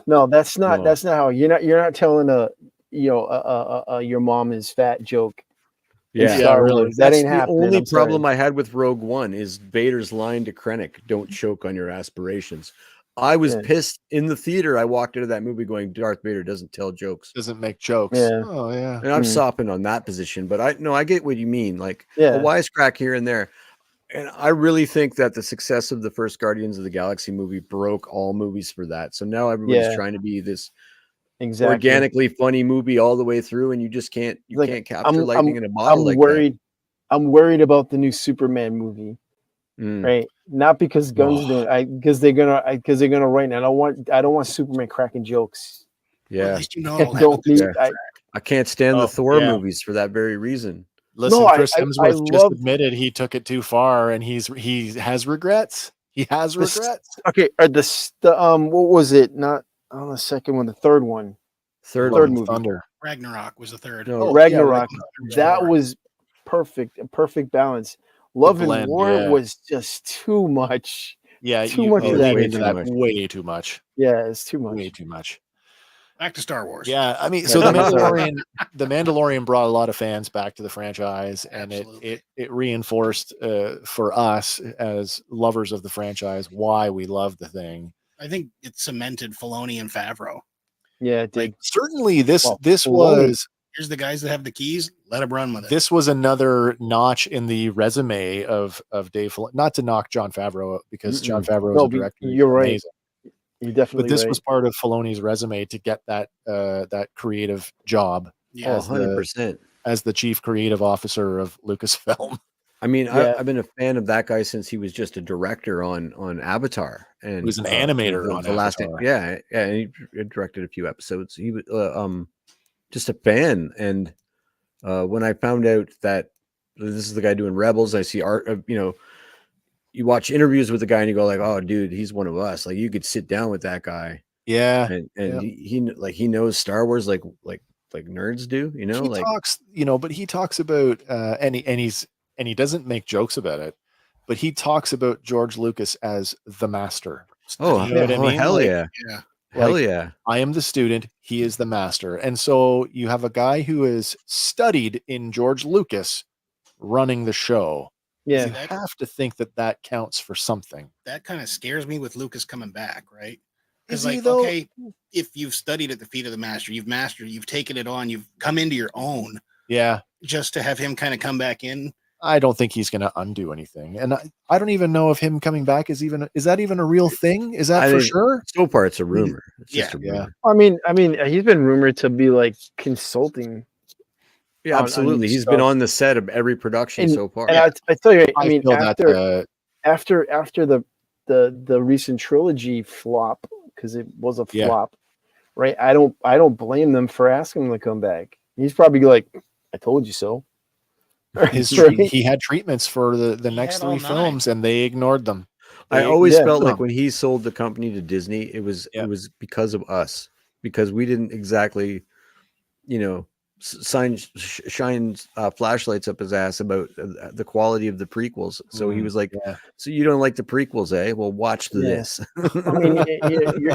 No, that's not. That's not how you're not telling your mom is fat joke. Yeah, really. That ain't happening. The only problem I had with Rogue One is Vader's line to Krennic, "Don't choke on your aspirations." I was pissed in the theater. I walked into that movie going, Darth Vader doesn't tell jokes. Doesn't make jokes. Yeah. Oh, yeah. And I'm softened on that position, but I get what you mean. Like a wisecrack here and there. And I really think that the success of the first Guardians of the Galaxy movie broke all movies for that. So now everybody's trying to be this organically funny movie all the way through, and you just can't capture lightning in a bottle. I'm worried about the new Superman movie, right? Not because Gunn's doing it, because they're gonna write. And I don't want Superman cracking jokes. Yeah, well, at least you know, I can't stand the Thor movies for that very reason. Listen, Chris Hemsworth just admitted he took it too far, and he has regrets. He has regrets. Okay, what was it? Not on the second one, the third one. Third movie. Thunder. Ragnarok was the third. No, Ragnarok. That was perfect. A perfect balance. Love and War was just too much. Yeah, too much of that. Way too much. Yeah, it's too much. Way too much. Back to Star Wars. Yeah, I mean, so the Mandalorian brought a lot of fans back to the franchise, and it reinforced for us as lovers of the franchise why we love the thing. I think it cemented Filoni and Favreau. Yeah, it did. Like, certainly this Filoni, was. Here's the guys that have the keys. Let them run with it. This was another notch in the resume of Dave Filoni. Not to knock Jon Favreau, because Jon Favreau is a director. You're right. Amazing. You're definitely But this right. was part of Filoni's resume to get that creative job. Yeah, 100%. As the chief creative officer of Lucasfilm. I mean, Yeah. I've been a fan of that guy since he was just a director on Avatar, and He was an animator on the last. Avatar. Yeah, and he directed a few episodes. He was just a fan, and when I found out that this is the guy doing Rebels, I see art of, you watch interviews with the guy and you go like, oh dude, he's one of us. Like, you could sit down with that guy. Yeah. And he knows Star Wars like nerds do, He talks, but he talks about and he doesn't make jokes about it, but he talks about George Lucas as the master. Oh, you know what I mean? Hell Like, yeah. Yeah. Hell like, yeah. I am the student, he is the master. And so you have a guy who is studied in George Lucas running the show. Yeah. You have to think that counts for something. That kind of scares me with Lucas coming back, right? Because, Is he, like, though? okay, if you've studied at the feet of the master, you've mastered, you've taken it on, you've come into your own, Yeah. just to have him kind of come back in. I don't think he's going to undo anything. And I don't even know if him coming back is that even a real thing? Is that I for think sure? So far, it's a rumor. It's Yeah. just a Yeah. rumor. I mean, he's been rumored to be like consulting. Yeah, on absolutely. He's stuff. been on the set of every production so far. And I tell you, I mean, feel that, after the recent trilogy flop, because it was a Yeah. flop, right? I don't blame them for asking him to come back. He's probably like, I told you so. he had treatments for the next had all 3 nine. films, and they ignored them. I always Yeah. felt like when he sold the company to Disney, it was because of us, because we didn't exactly, shine flashlights up his ass about the quality of the prequels. So he was like, "So you don't like the prequels, eh? Well, watch this." I mean,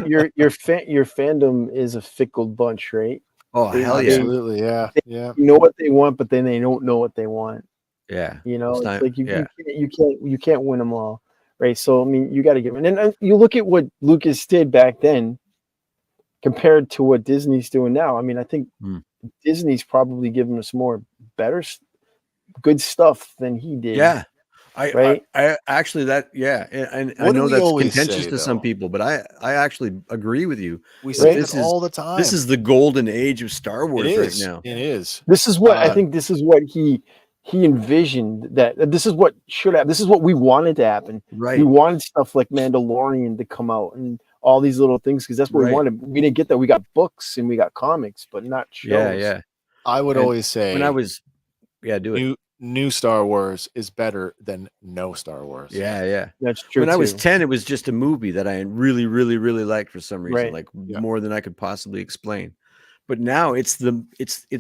your fandom is a fickle bunch, right? Oh, hell yeah. Absolutely, yeah. You know what they want, but then they don't know what they want. Yeah. It's not- like yeah. you can't win them all, right? So I mean, you got to give them. And you look at what Lucas did back then, compared to what Disney's doing now. I mean, I think Disney's probably giving us more good stuff than he did. Yeah. Right? I actually and I What do know we that's always contentious say, to some though? people, but I actually agree with you. We say This this all the time. This is the golden age of Star Wars it right is. now. It is. This is what I think. This is what he envisioned. That this is what should happen. This is what we wanted to happen. Right. We wanted stuff like Mandalorian to come out and all these little things because that's what we Right. wanted. We didn't get that. We got books and we got comics, but not shows. Yeah. I would And always say When I was do it. new Star Wars is better than no Star Wars. Yeah. That's true. When I was too. 10, it was just a movie that I really, really, really liked for some reason, Right. like Yeah. more than I could possibly explain. But now it's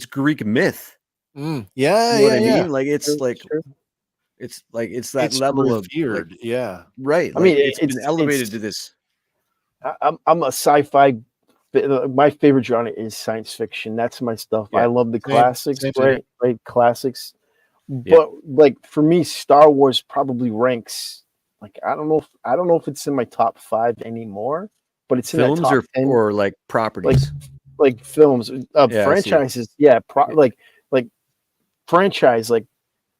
Greek myth. Yeah, You know yeah, what I yeah. mean? Like it's True, like true. it's that It's level revered. of Yeah. right. I mean, it's been it's- elevated it's- to this. I'm a sci-fi. My favorite genre is science fiction. That's my stuff. Yeah. I love the classics, Same here. right? Classics. Yeah. But like for me, Star Wars probably ranks. Like I don't know if it's in my top 5 anymore, but it's in Films that top 10. or like properties. Like films, Yeah, I see. franchises. Like franchise, like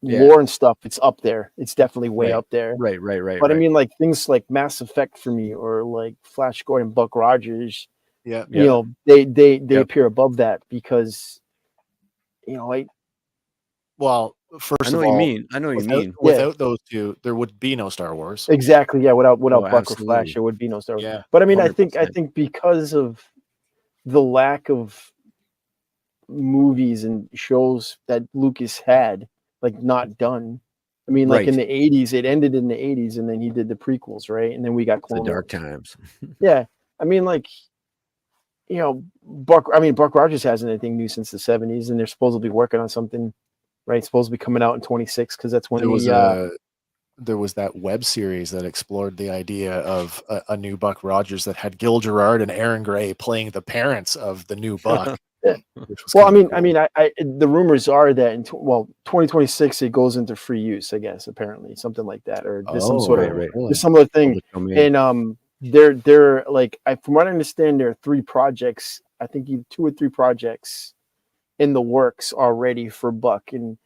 Yeah. lore and stuff. It's up there. It's definitely way Right. up there. Right. But I mean, like things like Mass Effect for me, or like Flash Gordon, Buck Rogers. Yeah. You know, they Yep. appear above that because, Well, I first know of what you all, mean. I know what you without, mean. without those two, there would be no Star Wars. exactly, yeah. Without Buck or absolutely. Flash, there would be no Star Wars. Yeah. But I mean, I 100%. think because of the lack of movies and shows that Lucas had, like not done. I mean, like Right. in the 80s, it ended in the 80s, and then he did the prequels, right? And then we got The Clone dark Wars. times. Yeah, I mean, like, Buck Rogers hasn't anything new since the 70s, and they're supposed to be working on something, right? It's supposed to be coming out in 26 because that's when There was there was that web series that explored the idea of a new Buck Rogers that had Gil Gerard and Aaron Gray playing the parents of the new Buck. Yeah. Which was Well, kinda cool. I the rumors are that in 2026 it goes into free use, I guess, apparently something like that, or there's some sort of right. there's some other thing. And they're like, from what I understand, there are 3 projects. I think 2 or 3 projects in the works already for Buck, and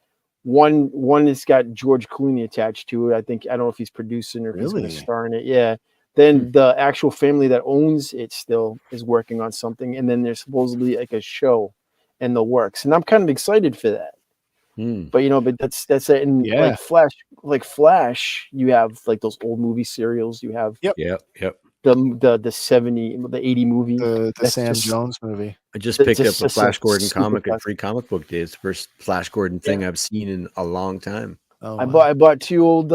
one has got George Clooney attached to it. I don't know if he's producing or if he's going to star in it. Yeah. Then the actual family that owns it still is working on something, and then there's supposedly like a show in the works, and I'm kind of excited for that. But that's it. And like Flash, you have like those old movie serials. You have Yep. the 70, the 80 movie, the Sam Jones movie. I just picked up a Flash Gordon comic at Free Comic Book Day. It's the first Flash Gordon thing I've seen in a long time. Oh, I bought 2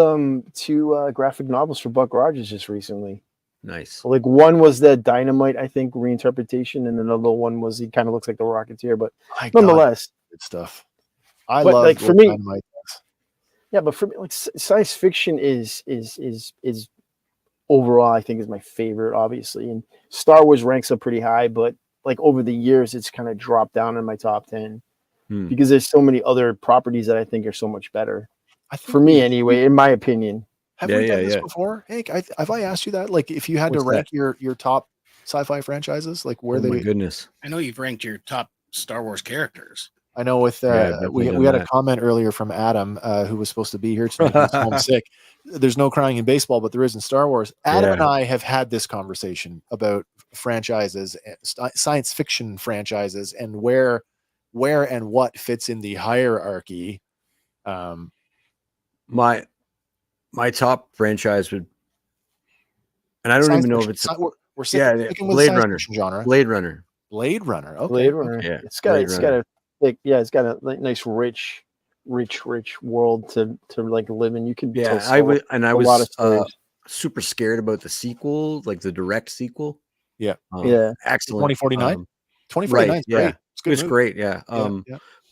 graphic novels for Buck Rogers just recently. Nice. Like one was the Dynamite, I think, reinterpretation, and another one was he kind of looks like the Rocketeer, but nonetheless, good stuff. I love, like, for me, Dynamite. Yeah, but for me, like science fiction is overall, I think, is my favorite, obviously, and Star Wars ranks up pretty high, but like over the years, it's kind of dropped down in my top 10 because there's so many other properties that I think are so much better. For me, anyway, in my opinion. Have we done this before, Hank? Have I asked you that? Like, if you had to rank your top sci-fi franchises, like where my goodness, I know you've ranked your top Star Wars characters. I know with we had a comment earlier from Adam who was supposed to be here tonight. He's homesick. There's no crying in baseball, but there is in Star Wars. Adam and I have had this conversation about franchises, science fiction franchises, and where and what fits in the hierarchy. My top franchise would, and I don't even know if it's we're sticking with Blade science Runner fiction genre. Blade Runner. Okay. Blade Runner. Yeah, it's got a nice rich world to like live in. You can I was super scared about the sequel, like the direct sequel. Excellent. 2049. 2049. Right, yeah, it's great. Yeah.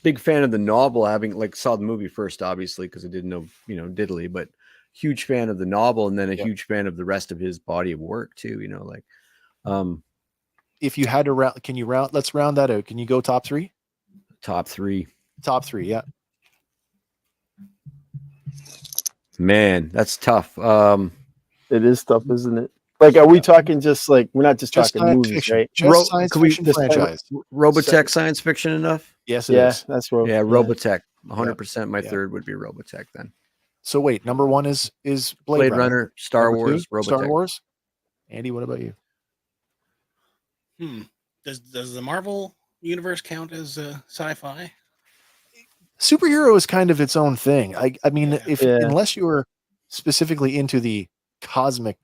Big fan of the novel, having saw the movie first, obviously, because I didn't know, diddly, but huge fan of the novel, and then a huge fan of the rest of his body of work too. If you had to let's round that out. Can you go top 3? Top 3. Yeah. Man, that's tough. It is tough, isn't it? Like, are we talking just like, we're not just talking movies, fiction, right? Just science fiction franchise. Robotech science fiction enough? Yes, it is. That's Robotech. Yeah, Robotech. 100%. My third would be Robotech then. So wait, number 1 is Blade Runner, Star Wars, Robotech. Star Wars. Andy, what about you? Does the Marvel universe count as sci-fi? Superhero is kind of its own thing. I mean, unless you were specifically into the cosmic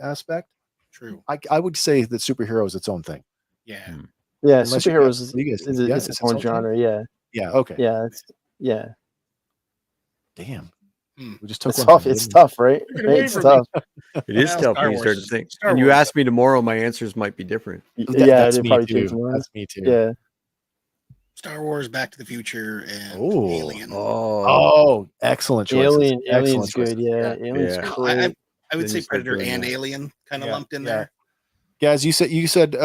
aspect. True. I would say that superhero is its own thing. Yeah. Superheroes is its own genre. Yeah. Okay. Yeah. Damn. We just took it's tough, right? It's tough. It is tough when you start to think. When you ask me tomorrow, my answers might be different. That's me too. That's me too. Yeah. Star Wars, Back to the Future, and Alien. Oh, excellent choice. Alien's good. Yeah. Alien's great. I would say Predator and Alien kind of lumped in there. Guys, you said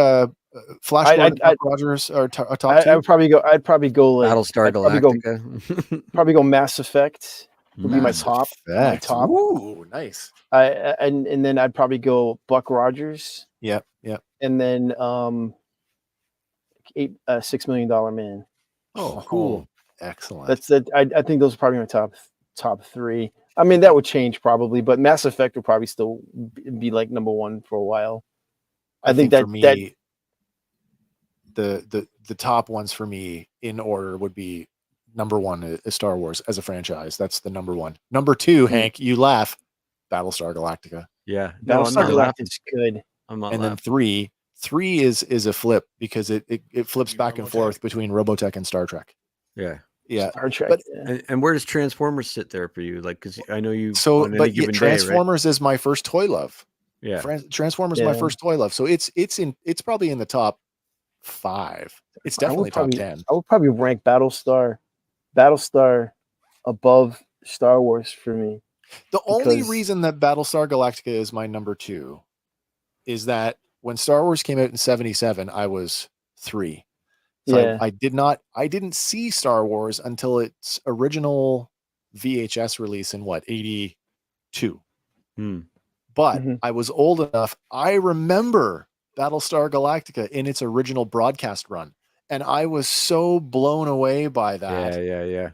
Flash Rogers are top 2. I'd probably go like Battlestar Galactica. Probably go Mass Effect would be my top. Ooh, nice. And then I'd probably go Buck Rogers. Yeah. And then $6 Million Man. Oh, cool. Excellent. That's it. I think those are probably my top 3. I mean, that would change probably, but Mass Effect would probably still be like number 1 for a while. I think that for me, the top ones for me in order would be number 1 is Star Wars as a franchise. That's the number 1. Number 2, Hank, you laugh, Battlestar Galactica. Yeah, Battlestar Galactica's good. Then 3 is a flip because it flips back and forth between Robotech and Star Trek. Yeah. Star Trek. But, and where does Transformers sit there for you? Like, because I know you. So, but Transformers is my first toy love. Yeah, Transformers is my first toy love. So it's probably in the top 5. It's definitely top 10. I would probably rank Battlestar above Star Wars for me. The only reason that Battlestar Galactica is my number 2 is that when Star Wars came out in 77, I was 3. So I didn't see Star Wars until its original VHS release in 82. But I was old enough. I remember Battlestar Galactica in its original broadcast run. And I was so blown away by that.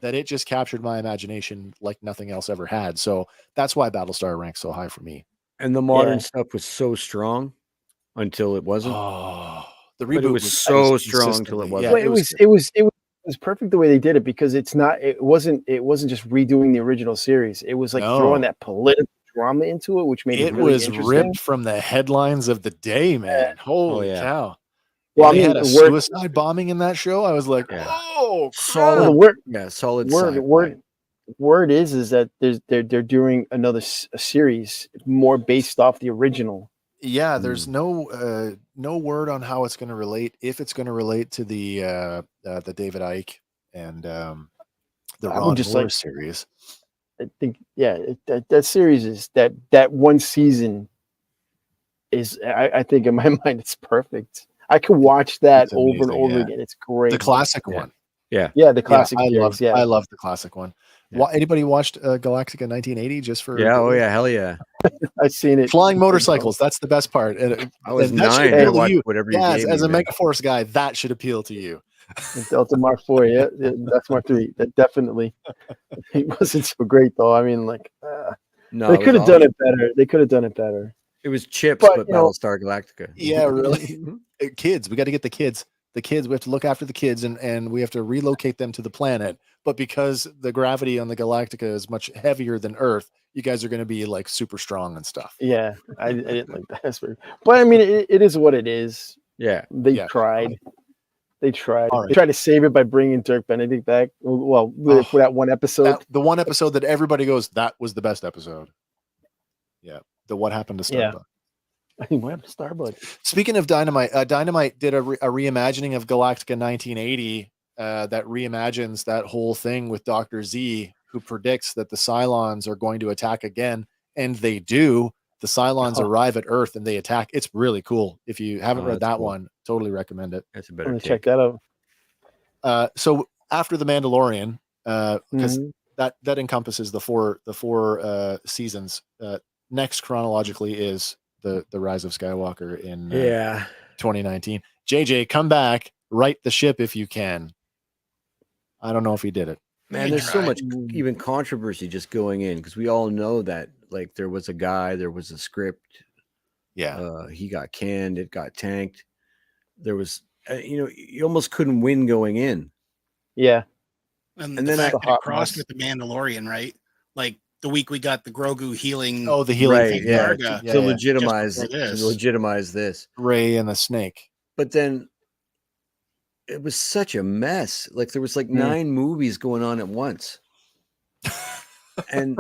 That it just captured my imagination like nothing else ever had. So that's why Battlestar ranks so high for me. And the modern stuff was so strong until it wasn't. Oh, the reboot was so strong until it wasn't. Well, it was perfect the way they did it because it wasn't just redoing the original series. It was like throwing that political drama into it, which made it really was ripped from the headlines of the day, man. Holy cow. Well, they had a suicide bombing in that show. I was like, oh, solid. Solid. Word is that they're doing another series more based off the original. Yeah, there's no word on how it's going to relate. If it's going to relate to the David Icke and the Ron Moore series. I think that series is that one season is I think in my mind it's perfect. I could watch that over and over again. It's great. The classic one. Yeah, the classic series. I love the classic one. Yeah. Anybody watched Galactica 1980 just for? Yeah, hell yeah! I've seen it. Flying motorcycles. That's the best part. And I was 9. I watched whatever you gave as me, a Megaforce guy, that should appeal to you. Delta Mark 4, that's Mark 3. That definitely. It wasn't so great though. I mean, like, no, they could have done it better. They could have done it better. It was Chips, but Battlestar Galactica. Yeah, really. Kids, we got to get the kids. We have to look after the kids and we have to relocate them to the planet. But because the gravity on the Galactica is much heavier than Earth, you guys are going to be like super strong and stuff. Yeah, I didn't like that. But I mean, it is what it is. Yeah. They tried. They tried. Right. They tried to save it by bringing Dirk Benedict back. Well, for that one episode. The one episode that everybody goes, that was the best episode. Yeah. The What Happened to Starbuck. I mean, what happened to Starbuck? Speaking of Dynamite, Dynamite did a reimagining of Galactica 1980 that reimagines that whole thing with Dr. Z, who predicts that the Cylons are going to attack again, and they do. The Cylons arrive at Earth and they attack. It's really cool. If you haven't read that one, totally recommend it. That's a better take. Check that out. So after The Mandalorian, because that encompasses the four seasons. Next chronologically is the Rise of Skywalker in 2019. JJ, come back, right the ship if you can. I don't know if he did it. Man, there's so much even controversy just going in because we all know that like there was a script. Yeah. He got canned, it got tanked. There was you almost couldn't win going in. Yeah. And then the fact that it crossed with the Mandalorian, right? Like the week we got the Grogu healing. Oh, the healing thing. To legitimize this. Rey and the snake. But then it was such a mess. Like there was like 9 movies going on at once. and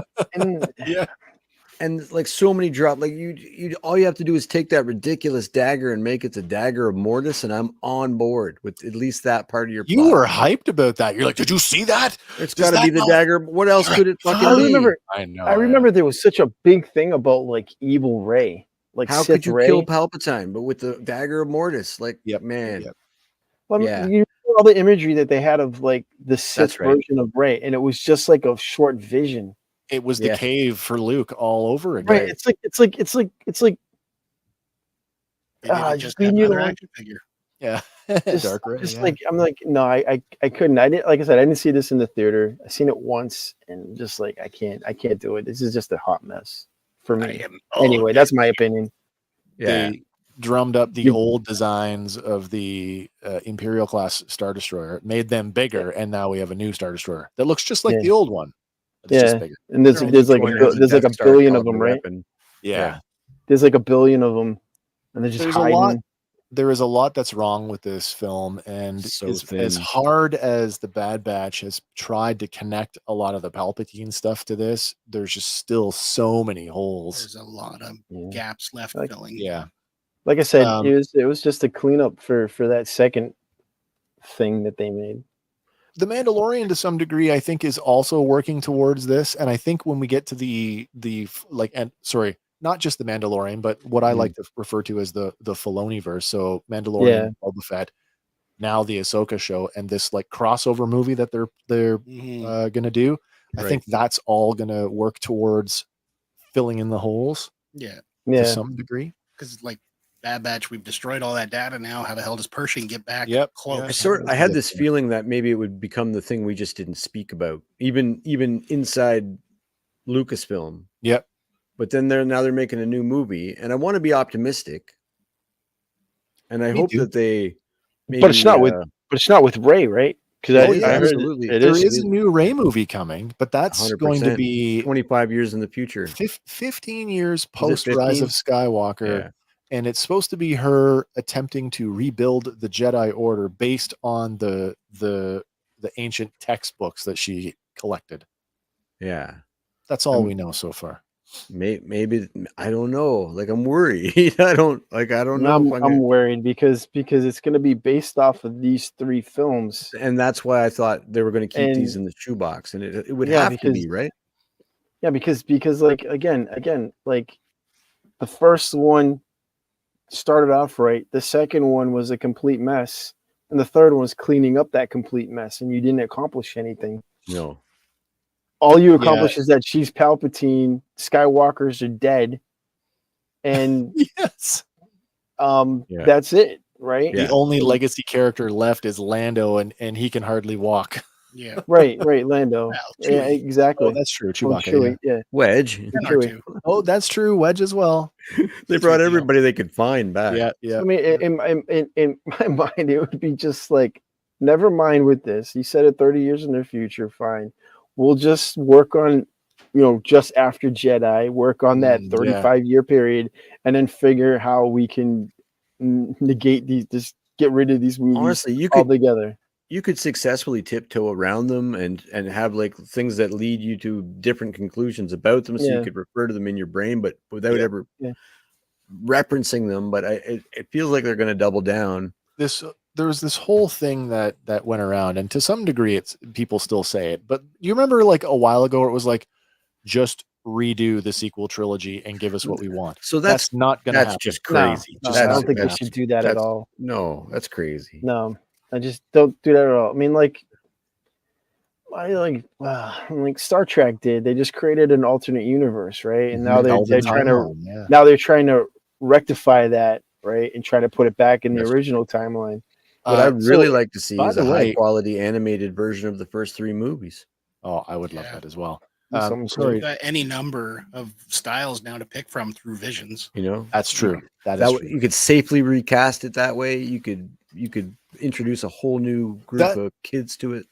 like so many drop, like you all you have to do is take that ridiculous dagger and make it the dagger of Mortis, and I'm on board with at least that part of your plot. You were hyped about that. You're like, did you see that? It's got to be the dagger. What else could it fucking be? I remember there was such a big thing about like evil Rey. Like how Sith could you Rey kill Palpatine, but with the dagger of Mortis? Like, man. Well, you know, all the imagery that they had of like the Sith version of Rey, and it was just like a short vision. It was the cave for Luke all over again. Right. It's like just another action figure. Yeah. Dark Rey. Just like I'm like, no, I couldn't. I didn't, like I said, I didn't see this in the theater. I seen it once and just like I can't do it. This is just a hot mess for me. Anyway, that's my opinion. Yeah. They drummed up the old designs of the Imperial class Star Destroyer, made them bigger, and now we have a new Star Destroyer that looks just like the old one. Just bigger. And there's like a billion of them, right? Yeah. There's like a billion of them, and they're just hiding. There is a lot that's wrong with this film, and as hard as the Bad Batch has tried to connect a lot of the Palpatine stuff to this, there's just still so many holes. There's a lot of gaps left filling. Yeah. Like I said, it was just a cleanup for that second thing that they made. The Mandalorian, to some degree, I think is also working towards this. And I think when we get to the not just the Mandalorian, but what I like to refer to as the Filoniverse. So Mandalorian, Boba Fett, now the Ahsoka show, and this like crossover movie that they're gonna do. I think that's all gonna work towards filling in the holes. To some degree, because like Bad Batch, we've destroyed all that data now. How the hell does Pershing get back close? I had this feeling that maybe it would become the thing we just didn't speak about, even inside Lucasfilm. Yep. But then they're making a new movie, and I want to be optimistic, and I hope that they. Maybe, but it's not with Rey, right? Because absolutely, there is a new Rey movie coming, but that's 100%. Going to be 25 years in the future, 15 years post Rise of Skywalker. Yeah. And it's supposed to be her attempting to rebuild the Jedi Order based on the ancient textbooks that she collected. Yeah, that's all we know so far. Maybe I don't know. Like I'm worried. I don't know. I'm worried because it's going to be based off of these 3 films, and that's why I thought they were going to keep these in the shoebox, and it would have to be right. Yeah, because like again, like the first one started off right. The second one was a complete mess, and the third one was cleaning up that complete mess, and you didn't accomplish anything. No. All you accomplish is that she's Palpatine, Skywalkers are dead, and that's it, right? The only legacy character left is Lando, and he can hardly walk. Yeah. Right, Lando. Well, yeah, exactly. Oh, that's true. Chewbacca. Yeah. Wedge. Oh, that's true. Wedge as well. They brought everybody they could find back. Yeah. I mean, in my mind, it would be just like, never mind with this. You said it 30 years in the future. Fine. We'll just work on, just after Jedi, work on that 35-year period, and then figure how we can negate these, just get rid of these movies. Honestly, altogether. You could successfully tiptoe around them and have like things that lead you to different conclusions about them, so you could refer to them in your brain, but without ever referencing them. But it feels like they're going to double down. There's this whole thing that went around, and to some degree, it's people still say it. But you remember, like a while ago, it was like, just redo the sequel trilogy and give us what we want. So that's not going to happen. That's just crazy. No, I don't think they should do that at all. No, that's crazy. No. I just don't do that at all. I mean, like Star Trek did. They just created an alternate universe, right? And now they're trying to rectify that, right, and try to put it back in the original timeline. What I'd really like to see is a high quality animated version of the first 3 movies. Oh, I would love that as well. We've got any number of styles now to pick from through Visions. That's true. That is true. You could safely recast it that way. You could introduce a whole new group of kids to it.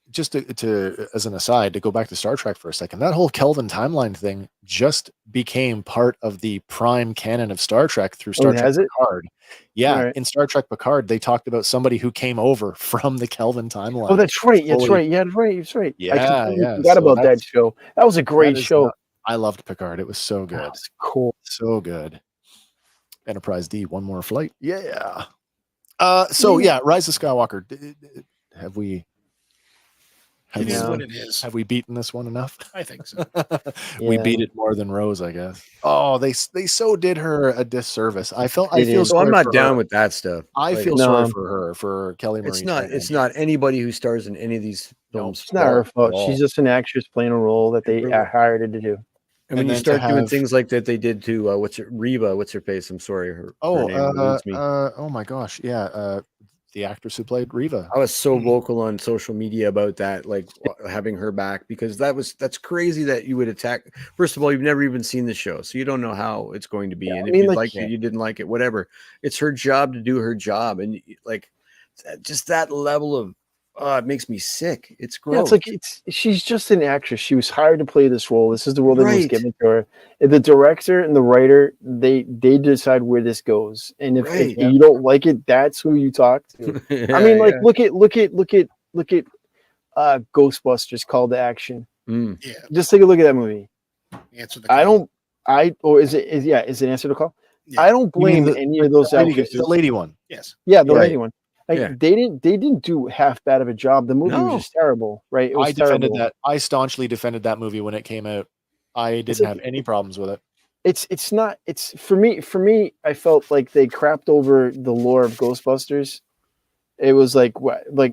Just to as an aside, to go back to Star Trek for a second, that whole Kelvin timeline thing just became part of the prime canon of Star Trek through Star Trek Picard. Yeah, right. In Star Trek Picard, they talked about somebody who came over from the Kelvin timeline. Oh, that's right. That's right. Yeah, that's right. Yeah, I forgot about that show. That was a great show. I loved Picard. It was so good. That's cool. So good. Enterprise D, one more flight. Yeah. Rise of Skywalker. Have we? It is what it is. Have we beaten this one enough? I think so. We beat it more than Rose, I guess. Oh, they so did her a disservis. I feel. So I'm not down with that stuff. I feel sorry for her, for Kelly Marie. It's not anybody who stars in any of these films. It's not her fault. She's just an actress playing a role that they hired her to do. And when you start doing things like that, they did to Reba. What's her face? I'm sorry. Her name oh my gosh, yeah. The actress who played Reva. I was so vocal on social media about that, like having her back, because that's crazy that you would attack. First of all, you've never even seen the show, so you don't know how it's going to be. And if you liked it, you didn't like it, whatever. It's her job to do her job, and like just that level of it makes me sick. It's gross. Yeah, she's just an actress. She was hired to play this role. This is the role that was given to her. The director and the writer, they decide where this goes. And if you don't like it, that's who you talk to. I mean, look at Ghostbusters Call to Action. Yeah. Just take a look at that movie. Answer the call. Is it Answer the Call? Yeah. I don't blame any of those actors. The lady one. Yes. Yeah, the lady one. Like they didn't do half bad of a job. The movie was just terrible, right? It was terrible. I staunchly defended that movie when it came out. I didn't have any problems with it. It's not. It's for me. I felt like they crapped over the lore of Ghostbusters. It was like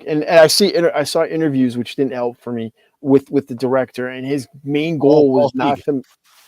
and I saw interviews which didn't help for me with the director, and his main goal was not to.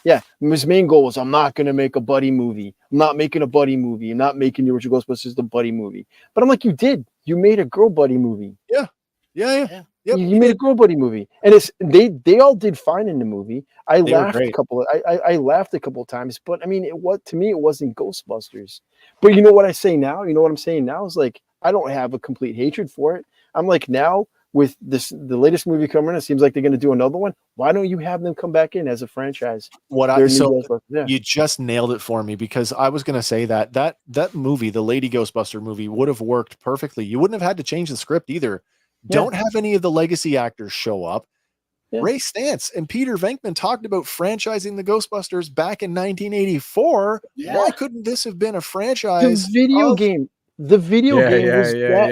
Yeah, his main goal was, I'm not going to make a buddy movie. I'm not making a buddy movie. I'm not making the original Ghostbusters the buddy movie. But I'm like, you did. You made a girl buddy movie. Yeah. Yep, you made a girl buddy movie, and they all did fine in the movie. I laughed a couple of times, but I mean, to me it wasn't Ghostbusters. But you know what I say now? You know what I'm saying now is like, I don't have a complete hatred for it. I'm like, now with the latest movie coming, it seems like they're going to do another one. Why don't you have them come back in as a franchise? You just nailed it for me, because I was going to say that movie, the Lady Ghostbuster movie, would have worked perfectly. You wouldn't have had to change the script either. Yeah. Don't have any of the legacy actors show up. Yeah. Ray Stantz and Peter Venkman talked about franchising the Ghostbusters back in 1984. Yeah. Why couldn't this have been a franchise? The video game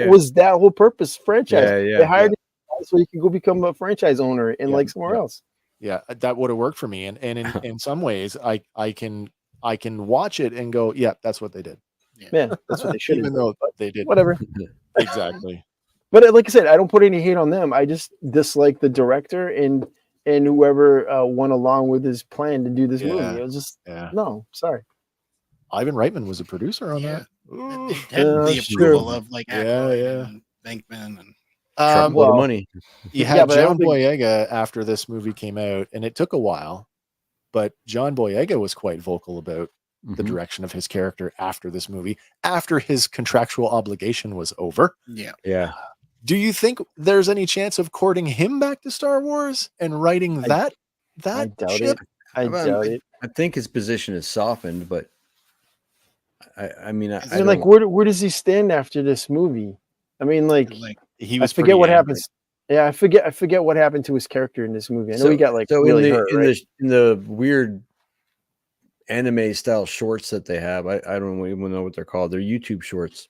was that whole purpose franchise. They hired him so he could go become a franchise owner in somewhere else. Yeah, that would have worked for me. And in some ways, I can watch it and go, yeah, that's what they did. Yeah, that's what they should have. Even though they did. Whatever. Exactly. But like I said, I don't put any hate on them. I just dislike the director and whoever went along with his plan to do this movie. It was just no, sorry. Ivan Reitman was a producer on that. They had the approval of Venkman and truckload of money. You had John Boyega after this movie came out, and it took a while, but John Boyega was quite vocal about the direction of his character after this movie, after his contractual obligation was over. Yeah. Do you think there's any chance of courting him back to Star Wars and writing that I doubt ship? it. I doubt it. I think his position is softened, but I mean, like, where does he stand after this movie? I mean, like he was. I forget what happens. Yeah, I forget what happened to his character in this movie. I know he got really hurt, in the weird anime style shorts that they have. I don't even know what they're called. They're YouTube shorts.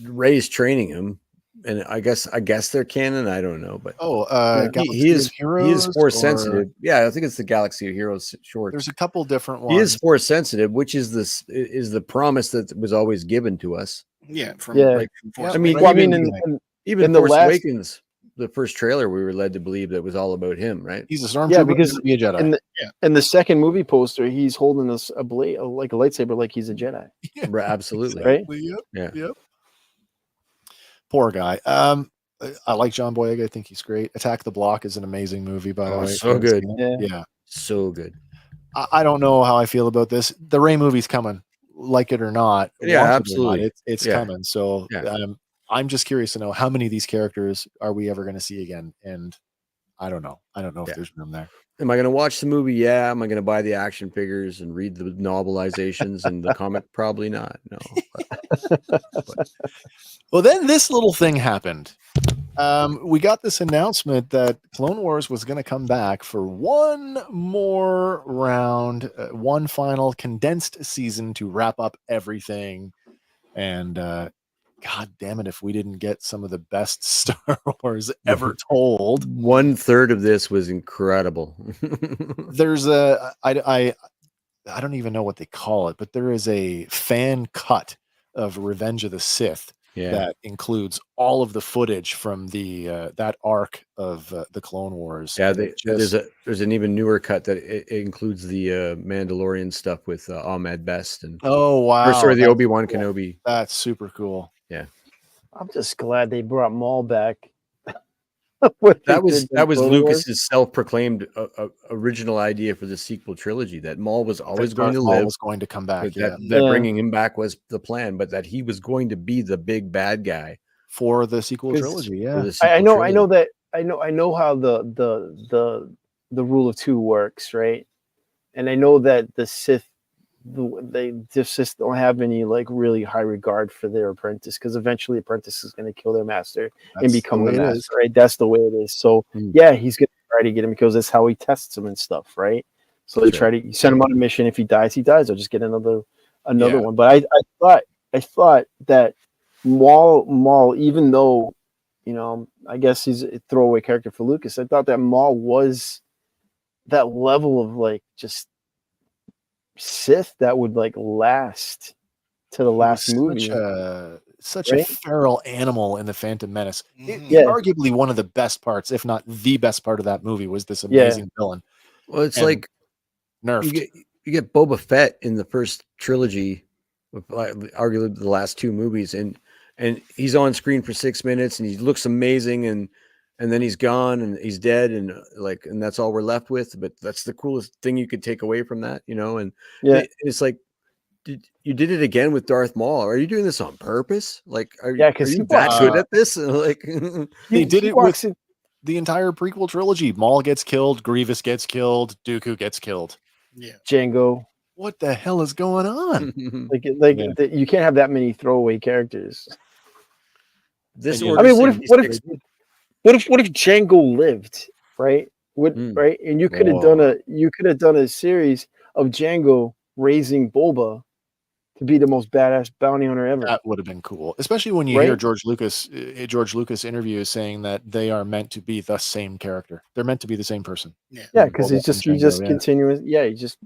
Ray's training him, and I guess they're canon. I don't know, but he is force sensitive. Yeah, I think it's the Galaxy of Heroes shorts. There's a couple different ones. He is force sensitive, which is the promise that was always given to us. Even Force Awakens, the first trailer, we were led to believe that was all about him, right? He's a stormtrooper. Because be a Jedi. In the second movie poster, he's holding a blade, like a lightsaber, like he's a Jedi. Right, absolutely. Exactly. Right? Yep. Poor guy. I like John Boyega. I think he's great. Attack the Block is an amazing movie, by the way. So good. Yeah. So good. I don't know how I feel about this. The Ray movie's coming, like it or not. Yeah, absolutely. It's coming. So I'm just curious to know how many of these characters are we ever going to see again? And I don't know. I don't know if there's room there. Am I going to watch the movie? Yeah. Am I going to buy the action figures and read the novelizations and the comic? Probably not. No. But. Well, then this little thing happened. We got this announcement that Clone Wars was going to come back for one more round, one final condensed season to wrap up everything. And God damn it, if we didn't get some of the best Star Wars ever told. 1/3 of this was incredible. There's I don't even know what they call it, but there is a fan cut of Revenge of the Sith that includes all of the footage from the that arc of the Clone Wars. Yeah, there's an even newer cut that it includes the Mandalorian stuff with Ahmed Best and the Obi-Wan Kenobi. That's super cool. Yeah, I'm just glad they brought Maul back. that was Lucas's self-proclaimed original idea for the sequel trilogy, that Maul was always going to live, was going to come back. That bringing him back was the plan, but that he was going to be the big bad guy for the sequel trilogy. Yeah, I know how the rule of two works, right? And I know that the Sith, they just don't have any like really high regard for their apprentice, because eventually apprentice is going to kill their master and become the master, right? That's the way it is. So he's going to try to get him, because that's how he tests him and stuff, right? So they try to send him on a mission. If he dies, he dies. I'll just get another one. But I thought that Maul, even though, I guess he's a throwaway character for Lucas, I thought that Maul was that level of like just Sith that would like last to the last movie. Such a feral animal in the Phantom Menace. Yeah. Arguably one of the best parts, if not the best part of that movie, was this amazing villain. Well, it's like nerfed. You get Boba Fett in the first trilogy, arguably the last two movies, and he's on screen for 6 minutes and he looks amazing, and then he's gone and he's dead, and that's all we're left with. But that's the coolest thing you could take away from that, and it's like, you did it again with Darth Maul. Are you doing this on purpose? Like, are you that good at this? Like, they did it with the entire prequel trilogy. Maul gets killed, Grievous gets killed, Dooku gets killed. Yeah, Jango. What the hell is going on? You can't have that many throwaway characters. This, I mean, what if Jango lived, right? Right, and you could have done a series of Jango raising Boba to be the most badass bounty hunter ever. That would have been cool, especially when you hear George Lucas interviews saying that they are meant to be the same character. They're meant to be the same person. Yeah, because he's just continuing. Yeah, he's just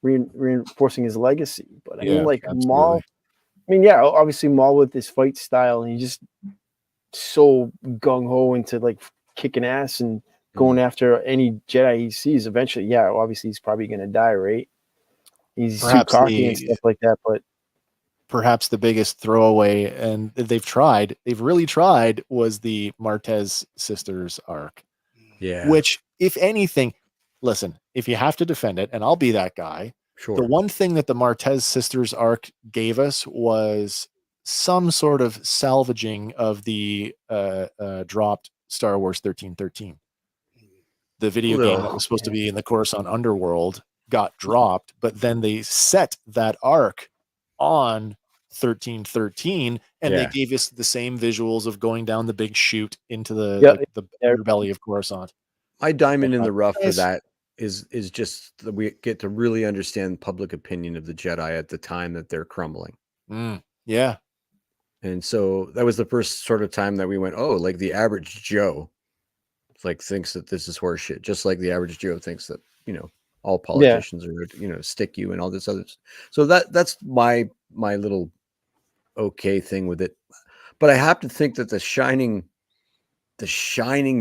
reinforcing his legacy. But I mean, like Maul. I mean, obviously Maul with his fight style, and he's just so gung ho into like kicking ass and going after any Jedi he sees. Eventually, obviously he's probably going to die, right? He's too cocky and stuff like that, but. Perhaps the biggest throwaway, and they've really tried, was the Martez sisters arc. Yeah. Which, if anything, listen, if you have to defend it, and I'll be that guy, sure. The one thing that the Martez sisters arc gave us was some sort of salvaging of the dropped Star Wars 1313. The video game that was supposed to be in the Coruscant Underworld got dropped, but then they set that arc on 1313, and they gave us the same visuals of going down the big chute into the underbelly of Coruscant. My diamond in the rough for that is just that we get to really understand public opinion of the Jedi at the time that they're crumbling. Yeah. And so that was the first sort of time that we went, oh, like the average Joe thinks that this is horseshit, just like the average Joe thinks that, all politicians are, stick you and all this other. So that's my little okay thing with it. But I have to think that the shining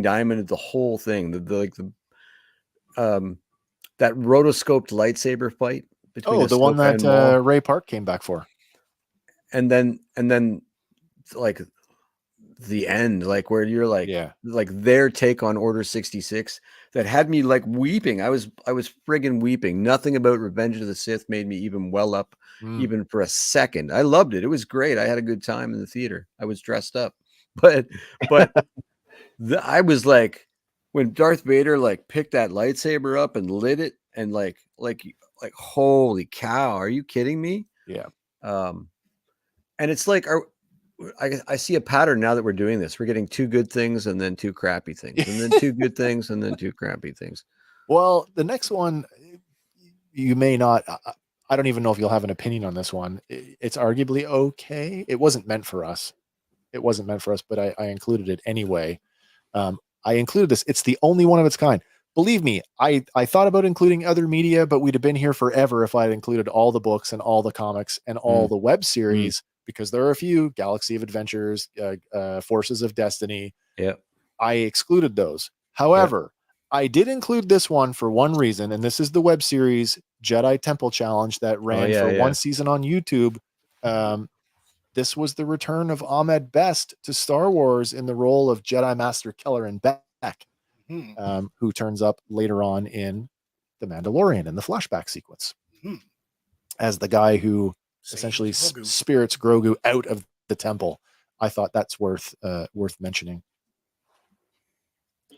diamond of the whole thing, that rotoscoped lightsaber fight between the one that Ray Park came back for. And then like the end, like where you're like their take on Order 66 that had me like weeping. I was friggin' weeping. Nothing about Revenge of the Sith made me even well up even for a second. I loved it. It was great. I had a good time in the theater. I was dressed up, but I was like, when Darth Vader like picked that lightsaber up and lit it, and like holy cow, are you kidding me? Yeah. And it's like, I see a pattern now that we're doing this. We're getting two good things and then two crappy things, and then two good things and then two crappy things. Well, the next one, you may not. I don't even know if you'll have an opinion on this one. It's arguably okay. It wasn't meant for us. But I included it anyway. I included this. It's the only one of its kind. Believe me, I thought about including other media, but we'd have been here forever if I had included all the books and all the comics and all the web series, because there are a few: Galaxy of Adventures, Forces of Destiny. Yeah, I excluded those. However, I did include this one for one reason, and this is the web series Jedi Temple Challenge that ran for one season on YouTube. This was the return of Ahmed Best to Star Wars in the role of Jedi Master Kelleran Beck, who turns up later on in The Mandalorian in the flashback sequence as the guy who essentially spirits Grogu out of the temple. I thought that's worth mentioning.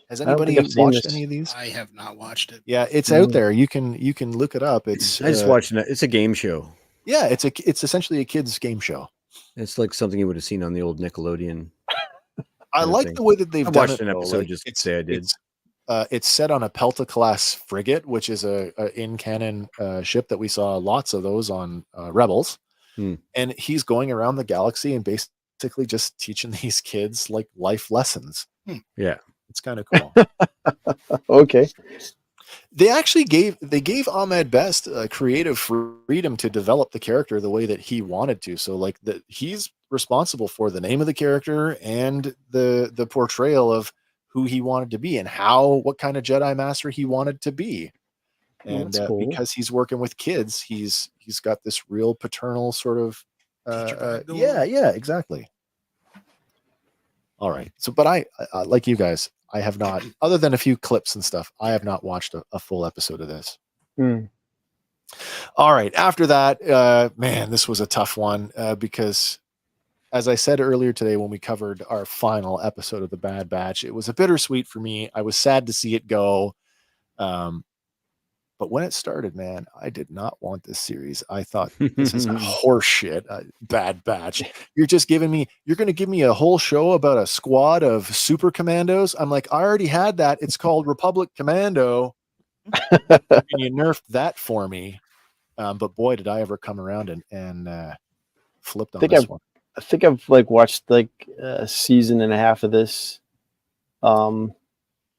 Has anybody watched any of these? I have not watched it. Yeah, it's out there. You can look it up. It's I just watched it. It's a game show. Yeah, it's essentially a kid's game show. It's like something you would have seen on the old Nickelodeon. I like the way that they've done it. I watched an episode just to say I did. It's set on a Pelta class frigate, which is a in canon ship that we saw lots of those on Rebels. And he's going around the galaxy and basically basically just teaching these kids like life lessons. Yeah, it's kind of cool. Okay. They actually gave Ahmed Best creative freedom to develop the character the way that he wanted to. So like he's responsible for the name of the character and the portrayal of who he wanted to be and what kind of Jedi Master he wanted to be. And cool. because he's working with kids, he's got this real paternal sort of yeah, exactly. All right. So, but I like you guys, I have not, other than a few clips and stuff, I have not watched a full episode of this. All right. After that, man, this was a tough one because, as I said earlier today, when we covered our final episode of The Bad Batch, it was a bittersweet for me. I was sad to see it go. But when it started, man, I did not want this series. I thought this is horse shit. Bad Batch. You're going to give me a whole show about a squad of super commandos. I'm like, I already had that. It's called Republic Commando. And you nerfed that for me. But boy, did I ever come around and flipped on this one. I think I've watched a season and a half of this.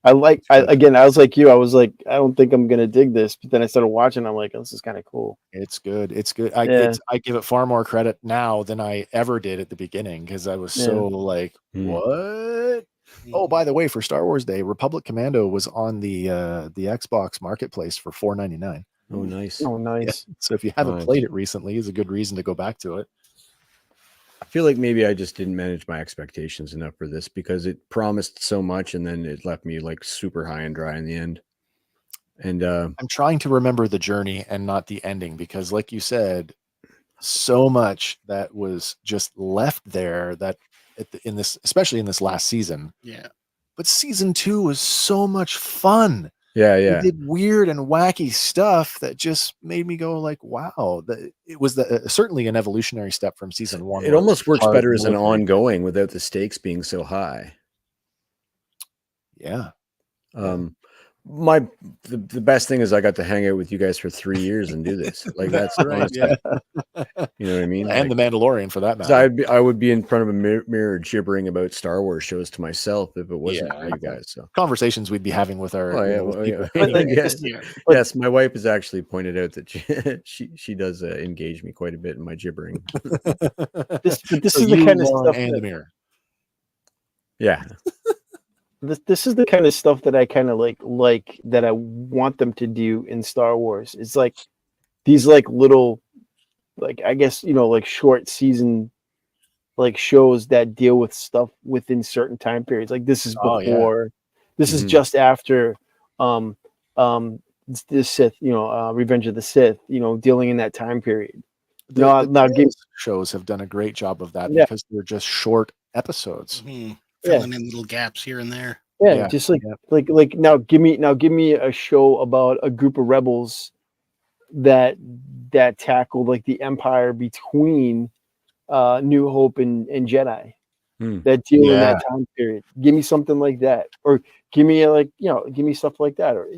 I was like you. I was like, I don't think I'm gonna dig this, but then I started watching. I'm like, oh, this is kind of cool. It's good. It's good. I give it far more credit now than I ever did at the beginning because I was so like, what? Oh, by the way, for Star Wars Day, Republic Commando was on the Xbox Marketplace for $4.99. Oh, nice. Oh, nice. Yeah. So if you haven't played it recently, it's a good reason to go back to it. I feel like maybe I just didn't manage my expectations enough for this because it promised so much and then it left me like super high and dry in the end. And I'm trying to remember the journey and not the ending because, like you said, so much that was just left there that especially in this last season. Yeah. But season 2 was so much fun. Yeah. They did weird and wacky stuff that just made me go like, wow, it was certainly an evolutionary step from season 1. It almost works better as an ongoing without the stakes being so high. Yeah. The best thing is I got to hang out with you guys for 3 years and do this. Like that's right. Yeah. You know what I mean? And The Mandalorian for that matter. I would be in front of a mirror gibbering about Star Wars shows to myself if it wasn't for you guys. So conversations we'd be having with our yes, my wife has actually pointed out that she does engage me quite a bit in my gibbering. This is the kind of stuff and the mirror. Yeah. This is the kind of stuff that I kind of like that I want them to do in Star Wars. It's like these little, I guess, short season shows that deal with stuff within certain time periods. Like this is before, this is just after the Sith, Revenge of the Sith, dealing in that time period. The shows have done a great job of that because they're just short episodes. Mm-hmm. Filling in little gaps here and there. Yeah, just now give me a show about a group of rebels that tackled the Empire between New Hope and Jedi that deal in that time period. Give me something like that, or give me give me stuff like that, or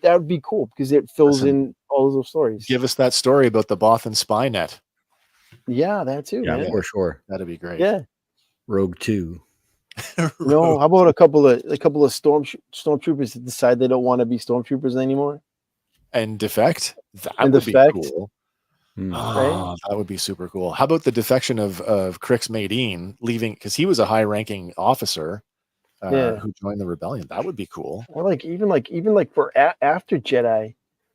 that would be cool because it fills in all of those stories. Give us that story about the Bothan spy net. Yeah, that too. Yeah, man. for sure. That'd be great. Yeah, Rogue 2. No, how about a couple of stormtroopers that decide they don't want to be stormtroopers anymore and defect? That would be cool. Oh, that would be super cool. How about the defection of Crix Madine leaving because he was a high-ranking officer who joined the rebellion? That would be cool. Or even for after Jedi,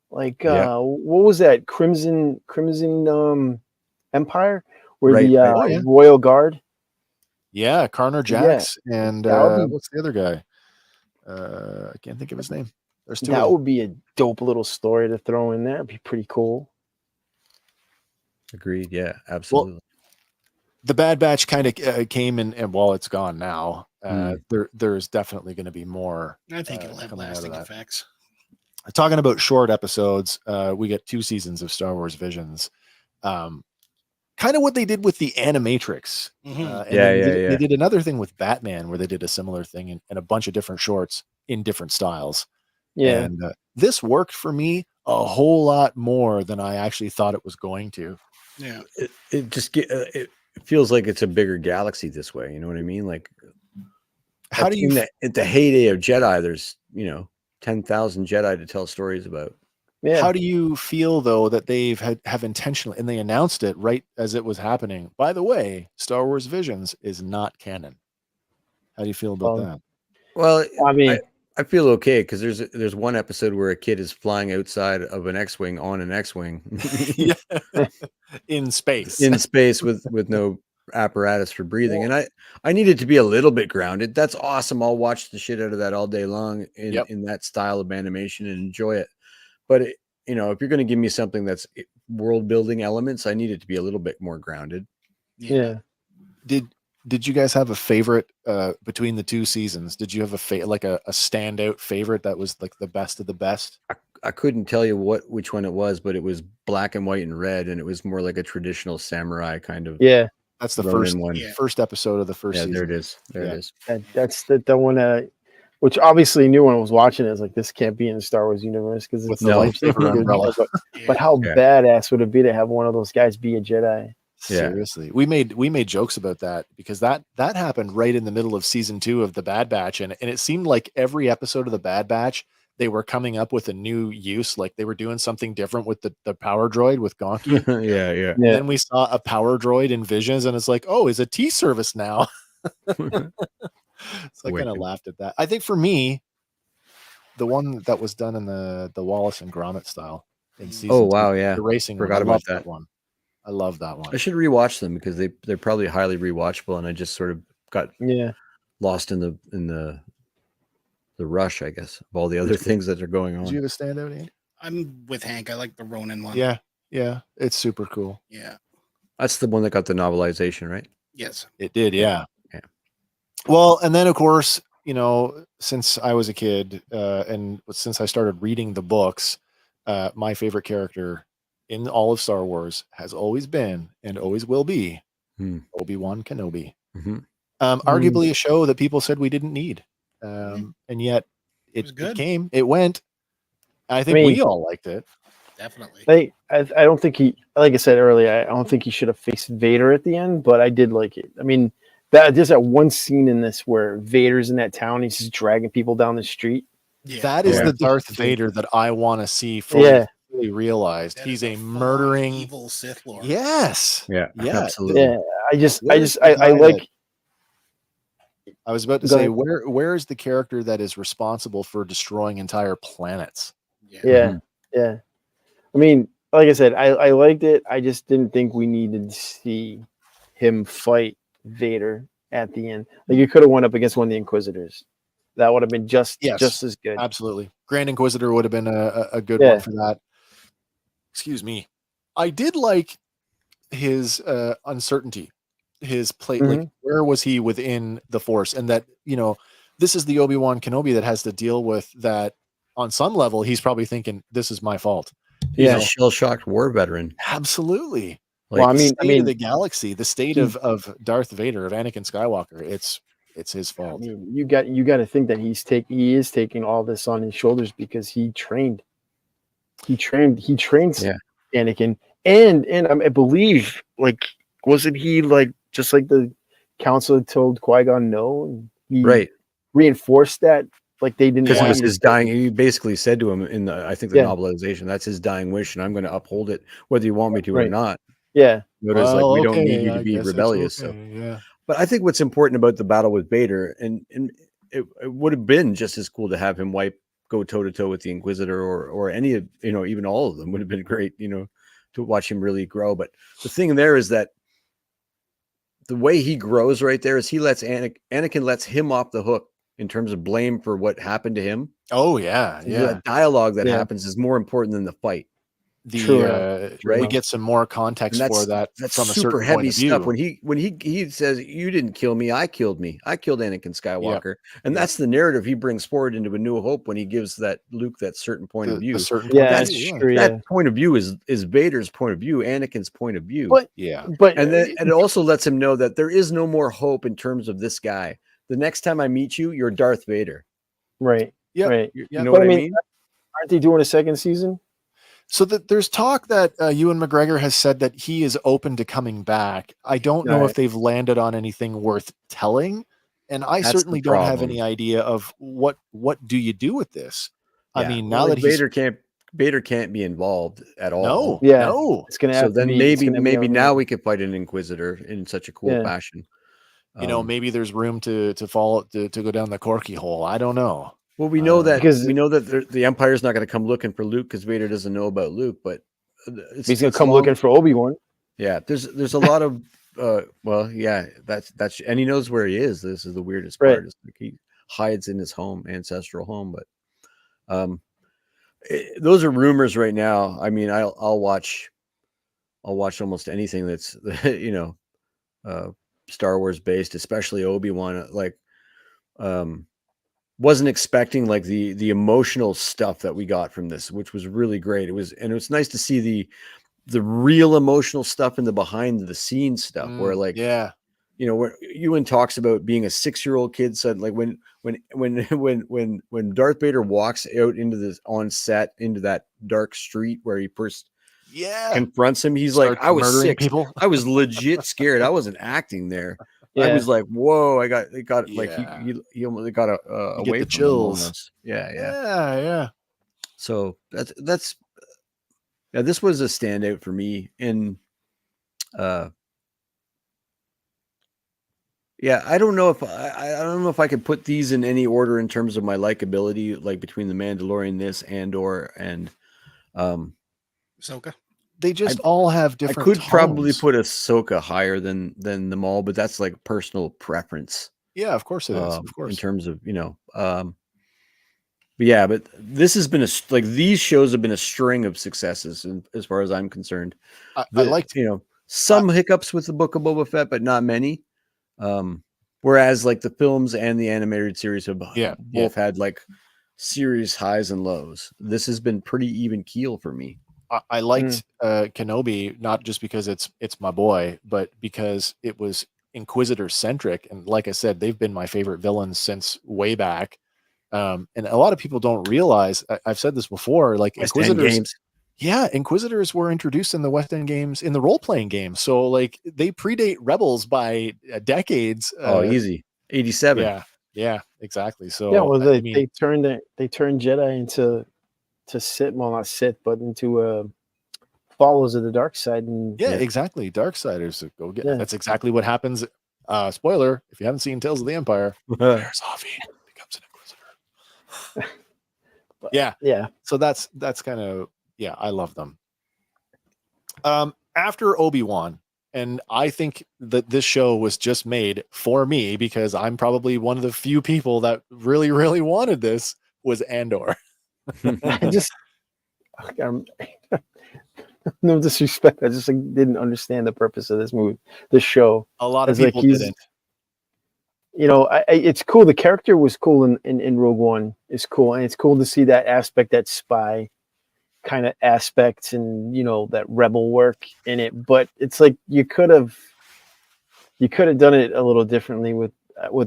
what was that Crimson Empire where the Royal Guard. Yeah, Karner Jax and what's the other guy? I can't think of his name. There's two. That would be a dope little story to throw in there. It'd be pretty cool. Agreed. Yeah, absolutely. Well, the Bad Batch kind of came in, and while it's gone now, there's definitely going to be more. I think it'll have lasting effects. Talking about short episodes, we get 2 seasons of Star Wars Visions. Kind of what they did with the Animatrix. They did another thing with Batman where they did a similar thing and a bunch of different shorts in different styles. Yeah. And this worked for me a whole lot more than I actually thought it was going to. Yeah. It just it feels like it's a bigger galaxy this way. You know what I mean? Like, How do you at the heyday of Jedi, there's 10,000 Jedi to tell stories about. Yeah. How do you feel though that have intentionally, and they announced it right as it was happening? By the way, Star Wars Visions is not canon. How do you feel about that? Well, I mean, I feel okay because there's one episode where a kid is flying outside of an X-wing on an X-wing in space with no apparatus for breathing, and I needed to be a little bit grounded. That's awesome. I'll watch the shit out of that all day long in that style of animation and enjoy it. But if you're going to give me something that's world building elements, I need it to be a little bit more grounded. Yeah. Did you guys have a favorite between the two seasons? Did you have a standout favorite that was like the best of the best? I couldn't tell you which one it was, but it was black and white and red, and it was more like a traditional samurai kind of. Yeah, that's the one. First episode of the first season. There it is. There it is. That's the one. Which obviously knew when I was watching it, I was like, this can't be in the Star Wars universe because it's the lightsaber umbrella. But how badass would it be to have one of those guys be a Jedi? Seriously, we made jokes about that because that happened right in the middle of season 2 of the Bad Batch, and it seemed like every episode of the Bad Batch they were coming up with a new use, like they were doing something different with the power droid with Gonki. yeah. And then we saw a power droid in Visions, and it's like, oh, it's a tea service now. So I kind of laughed at that. I think for me, the one that was done in the Wallace and Gromit style in season 2, the racing. Forgot about that one. I love that one. I should rewatch them because they're probably highly rewatchable, and I just sort of got lost in the rush, I guess, of all the other things that are going on. Did you have a standout, Andy? I'm with Hank. I like the Ronin one. Yeah, it's super cool. Yeah, that's the one that got the novelization, right? Yes, it did. Yeah. Well, and then of course, since I was a kid, and since I started reading the books, my favorite character in all of Star Wars has always been and always will be Obi-Wan Kenobi. Mm-hmm. Arguably a show that people said we didn't need, and yet it came, it went. I think we all liked it. Definitely. I don't think he, like I said earlier, I don't think he should have faced Vader at the end, but I did like it. I mean, there's that one scene in this where Vader's in that town. He's just dragging people down the street. Yeah. That is the Darth Vader that I want to see fully realized. He's a murdering evil Sith Lord. Yes. Yeah. Absolutely. Yeah. I like. I was about to say, where is the character that is responsible for destroying entire planets? Yeah. I mean, like I said, I liked it. I just didn't think we needed to see him fight Vader at the end. Like you could have went up against one of the Inquisitors. That would have been just as good. Absolutely. Grand Inquisitor would have been a good one for that. Excuse me. I did like his uncertainty, his plate. Like where was he within the Force? And that, this is the Obi-Wan Kenobi that has to deal with that on some level. He's probably thinking, this is my fault. He's a shell-shocked war veteran. Absolutely. Like, the state of the galaxy, the state of Darth Vader, of Anakin Skywalker, it's his fault. I mean, you got to think that he is taking all this on his shoulders because he trains Anakin, and I believe, like, wasn't he like just like the council told Qui-Gon no, and he reinforced that. Like they didn't, because it was his dying. He basically said to him in the novelization, "That's his dying wish, and I'm going to uphold it, whether you want me to or not." Yeah, notice like we don't need you to be rebellious. Okay, so but I think what's important about the battle with Vader, and it would have been just as cool to have him go toe to toe with the Inquisitor or any of even all of them would have been great. To watch him really grow. But the thing there is that the way he grows right there is he lets Anakin lets him off the hook in terms of blame for what happened to him. Oh yeah. The dialogue that happens is more important than the fight. We get some more context for that. That's from super a certain heavy point of stuff. view. When he says, "You didn't kill me, I killed Anakin Skywalker," and that's the narrative he brings forward into A New Hope when he gives that Luke that certain point of view. That point of view is Vader's point of view, Anakin's point of view. But and it also lets him know that there is no more hope in terms of this guy. The next time I meet you, you're Darth Vader. Right. Yeah. Right. You know what I mean? Aren't they doing a second season? So that there's talk that Ewan McGregor has said that he is open to coming back. I don't know if they've landed on anything worth telling, and I certainly don't have any idea of what do you do with this. I mean, now that Vader can't be involved at all. No, no. It's gonna have so then to be, maybe now we could fight an Inquisitor in such a cool fashion. You know, maybe there's room to follow to go down the Corky hole. I don't know. Well, we know that the Empire's not going to come looking for Luke because Vader doesn't know about Luke, but he's going to come looking for Obi-Wan. Yeah, there's a lot of that's and he knows where he is. This is the weirdest part. Is like he hides in his ancestral home, but those are rumors right now. I mean, I'll watch almost anything that's Star Wars based, especially Obi-Wan. Like, wasn't expecting like the emotional stuff that we got from this, which was really great. It was nice to see the real emotional stuff in the behind the scenes stuff where like, where Ewan talks about being a 6-year-old kid said like when Darth Vader walks out into this on set into that dark street where he first confronts him, he's like, I was 6. People. I was legit scared. I wasn't acting there. I was like, whoa! He almost got away the chills. Yeah. So that's this was a standout for me. And I don't know if I could put these in any order in terms of my likability, like between the Mandalorian, Andor, and Ahsoka. They just all have different. I could tones. probably put Ahsoka higher than them all, but that's like personal preference. Yeah, of course it is. Of course, in terms of but this has been these shows have been a string of successes, as far as I'm concerned. I liked some hiccups with the Book of Boba Fett, but not many. Whereas like the films and the animated series have both had like serious highs and lows. This has been pretty even keel for me. I liked Kenobi, not just because it's my boy, but because it was Inquisitor centric. And like I said, they've been my favorite villains since way back. And a lot of people don't realize, I've said this before, like Inquisitors. Yeah, Inquisitors were introduced in the West End games, in the role-playing game. So like they predate Rebels by decades. Easy. 87. Yeah, exactly. So they turned Jedi into Sith, well, not Sith, but into followers of the dark side. And exactly. Darksiders go get. That's exactly what happens. Spoiler: if you haven't seen Tales of the Empire, there's Avi becomes an Inquisitor. Yeah. So that's kind of I love them. After Obi-Wan, and I think that this show was just made for me because I'm probably one of the few people that really, really wanted this. Was Andor. No disrespect. I just didn't understand the purpose of this show. A lot of people didn't. It's cool. The character was cool in Rogue One. It's cool, and it's cool to see that aspect, that spy kind of aspects, and that rebel work in it. But it's like you could have done it a little differently with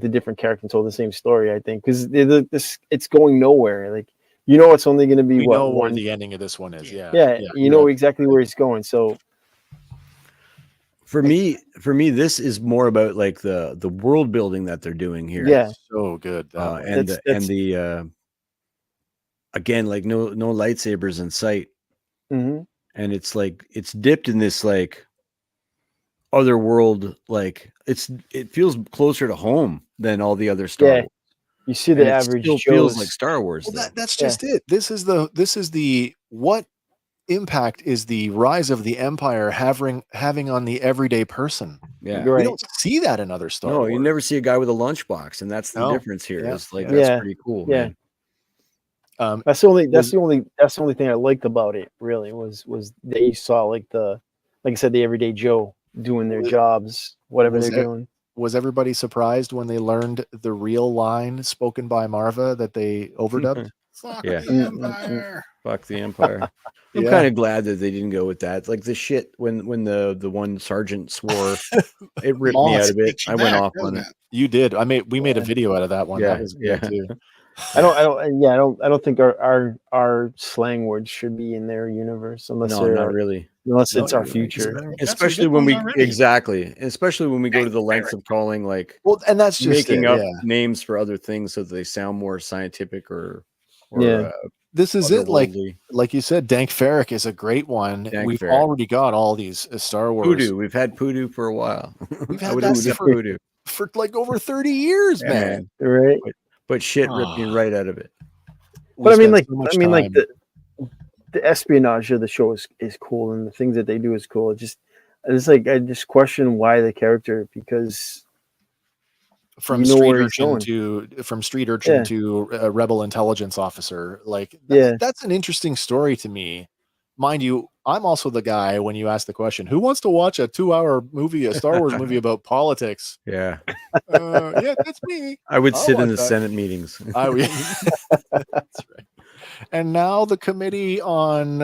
a different character and told the same story. I think because it's going nowhere. Like. It's only going to be where the ending of this one is. You know exactly where it's going. So for me, this is more about like the world building that they're doing here. Yeah, it's so good. Again, like no lightsabers in sight, and it's like it's dipped in this like other world. Like it feels closer to home than all the other Star Wars. You see the average Joe feels like Star Wars. Well, that's just it. This is the what impact is the rise of the Empire having on the everyday person. Yeah, we don't see that in other Star Wars. You never see a guy with a lunchbox, and that's the difference here. It's like that's pretty cool. Yeah, man. that's the only thing I liked about it. Really was that you saw like I said, the everyday Joe doing their jobs, whatever they're doing. Was everybody surprised when they learned the real line spoken by Marva that they overdubbed? Fuck the Empire. Fuck the Empire. I'm kind of glad that they didn't go with that. Like the shit when the one sergeant swore, it ripped me out of it. I went off on it. You did. We made a video out of that one. Yeah, that was good too. I don't think our slang words should be in their universe unless No, not really. Unless it's our future. Especially when we especially when we go to the lengths of calling and that's just making up names for other things so that they sound more scientific or this is it. Like you said, Dank Farrik is a great one. We've already got all these Star Wars. Poodoo. We've had Poodoo for a while. We've had that for like over 30 years, man. Right. But shit ripped me right out of it. But I mean, the espionage of the show is cool, and the things that they do is cool. It's like I just question why the character, because from street urchin to a rebel intelligence officer, that's an interesting story to me. Mind you, I'm also the guy when you ask the question, who wants to watch a 2-hour movie, a Star Wars movie about politics? Yeah. Yeah, that's me. I would sit in the Senate meetings. That's right. And now the committee on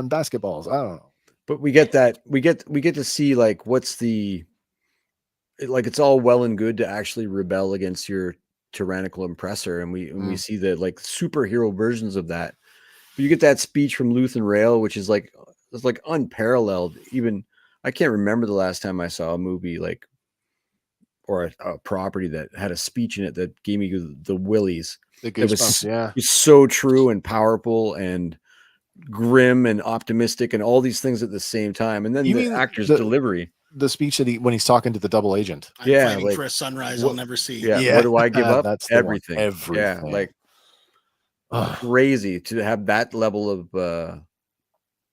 basketballs. I don't know. But we get to see what's the it's all well and good to actually rebel against your tyrannical oppressor, and we see the superhero versions of that. But you get that speech from Luthen Rail, which is it's unparalleled. Even I can't remember the last time I saw a movie or a property that had a speech in it that gave me the willies. It was so true and powerful and grim and optimistic and all these things at the same time. And then the actor's delivery. The speech that when he's talking to the double agent. I'm fighting for a sunrise I'll never see. Yeah. What do I give up? That's everything. Everything. Yeah. Crazy to have that level of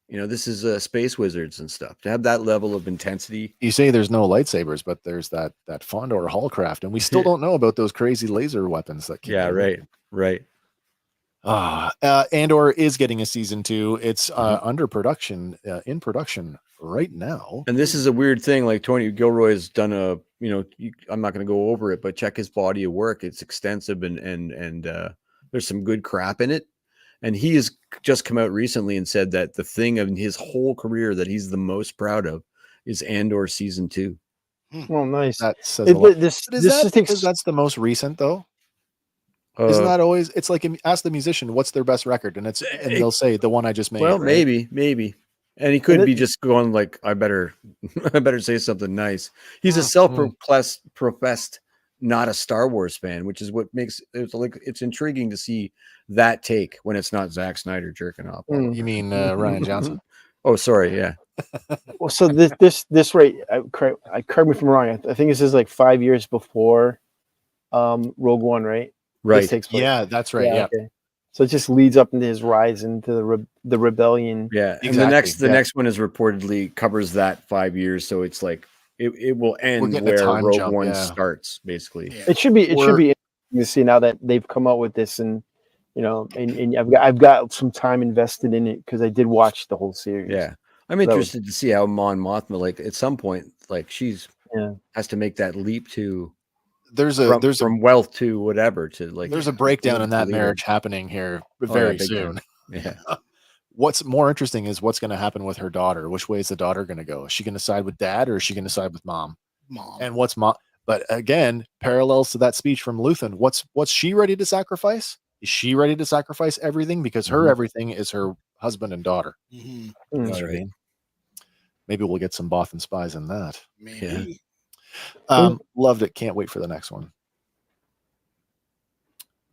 this is Space Wizards and stuff. To have that level of intensity. You say there's no lightsabers, but there's that Fondor Hallcraft, and we still don't know about those crazy laser weapons that came out. Right. Andor is getting a season 2. It's under production, in production right now. And this is a weird thing. Like Tony Gilroy has done I'm not going to go over it, but check his body of work. It's extensive and there's some good crap in it. And he has just come out recently and said that the thing of his whole career that he's the most proud of is Andor season 2. Oh, nice. That says a lot. That's the most recent though. Isn't that always? It's like ask the musician what's their best record, and they'll say the one I just made. Well, right? maybe, and he could be just going I better say something nice. He's a self-professed not a Star Wars fan, which is what makes it's intriguing to see that take when it's not Zack Snyder jerking off. You mean Rian Johnson? Oh, sorry, yeah. Well, so this right, correct me if I'm wrong. I think this is 5 years before Rogue One, right? Right. Yeah, that's right. Yeah. Okay. So it just leads up into his rise into the rebellion. Yeah, and the next one is reportedly covers that 5 years. So it's it will end where Rogue One starts, basically. Yeah. It should be interesting to see now that they've come out with this, and and I've got some time invested in it because I did watch the whole series. Yeah, I'm interested to see how Mon Mothma at some point she's has to make that leap to. There's from wealth to whatever to there's a breakdown in that marriage happening here very soon. Yeah. What's more interesting is what's going to happen with her daughter. Which way is the daughter going to go? Is she going to side with dad or is she going to side with mom? And what's mom? But again, parallels to that speech from Luthen. What's she ready to sacrifice? Is she ready to sacrifice everything? Because her everything is her husband and daughter. Mm-hmm. That's right. Maybe we'll get some Bothan spies in that. Maybe. Yeah. Loved it. Can't wait for the next one.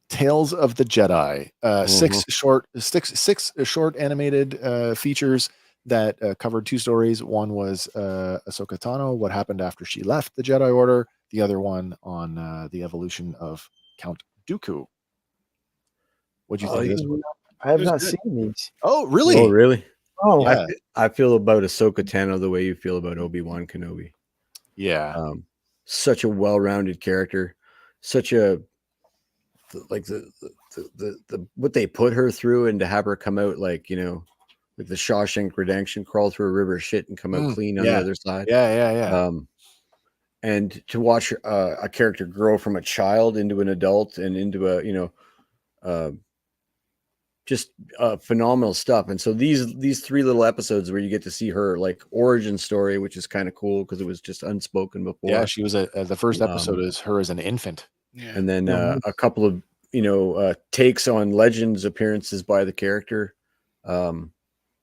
Tales of the Jedi. Six short animated features that covered 2 stories. One was Ahsoka Tano, what happened after she left the Jedi Order. The other one on the evolution of Count Dooku. What'd you think of this one? I have not seen these. Oh, really? Oh, really? Oh, yeah. I feel about Ahsoka Tano the way you feel about Obi-Wan Kenobi. Yeah. Such a well-rounded character. Such a the what they put her through, and to have her come out like the Shawshank Redemption, crawl through a river of shit and come out clean on the other side. Yeah. And to watch a character grow from a child into an adult and into just phenomenal stuff. And so these 3 little episodes where you get to see her origin story, which is kind of cool because it was just unspoken before. Yeah, she was the first episode is her as an infant. Yeah. And then a couple of takes on Legends appearances by the character,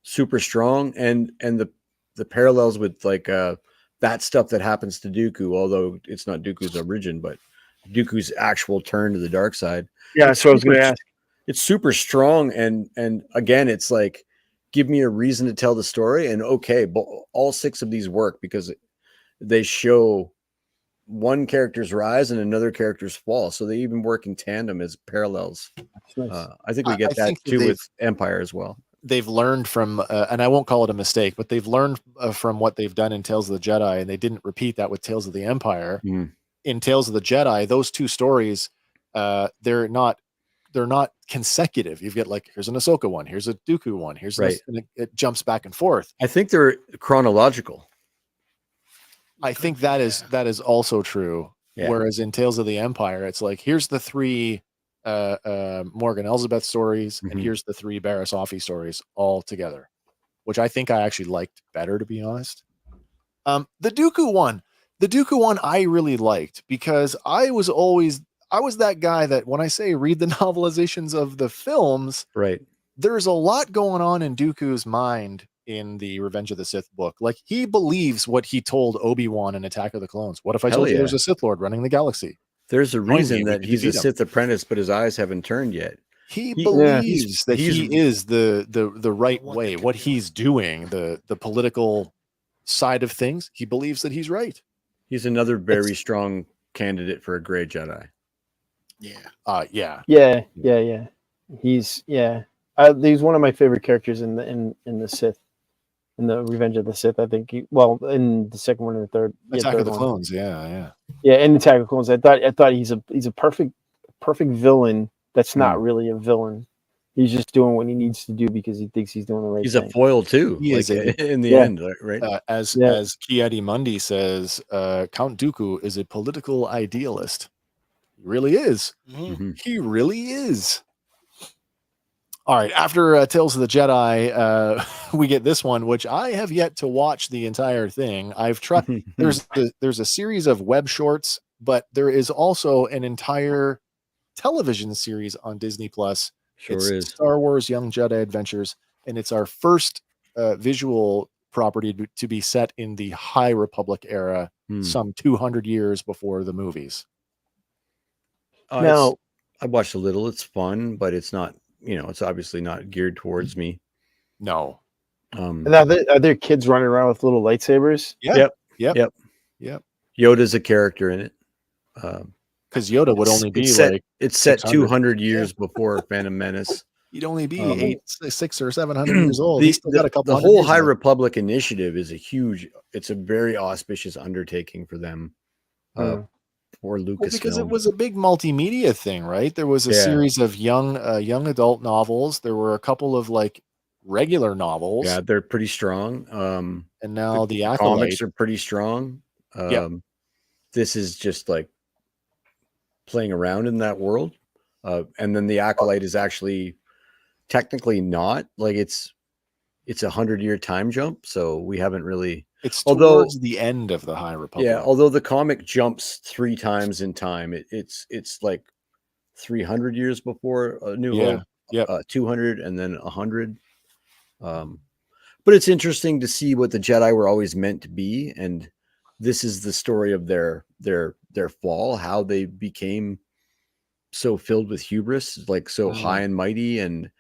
super strong, and the parallels with like that stuff that happens to Dooku, although it's not Dooku's origin, but Dooku's actual turn to the dark side. Yeah, that's what I was going to ask. It's super strong, and again, it's like, give me a reason to tell the story, and okay, but all 6 of these work because they show one character's rise and another character's fall, so they even work in tandem as parallels. Nice. I think we get that too with Empire as well. They've learned from, and I won't call it a mistake, but they've learned from what they've done in Tales of the Jedi, and they didn't repeat that with Tales of the Empire. In Tales of the Jedi, those 2 stories, they're not consecutive. You've got like, here's an Ahsoka one, here's a Dooku one, here's this, and it jumps back and forth. I think they're chronological. I think that is also true. Yeah. Whereas in Tales of the Empire, it's like, here's the 3 Morgan Elsbeth stories, and here's the 3 Barriss Offee stories all together, which I think I actually liked better, to be honest. The Dooku one I really liked, because I was that guy that when I say read the novelizations of the films, right, there's a lot going on in Dooku's mind in the Revenge of the Sith book. Like, he believes what he told Obi-Wan in Attack of the Clones. What if I told you there's a Sith Lord running the galaxy? There's a reason that he's a Sith apprentice, but his eyes haven't turned yet. He believes that he is the right way. What he's doing, the political side of things, he believes that he's right. He's another very strong candidate for a Grey Jedi. Yeah. He's one of my favorite characters in the Sith, in the Revenge of the Sith. I think in the second one and the third. Attack of the Clones. Yeah. In the Attack of the Clones, I thought he's a perfect villain. That's not really a villain. He's just doing what he needs to do because he thinks he's doing the right thing. He's a foil too. He is in the end, right? As Kiadi Mundi says, Count Dooku is a political idealist. He really is. He really is. All right. After Tales of the Jedi, we get this one, which I have yet to watch the entire thing. I've tried. There's a series of web shorts, but there is also an entire television series on Disney Plus. It's Star Wars Young Jedi Adventures, and it's our first visual property to be set in the High Republic era, some 200 years before the movies. Now, I watched a little. It's fun, but it's not. It's obviously not geared towards me. No. Now, are there kids running around with little lightsabers? Yep. Yoda's a character in it. Because Yoda would only be it's set 200 years before Phantom Menace. He'd only be 600 or 700 years old. The whole High Republic initiative is it's a very auspicious undertaking for them. For Lucasfilm, because it was a big multimedia thing, right? There was a series of young adult novels. There were a couple of like regular novels. Yeah, they're pretty strong. And now the comics are pretty strong. This is just like playing around in that world. And then the Acolyte is actually technically not like it's 100-year time jump. So we haven't really. It's towards the end of the High Republic. Yeah, although the comic jumps 3 times in time, it's like 300 years before A New Hope, 200 and then 100. But it's interesting to see what the Jedi were always meant to be, and this is the story of their fall, how they became so filled with hubris, like so high and mighty, and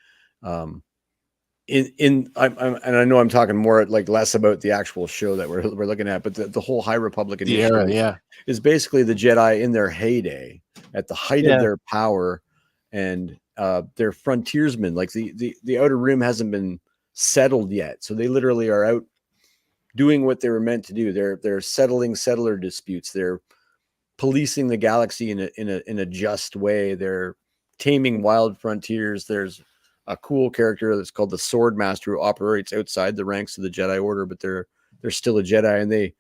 and I know I'm talking more like less about the actual show that we're looking at, but the whole High Republic era, is basically the Jedi in their heyday, at the height of their power, and they're frontiersmen. Like the Outer Rim hasn't been settled yet, so they literally are out doing what they were meant to do. They're settling settler disputes. They're policing the galaxy in a just way. They're taming wild frontiers. There's a cool character that's called the Sword Master who operates outside the ranks of the Jedi Order, but they're still a Jedi, and they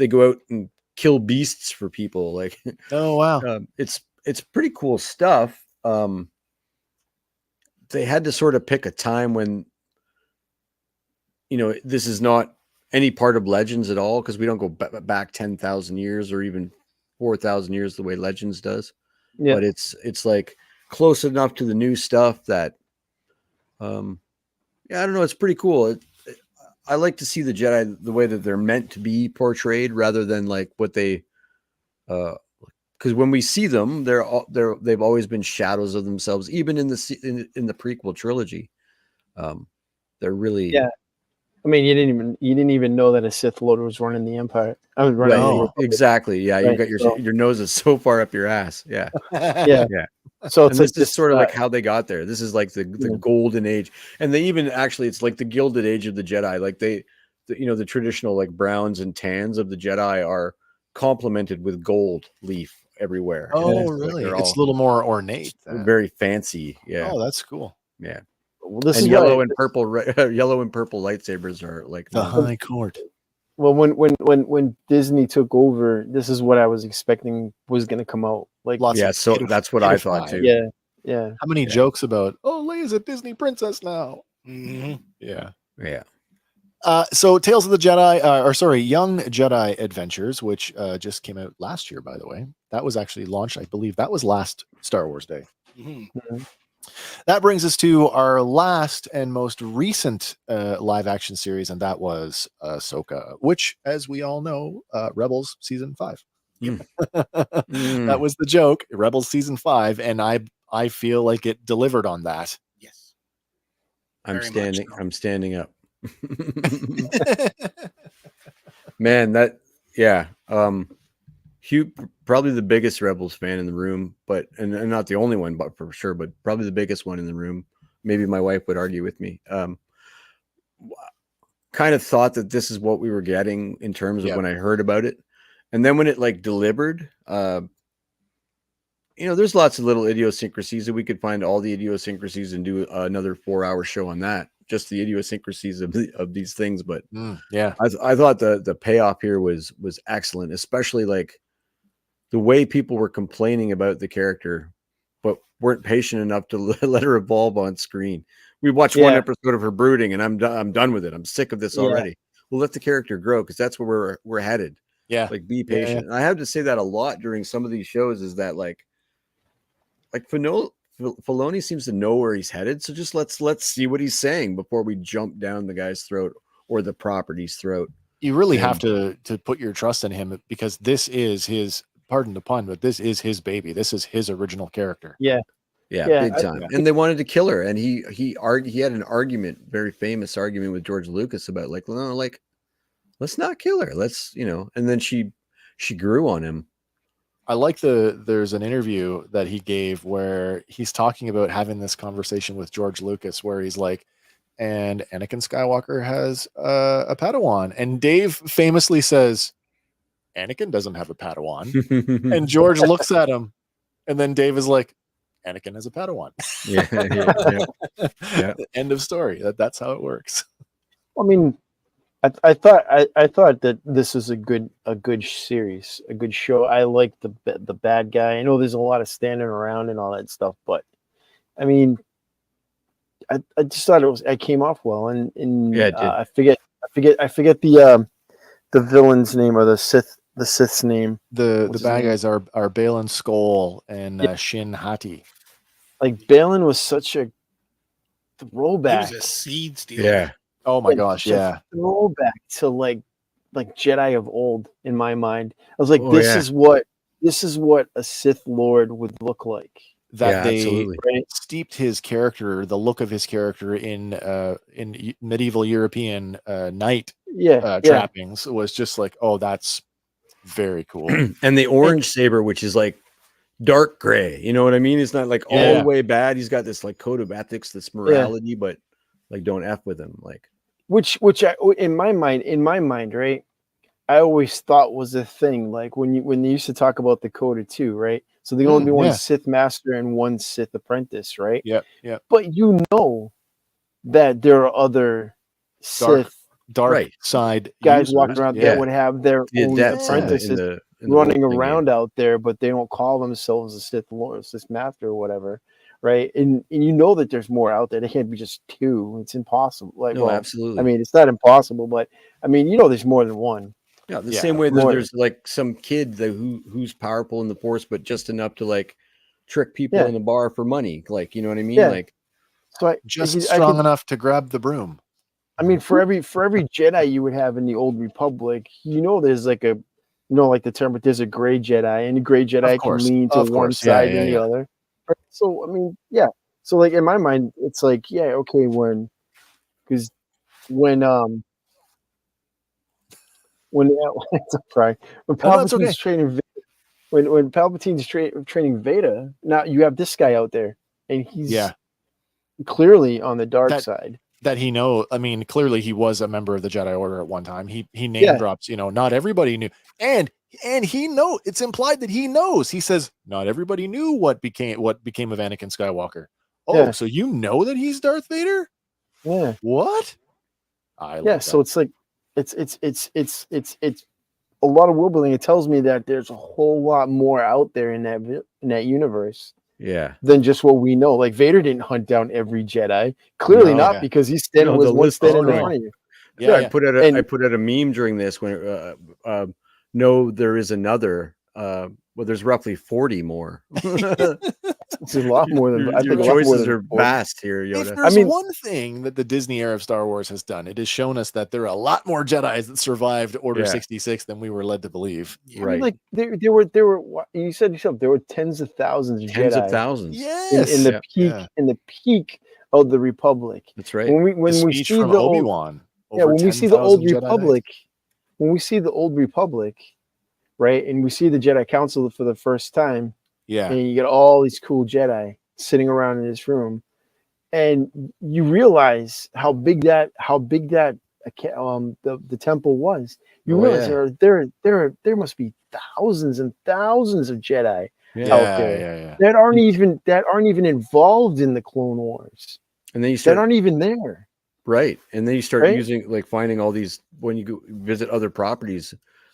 go out and kill beasts for people. Like, oh wow, it's pretty cool stuff. They had to sort of pick a time when, this is not any part of Legends at all, because we don't go back 10,000 years or even 4,000 years the way Legends does. Yeah. But it's like close enough to the new stuff that, I don't know. It's pretty cool. I like to see the Jedi the way that they're meant to be portrayed, rather than like what they, because when we see them, they've always been shadows of themselves, even in the prequel trilogy. They're really, I mean, you didn't even know that a Sith Lord was running the Empire. I was running. No, exactly. Yeah, right? You got your nose is so far up your ass. Yeah, yeah. So it's like this sort of like how they got there. This is like the golden age, and they even actually it's like the gilded age of the Jedi. Like the traditional like browns and tans of the Jedi are complemented with gold leaf everywhere. Oh, really? Like it's a little more ornate. Very fancy. Yeah. Oh, that's cool. Yeah. Well, this and is yellow and purple lightsabers are like the High Court. Well, when Disney took over, this is what I was expecting was going to come out. Like, so that's what I thought too. Yeah. How many jokes about Leia's a Disney princess now? Mm-hmm. Yeah. So Tales of the Jedi, Young Jedi Adventures, which just came out last year, by the way. That was actually launched, I believe that was last Star Wars Day. Mm-hmm. That brings us to our last and most recent live action series, and that was Ahsoka, which, as we all know, Rebels Season 5. That was the joke, Rebels Season 5, and I feel like it delivered on that. Yes. I'm standing up. Man, Hugh, probably the biggest Rebels fan in the room, but and not the only one, but for sure, but probably the biggest one in the room. Maybe my wife would argue with me. Kind of thought that this is what we were getting in terms of when I heard about it, and then when it like delivered, there's lots of little idiosyncrasies that we could find all the idiosyncrasies and do another 4-hour show on that. Just the idiosyncrasies of these things, but I thought the payoff here was excellent, especially like the way people were complaining about the character, but weren't patient enough to let her evolve on screen. We watched one episode of her brooding, and I'm done with it. I'm sick of this already. We'll let the character grow because that's where we're headed. Yeah, like be patient. And I have to say that a lot during some of these shows is that like Filoni seems to know where he's headed, so just let's see what he's saying before we jump down the guy's throat or the property's throat. You really have to put your trust in him because this is his, pardon the pun, but this is his baby. This is his original character. Yeah, big time. And they wanted to kill her, and he had an argument, very famous argument with George Lucas about like, no, like let's not kill her. Let's, and then she grew on him. I like there's an interview that he gave where he's talking about having this conversation with George Lucas where he's like, and Anakin Skywalker has a Padawan. And Dave famously says, Anakin doesn't have a Padawan. And George looks at him and then Dave is like, Anakin has a Padawan. Yeah. End of story. That's how it works. I mean, I thought that this is a good series, a good show. I like the bad guy. I know there's a lot of standing around and all that stuff, but I mean, I just thought I came off well, and I forget the villain's name or the Sith's name. The bad guys are Balin Skoll and Shin Hati. Like Balin was such a throwback. He was a seed stealer. Yeah. Oh my gosh, yeah. Throwback to like Jedi of old in my mind. I was like, this is what a Sith Lord would look like. That they steeped his character, the look of his character in medieval European knight trappings was just like, oh, that's very cool. And the orange saber, which is like dark gray, you know what I mean? It's not like all the way bad. He's got this like code of ethics, this morality, but like don't F with him. Like which in my mind, right? I always thought was a thing. Like when they used to talk about the code of two, right? So there can only be one Sith master and one Sith apprentice, right? Yeah. But you know that there are other Sith dark side guys walking around that would have their own apprentices running around out there, but they don't call themselves a Sith Lord, Sith Master, or whatever, right? And you know that there's more out there. They can't be just two. It's impossible. Like, absolutely. I mean, it's not impossible, but I mean, there's more than one. Yeah, the same way that there's like some kid who's powerful in the Force, but just enough to like trick people in the bar for money. Like, you know what I mean? Yeah. Like, so just strong enough to grab the broom. I mean, for every Jedi you would have in the Old Republic, there's like a, like the term, but there's a gray Jedi, and a gray Jedi can lean to one side and the other. So, I mean, yeah. So, like, in my mind, it's like, yeah, okay, when Palpatine's training, when Palpatine's training Vader, now you have this guy out there, and he's clearly on the dark side. That he know. I mean, clearly he was a member of the Jedi Order at one time. He name drops. Not everybody knew, and he know. It's implied that he knows. He says not everybody knew what became of Anakin Skywalker. Oh, so you know that he's Darth Vader? Yeah. What? So it's like it's a lot of world building. It tells me that there's a whole lot more out there in that universe. Yeah. Than just what we know. Like Vader didn't hunt down every Jedi. Clearly not, because he's standing in front of you. Yeah, I put out a meme during this when no, there is another. Well, there's roughly 40 more. It's a lot more than I think. Your choices are vast here, Yoda. If there's one thing that the Disney era of Star Wars has done, it has shown us that there are a lot more Jedis that survived Order 66 than we were led to believe. Right? I mean, like there were. You said yourself there were tens of thousands of tens Jedi. Of thousands. Yes. In the peak of the Republic. That's right. When we see the Obi-Wan. When we see the Old Republic. When we see the Old Republic. Right, and we see the Jedi Council for the first time. Yeah, and you get all these cool Jedi sitting around in this room, and you realize how big that the temple was. You realize there must be thousands and thousands of Jedi out there that aren't even involved in the Clone Wars, and then that aren't even there. Right, and then you start finding all these when you go visit other properties.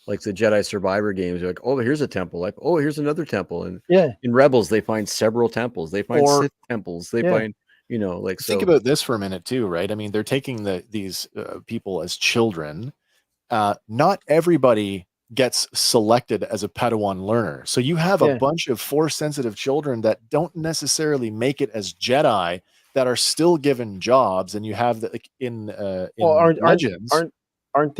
Like the Jedi Survivor games, you're like, oh, here's a temple. Like, oh, here's another temple. And in Rebels, they find several temples. They find Sith temples. They find, Think about this for a minute too, right? I mean, they're taking these people as children. Not everybody gets selected as a Padawan learner. So you have a bunch of Force-sensitive children that don't necessarily make it as Jedi that are still given jobs. And you have in Legends. Aren't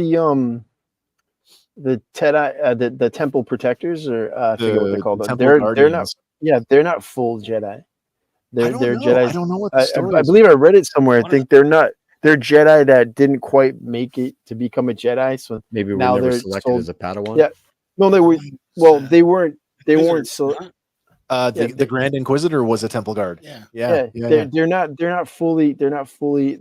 the Jedi, the temple protectors, or I forget what they call them. They're not. Yeah, they're not full Jedi. They're Jedi. I don't know what I believe I read it somewhere. I think they're not. They're Jedi that didn't quite make it to become a Jedi. So maybe now they're selected as a Padawan. Yeah, no, they were. Well, they weren't. They weren't. So the Grand Inquisitor was a temple guard. Yeah. They're not fully. They're not fully.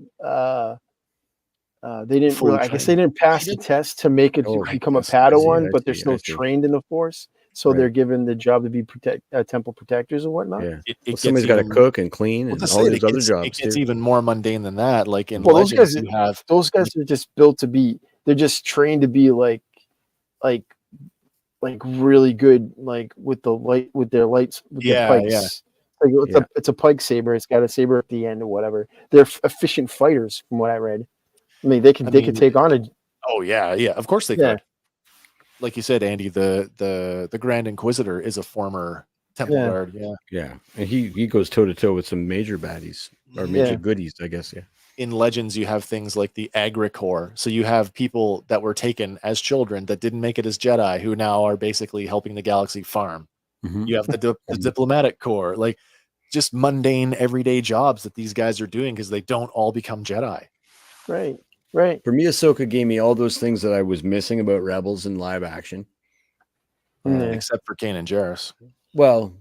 They didn't. Really, I guess they didn't pass the test to make it become a Padawan, but they're still trained in the Force, so they're given the job to be temple protectors and whatnot. Yeah, somebody's got to cook and clean and all these other jobs. It's even more mundane than that. Like in Legends, those guys are just built to be. They're just trained to be like really good, like with their lights, with their pikes. Like it's a pike saber. It's got a saber at the end or whatever. They're efficient fighters, from what I read. I mean, they could take on a. Oh yeah, of course they could. Like you said, Andy, the Grand Inquisitor is a former temple guard. Yeah, and he goes toe to toe with some major baddies or major goodies, I guess. Yeah. In Legends, you have things like the Agri-Corps. So you have people that were taken as children that didn't make it as Jedi, who now are basically helping the galaxy farm. Mm-hmm. You have the Diplomatic Corps, like just mundane, everyday jobs that these guys are doing because they don't all become Jedi. Right. For me, Ahsoka gave me all those things that I was missing about Rebels in live action. Except for Kanan Jarrus. Well,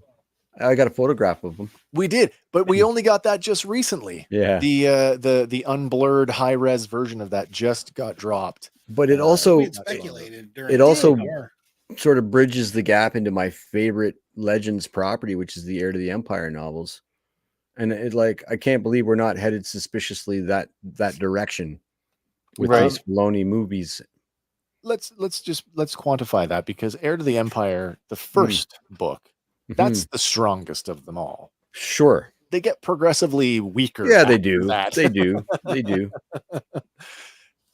I got a photograph of them. We did, but we only got that just recently. Yeah. The unblurred high-res version of that just got dropped. But it also speculated sort of bridges the gap into my favorite Legends property, which is the Heir to the Empire novels. And I can't believe we're not headed suspiciously that direction with these Filoni movies. Let's quantify that, because Heir to the Empire, the first book, that's the strongest of them all. Sure. They get progressively weaker. Yeah, they do. They do.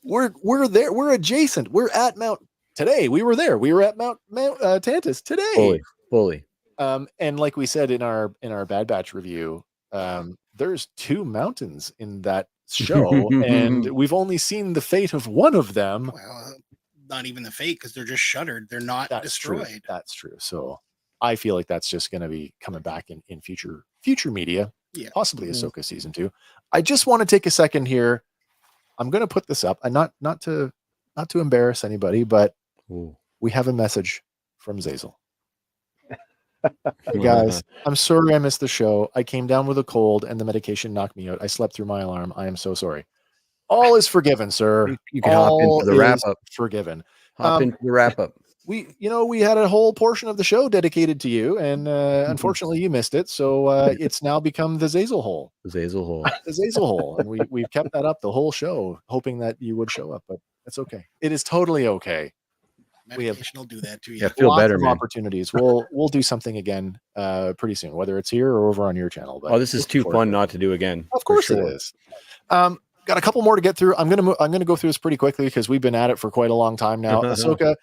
We're there. We're adjacent. We're at Mount today. We were there. We were at Mount Tantus today. Fully. And like we said in our Bad Batch review, there's 2 mountains in that show, and we've only seen the fate of one of them. Well, not even the fate, because they're just shuttered. They're not destroyed. True. That's true. So I feel like that's just going to be coming back in future media, possibly Ahsoka season 2. I just want to take a second here. I'm going to put this up, and not to embarrass anybody, but we have a message from Xazyl. Hey guys, I'm sorry I missed the show. I came down with a cold and the medication knocked me out. I slept through my alarm. I am so sorry. All is forgiven, sir. You can hop into the wrap up. Forgiven. Hop into the wrap up. We had a whole portion of the show dedicated to you, and unfortunately you missed it. So it's now become the Xazyl hole. The Xazyl hole. The Xazyl hole. And we've kept that up the whole show, hoping that you would show up, but it's okay. It is totally okay. Medication will do that to you. Yeah, feel Lots better, of man. opportunities. We'll do something again pretty soon, whether it's here or over on your channel. But this is too fun not to do again. Of course it is. Got a couple more to get through. I'm gonna go through this pretty quickly because we've been at it for quite a long time now. Ahsoka,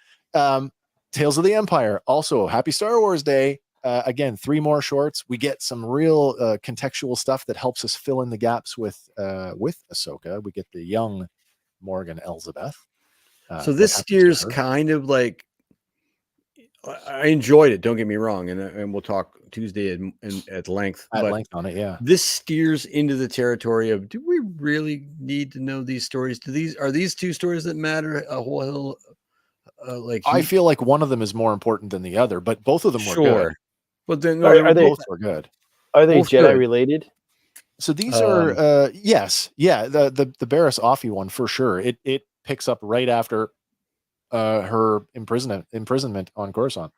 Tales of the Empire. Also, happy Star Wars Day. Again, 3 more shorts. We get some real contextual stuff that helps us fill in the gaps with Ahsoka. We get the young Morgan Elsbeth. So this steers kind of like, I enjoyed it. Don't get me wrong, and we'll talk Tuesday at length. Length on it, yeah. This steers into the territory of: do we really need to know these stories? Are these 2 stories that matter a whole? I feel like one of them is more important than the other, but both of them were good. But then both were good. Are they Jedi related? So these are yes, yeah. The Barriss Offee one for sure. It picks up right after her imprisonment on Coruscant.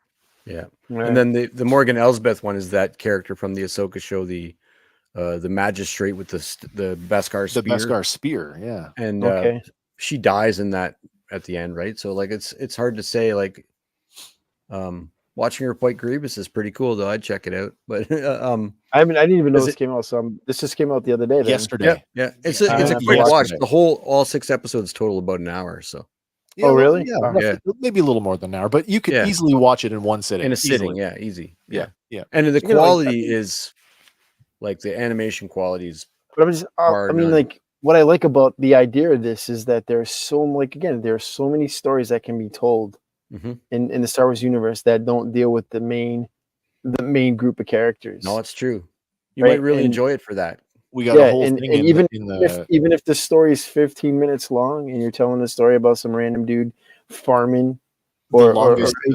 Yeah, right. And then the Morgan Elsbeth one is that character from the Ahsoka show, the magistrate with the Beskar spear. The Beskar spear, yeah. And she dies in that at the end, right? So like it's hard to say. Like watching her fight Grievous is pretty cool, though. I'd check it out. But I didn't even know this came out. So this just came out the other day. Then. Yesterday. Yeah. It's a quick watch. All 6 episodes total about an hour. So. Yeah, oh really? Yeah, maybe a little more than an hour, but you could easily watch it in one sitting. In a sitting, easy. Yeah. And the quality is like the animation qualities. But I'm just, like what I like about the idea of this is that there's so many stories that can be told in the Star Wars universe that don't deal with the main group of characters. No, it's true. You might really enjoy it for that. We got a whole thing even if the story is 15 minutes long and you're telling a story about some random dude farming who's a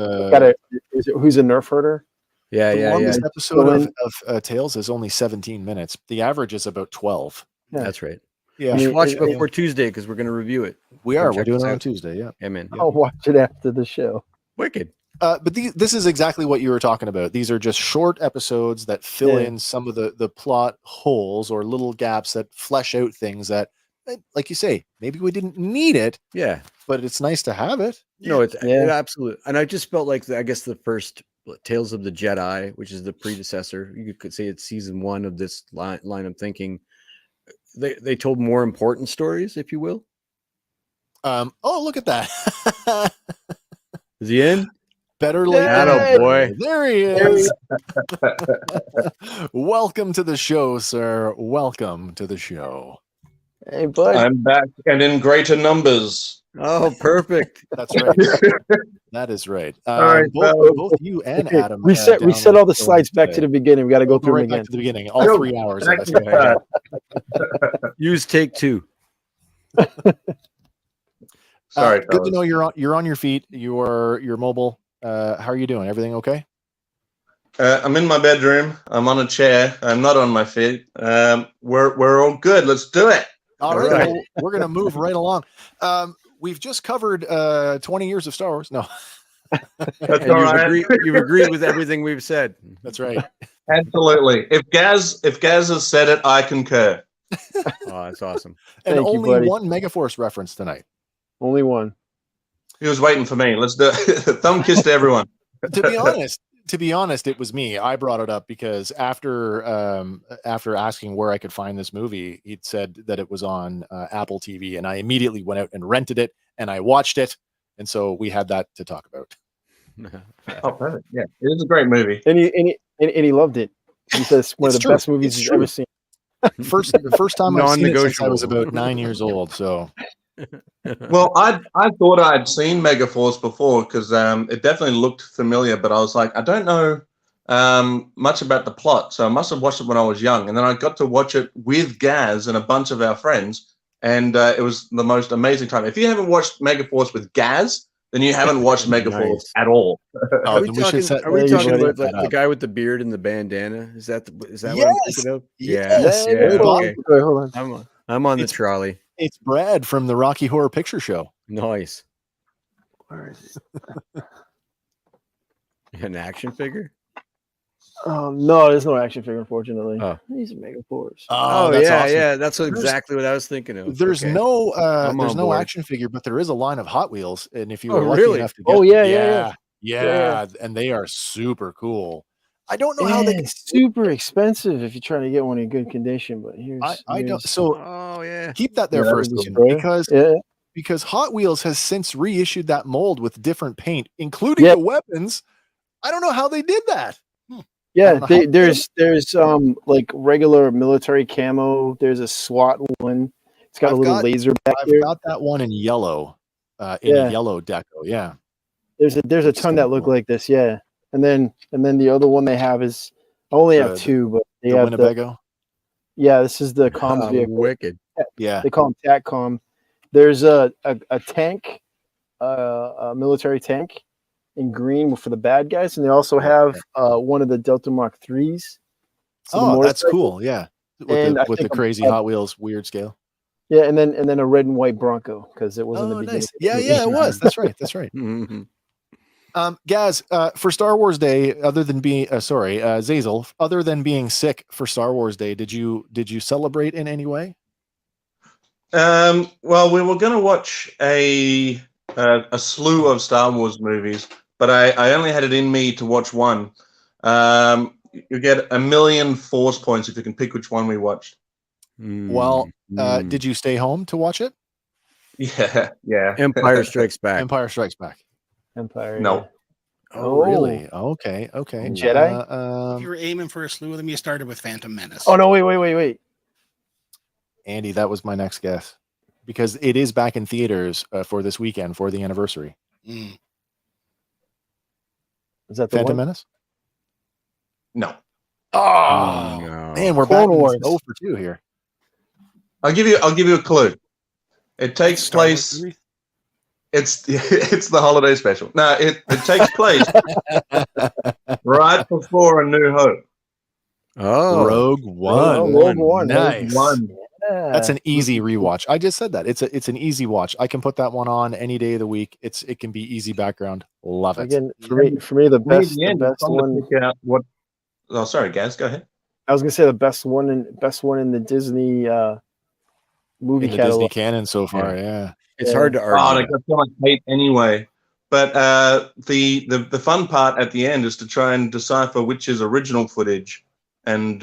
nerf herder. The longest episode of Tales is only 17 minutes. The average is about 12. Yeah. That's right. Yeah, we should watch it before Tuesday because we're going to review it. We're doing it on Tuesday. Yeah, amen. I'll watch it after the show. Wicked. But this is exactly what you were talking about. These are just short episodes that fill in some of the plot holes or little gaps that flesh out things that, like you say, maybe we didn't need it. Yeah, but it's nice to have it. No, it's absolutely. And I just felt like I guess the first Tales of the Jedi, which is the predecessor, you could say it's season 1 of this line of thinking. They told more important stories, if you will. Oh, look at that! Is he in? Better late than never. Boy. There he is. Welcome to the show, sir. Welcome to the show. Hey, bud. I'm back and in greater numbers. Oh, perfect. That's right. That is right. All right, both you and Adam. Reset all the slides back to the beginning. We got to go through them again. Back to the beginning. All 3 hours. Of us. Use take 2. Sorry, good to know you're on your feet. You're mobile. How are you doing? Everything okay? I'm in my bedroom. I'm on a chair. I'm not on my feet. We're all good. Let's do it. All right. Well, we're gonna move right along. We've just covered 20 years of Star Wars. No. That's all right. You've agreed with everything we've said. That's right. Absolutely. If Gaz has said it, I concur. Oh, that's awesome. And only one Megaforce reference tonight. Only one. He was waiting for me. Let's do it. Thumb kiss to everyone. To be honest, it was me. I brought it up because after asking where I could find this movie, he'd said that it was on Apple TV, and I immediately went out and rented it, and I watched it, and so we had that to talk about. Oh, perfect. Yeah, it is a great movie. And he loved it. He says one of the best movies he's ever seen. First time I've seen it since I was about 9 years old. So, Well, I thought I'd seen Megaforce before because it definitely looked familiar, but I was like, I don't know much about the plot, so I must have watched it when I was young, and then I got to watch it with Gaz and a bunch of our friends, and it was the most amazing time. If you haven't watched Megaforce with Gaz, then you haven't watched Megaforce at all. Are we talking about the guy with the beard and the bandana? Is that what I'm thinking of? Yes. Okay. Hold on. I'm on the trolley. It's Brad from the Rocky Horror Picture Show. Nice. Where is it? An action figure? No, there's no action figure, unfortunately. Oh. He's a Megaforce. Oh, that's yeah, awesome. yeah. That's exactly what I was thinking of. There's Okay. no action figure, but there is a line of Hot Wheels, and if you were lucky really? enough to get Yeah, and they are super cool. I don't know how they can super expensive if you're trying to get one in good condition, but I don't. So keep that there first, because Hot Wheels has since reissued that mold with different paint, including the weapons. I don't know how they did that. Yeah, there's like regular military camo. There's a SWAT one. It's got a little laser back I've got that one in yellow, a yellow deco. Yeah, there's a ton that look like this. Yeah, and then the other one they have is I only have two, but they have Winnebago. This is the comms vehicle. Wicked. Yeah, they call them TACCOM. There's a tank, a military tank in green for the bad guys, and they also have one of the Delta Mark 3s. So that's cool. Yeah, with the crazy Hot Wheels weird scale. Yeah, and then a red and white Bronco because it wasn't the beginning. Nice. Yeah, it was. That's right. That's right. Gaz, for Star Wars Day, other than being Xazyl, other than being sick for Star Wars Day, did you celebrate in any way? Well, we were going to watch a slew of Star Wars movies, but I only had it in me to watch one. You get 1,000,000 Force points if you can pick which one we watched. Well, did you stay home to watch it? Yeah. Empire Strikes Back. Empire Strikes Back. Empire. No. Yeah. Oh, really? Okay. Jedi? If you were aiming for a slew of them, you started with Phantom Menace. Oh, no, wait. Andy, that was my next guess. Because it is back in theaters for this weekend for the anniversary. Is that the Phantom one? Menace? No. Oh, no. Man, we're Clone back Wars. 0 for 2 here. I'll give you a clue. It takes place. It's the holiday special. No, it takes place right before A New Hope. Oh, Rogue One. Rogue One. Nice. Rogue One. Yeah. That's an easy rewatch. I just said that. It's an easy watch. I can put that one on any day of the week. It can be easy background. Love it. Again, for me, the best one. Oh, sorry, Gaz. Go ahead. I was gonna say the best one in the Disney movie catalog. Disney canon so far. Yeah. It's hard to argue. Oh, they got so much hate anyway. But the fun part at the end is to try and decipher which is original footage and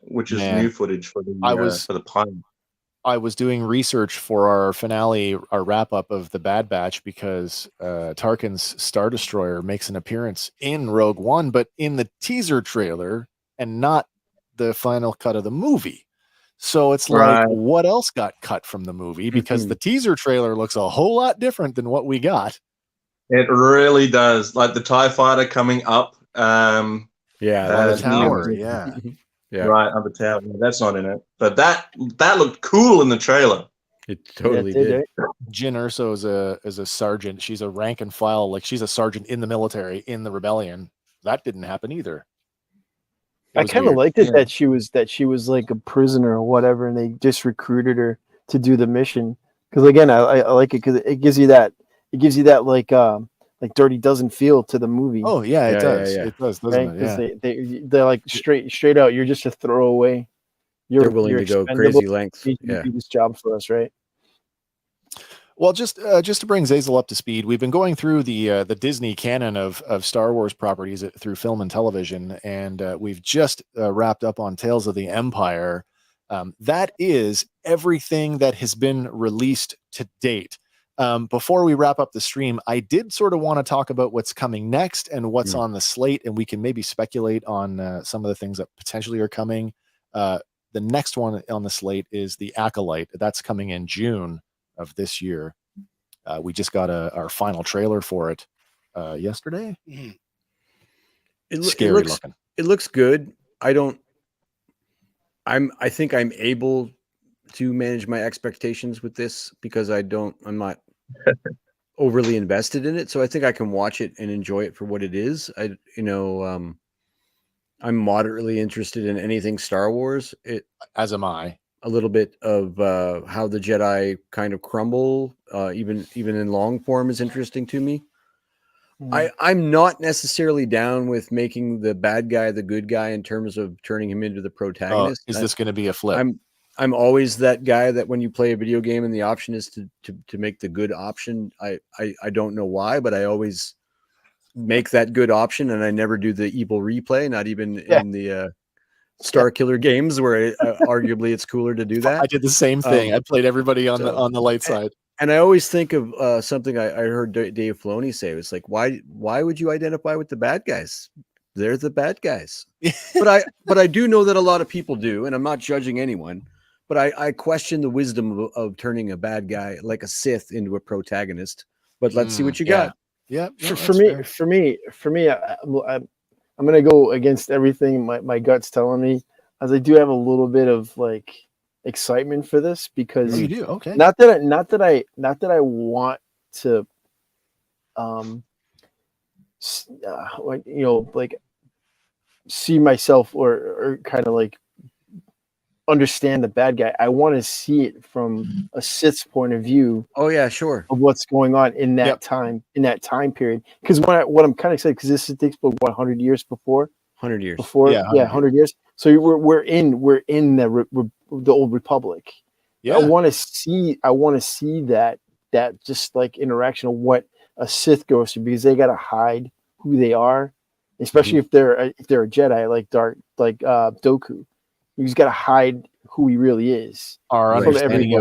which is new footage for the pilot. I was doing research for our finale, our wrap up of the Bad Batch, because Tarkin's Star Destroyer makes an appearance in Rogue One, but in the teaser trailer and not the final cut of the movie. So it's like, what else got cut from the movie? Because the teaser trailer looks a whole lot different than what we got. It really does. Like the TIE fighter coming up. The tower. Right, on the tower. That's not in it. But that looked cool in the trailer. It totally did. Jyn Erso is a sergeant. She's a rank and file. Like she's a sergeant in the military in the rebellion. That didn't happen either. I kind of liked it that she was like a prisoner or whatever, and they just recruited her to do the mission. Because again, I like it because it gives you that like Dirty Dozen feel to the movie. Oh yeah, it does. Yeah. It does, doesn't it? Yeah. They're like straight out. You're just a throwaway. They're willing to go crazy lengths. You do this job for us, right? Well, just to bring Xazyl up to speed, we've been going through the Disney canon of Star Wars properties through film and television, and we've just wrapped up on Tales of the Empire. That is everything that has been released to date. Before we wrap up the stream, I did sort of want to talk about what's coming next and what's on the slate, and we can maybe speculate on some of the things that potentially are coming. The next one on the slate is The Acolyte. That's coming in June of this year. We just got our final trailer for it yesterday. Scary looking. It looks good. I think I'm able to manage my expectations with this because I'm not overly invested in it. So I think I can watch it and enjoy it for what it is. I'm moderately interested in anything Star Wars. As am I. A little bit of how the Jedi kind of crumble, even in long form, is interesting to me. I'm not necessarily down with making the bad guy the good guy in terms of turning him into the protagonist. Is this going to be a flip? I'm always that guy that when you play a video game and the option is to make the good option, I don't know why, but I always make that good option, and I never do the evil replay, not even in the Star Killer games where arguably it's cooler to do that. I did the same thing. I played everybody on the light side. And I always think of something I heard Dave Filoni say. It was like, why would you identify with the bad guys? They're the bad guys. but I do know that a lot of people do, and I'm not judging anyone. But I question the wisdom of turning a bad guy like a Sith into a protagonist. But let's see what you got. Yeah. For me, I'm gonna go against everything my gut's telling me, as I do have a little bit of like excitement for this because you do. Okay. Not that I want to like see myself or kind of like understand the bad guy. I want to see it from a Sith's point of view. Oh yeah, sure. Of what's going on in that time period. Because what I'm kind of excited because this takes about 100 years before. 100 years before. 100 years. So we're in the old Republic. Yeah. I want to see that just like interaction of what a Sith goes through because they got to hide who they are, especially if they're a Jedi like Dooku. He's got to hide who he really is. Our understanding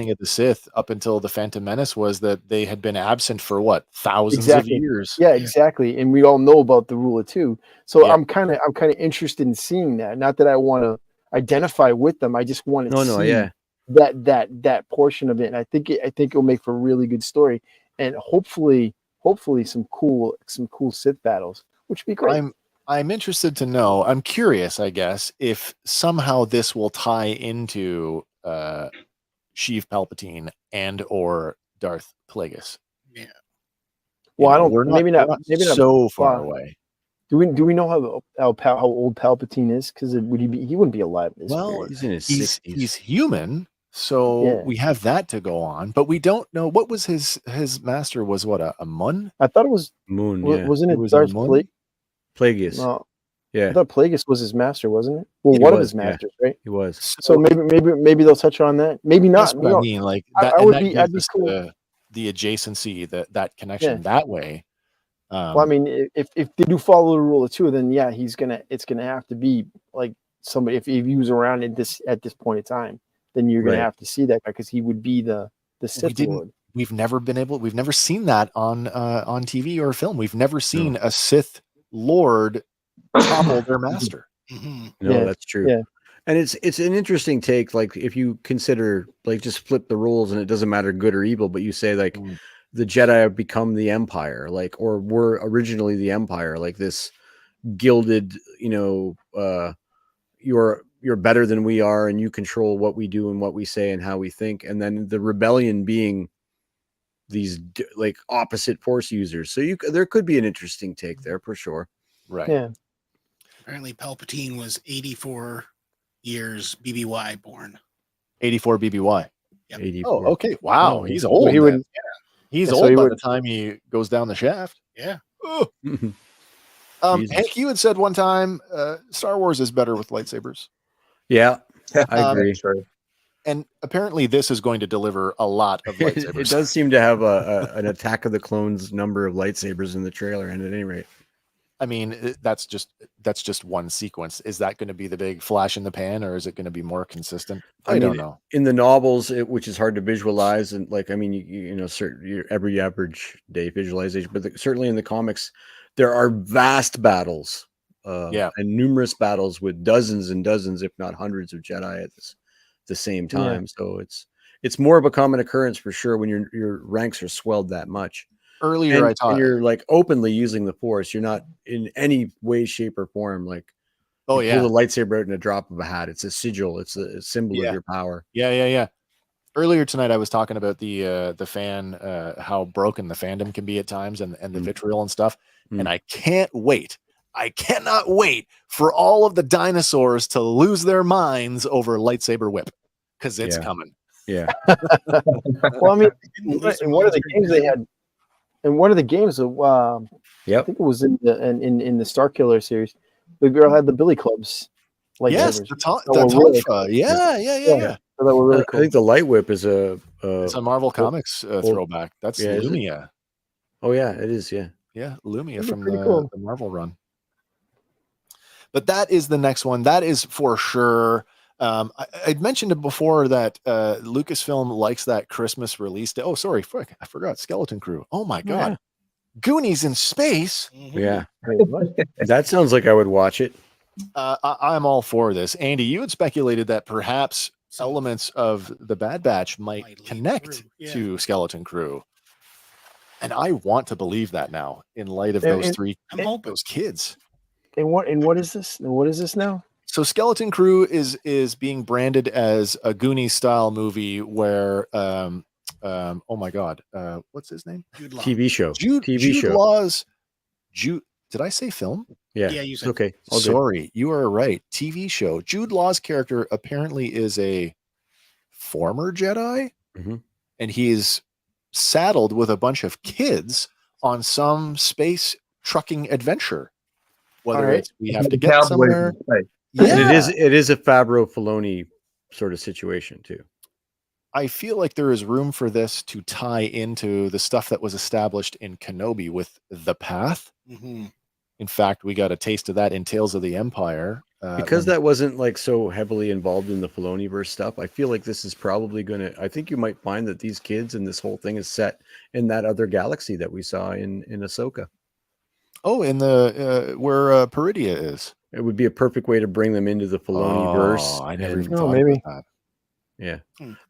of the Sith up until the Phantom Menace was that they had been absent for thousands of years. Yeah, exactly. And we all know about the Rule of Two. So I'm kind of interested in seeing that. Not that I want to identify with them. I just want to see that portion of it. And I think it'll make for a really good story. And hopefully some cool Sith battles, which would be great. I'm interested to know. I'm curious, I guess, if somehow this will tie into Sheev Palpatine and or Darth Plagueis. Yeah. Well, maybe not so far away. Do we know how old Palpatine is? Because he wouldn't be alive. He's in his 60s. He's human, so we have that to go on. But we don't know what was his master was. What a Mun? I thought it was Moon. Wasn't it Darth Plagueis? No. Yeah, I thought Plagueis was his master, wasn't it? Well, one of his masters, right? He was. So maybe they'll touch on that. Maybe not. That's what I mean, like that. I'd be cool. The adjacency, that connection that way. Well, I mean, if they do follow the Rule of Two, then it's gonna have to be like somebody. If he was around at this point in time, then you're gonna have to see that guy because he would be the Sith Lord. We've never seen that on TV or film. We've never seen a Sith Lord topple their master. No, that's true. Yeah. And it's an interesting take. Like if you consider like just flip the rules and it doesn't matter good or evil, but you say like the Jedi have become the Empire, like or were originally the Empire, like this gilded, you're better than we are and you control what we do and what we say and how we think. And then the rebellion being these like opposite force users. So there could be an interesting take there for sure. Right. Yeah. Apparently Palpatine was 84 years BBY born. 84 BBY. Yep. 84. Oh, okay. Wow. He's old. He's old by the time he goes down the shaft. Yeah. Oh. Hank, you had said one time Star Wars is better with lightsabers. Yeah, I agree. And apparently this is going to deliver a lot of lightsabers. It does seem to have an Attack of the Clones number of lightsabers in the trailer, and at any rate. I mean, that's just one sequence. Is that going to be the big flash in the pan, or is it going to be more consistent? I don't know. In the novels, which is hard to visualize, and like, I mean, you know, certain every average day visualization, but certainly in the comics, there are vast battles, and numerous battles with dozens and dozens, if not hundreds, of Jedi at the same time. So it's more of a common occurrence for sure when your ranks are swelled that much. Earlier, I taught, and you're like openly using the Force. You're not in any way, shape, or form like, pull the lightsaber out in a drop of a hat. It's a sigil. It's a symbol of your power. Yeah. Earlier tonight, I was talking about the fan, how broken the fandom can be at times, and the vitriol and stuff. And I cannot wait for all of the dinosaurs to lose their minds over lightsaber whip, because it's coming. Yeah. Well, I mean, in one of the games they had. In one of the games, I think it was in the Starkiller series, the girl had the billy clubs. Yes, the Tonfa. Yeah. So that were really cool. I think the light whip is it's a Marvel Comics throwback. That's Lumia. Oh yeah, it is. Yeah, Lumia from the Marvel run. But that is the next one. That is for sure. I'd mentioned it before that Lucasfilm likes that Christmas release day. Oh, sorry, I forgot Skeleton Crew. Oh my God, yeah. Goonies in space. Yeah, that sounds like I would watch it. I'm all for this. Andy, you had speculated that perhaps elements of the Bad Batch might connect to Skeleton Crew, and I want to believe that now in light of those kids. And what is this? What is this now? So Skeleton Crew is being branded as a Goonies style movie where oh my God, what's his name? TV show. Jude Law's did I say film? Yeah, you said okay. Sorry, you are right. TV show. Jude Law's character apparently is a former Jedi, and he is saddled with a bunch of kids on some space trucking adventure. Whether it's we have to get somewhere. Yeah. And it is a Favreau Filoni sort of situation too. I feel like there is room for this to tie into the stuff that was established in Kenobi with the Path. In fact, we got a taste of that in Tales of the Empire. Because that wasn't like so heavily involved in the Filoniverse stuff, I feel like this is probably I think you might find that these kids and this whole thing is set in that other galaxy that we saw in Ahsoka. Oh, in the where Peridia is. It would be a perfect way to bring them into the Filoniverse. Oh, I never even thought about that. Yeah.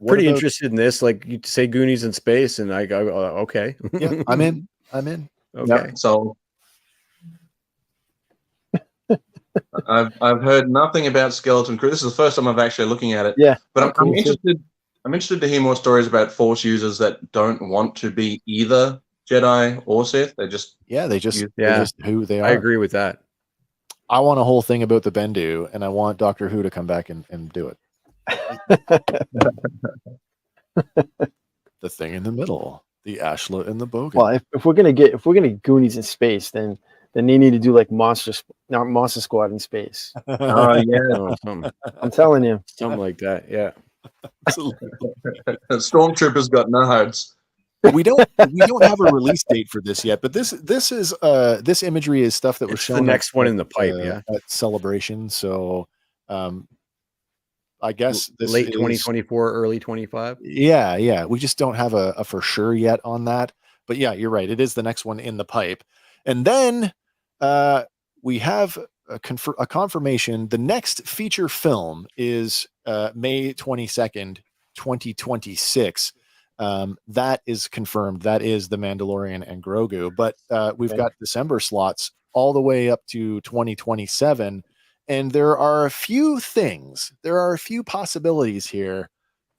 Pretty interested in this. Like you say Goonies in space, and I go, okay. Yeah, I'm in. Okay. Yep, so I've heard nothing about Skeleton Crew. This is the first time I'm actually looking at it. Yeah. But I'm interested. I'm interested to hear more stories about Force users that don't want to be either Jedi or Sith. They just who they are. I agree with that. I want a whole thing about the Bendu, and I want Doctor Who to come back and do it. The thing in the middle, the Ashla and the Bogan. Well, if we're gonna Goonies in space, then they need to do like Monster Squad in space. Oh yeah, I'm telling you, something like that. Yeah. Stormtroopers got no hearts. We don't have a release date for this yet, but this is this imagery is stuff that was shown. The next one in the pipe, at Celebration. So, I guess this late 2024, early 25. Yeah. We just don't have a for sure yet on that. But yeah, you're right. It is the next one in the pipe, and then we have a confirmation. The next feature film is May 22nd, 2026. That is confirmed. That is The Mandalorian and Grogu. But we've got December slots all the way up to 2027. And there are a few things. There are a few possibilities here.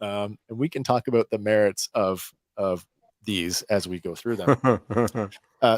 And we can talk about the merits of these as we go through them.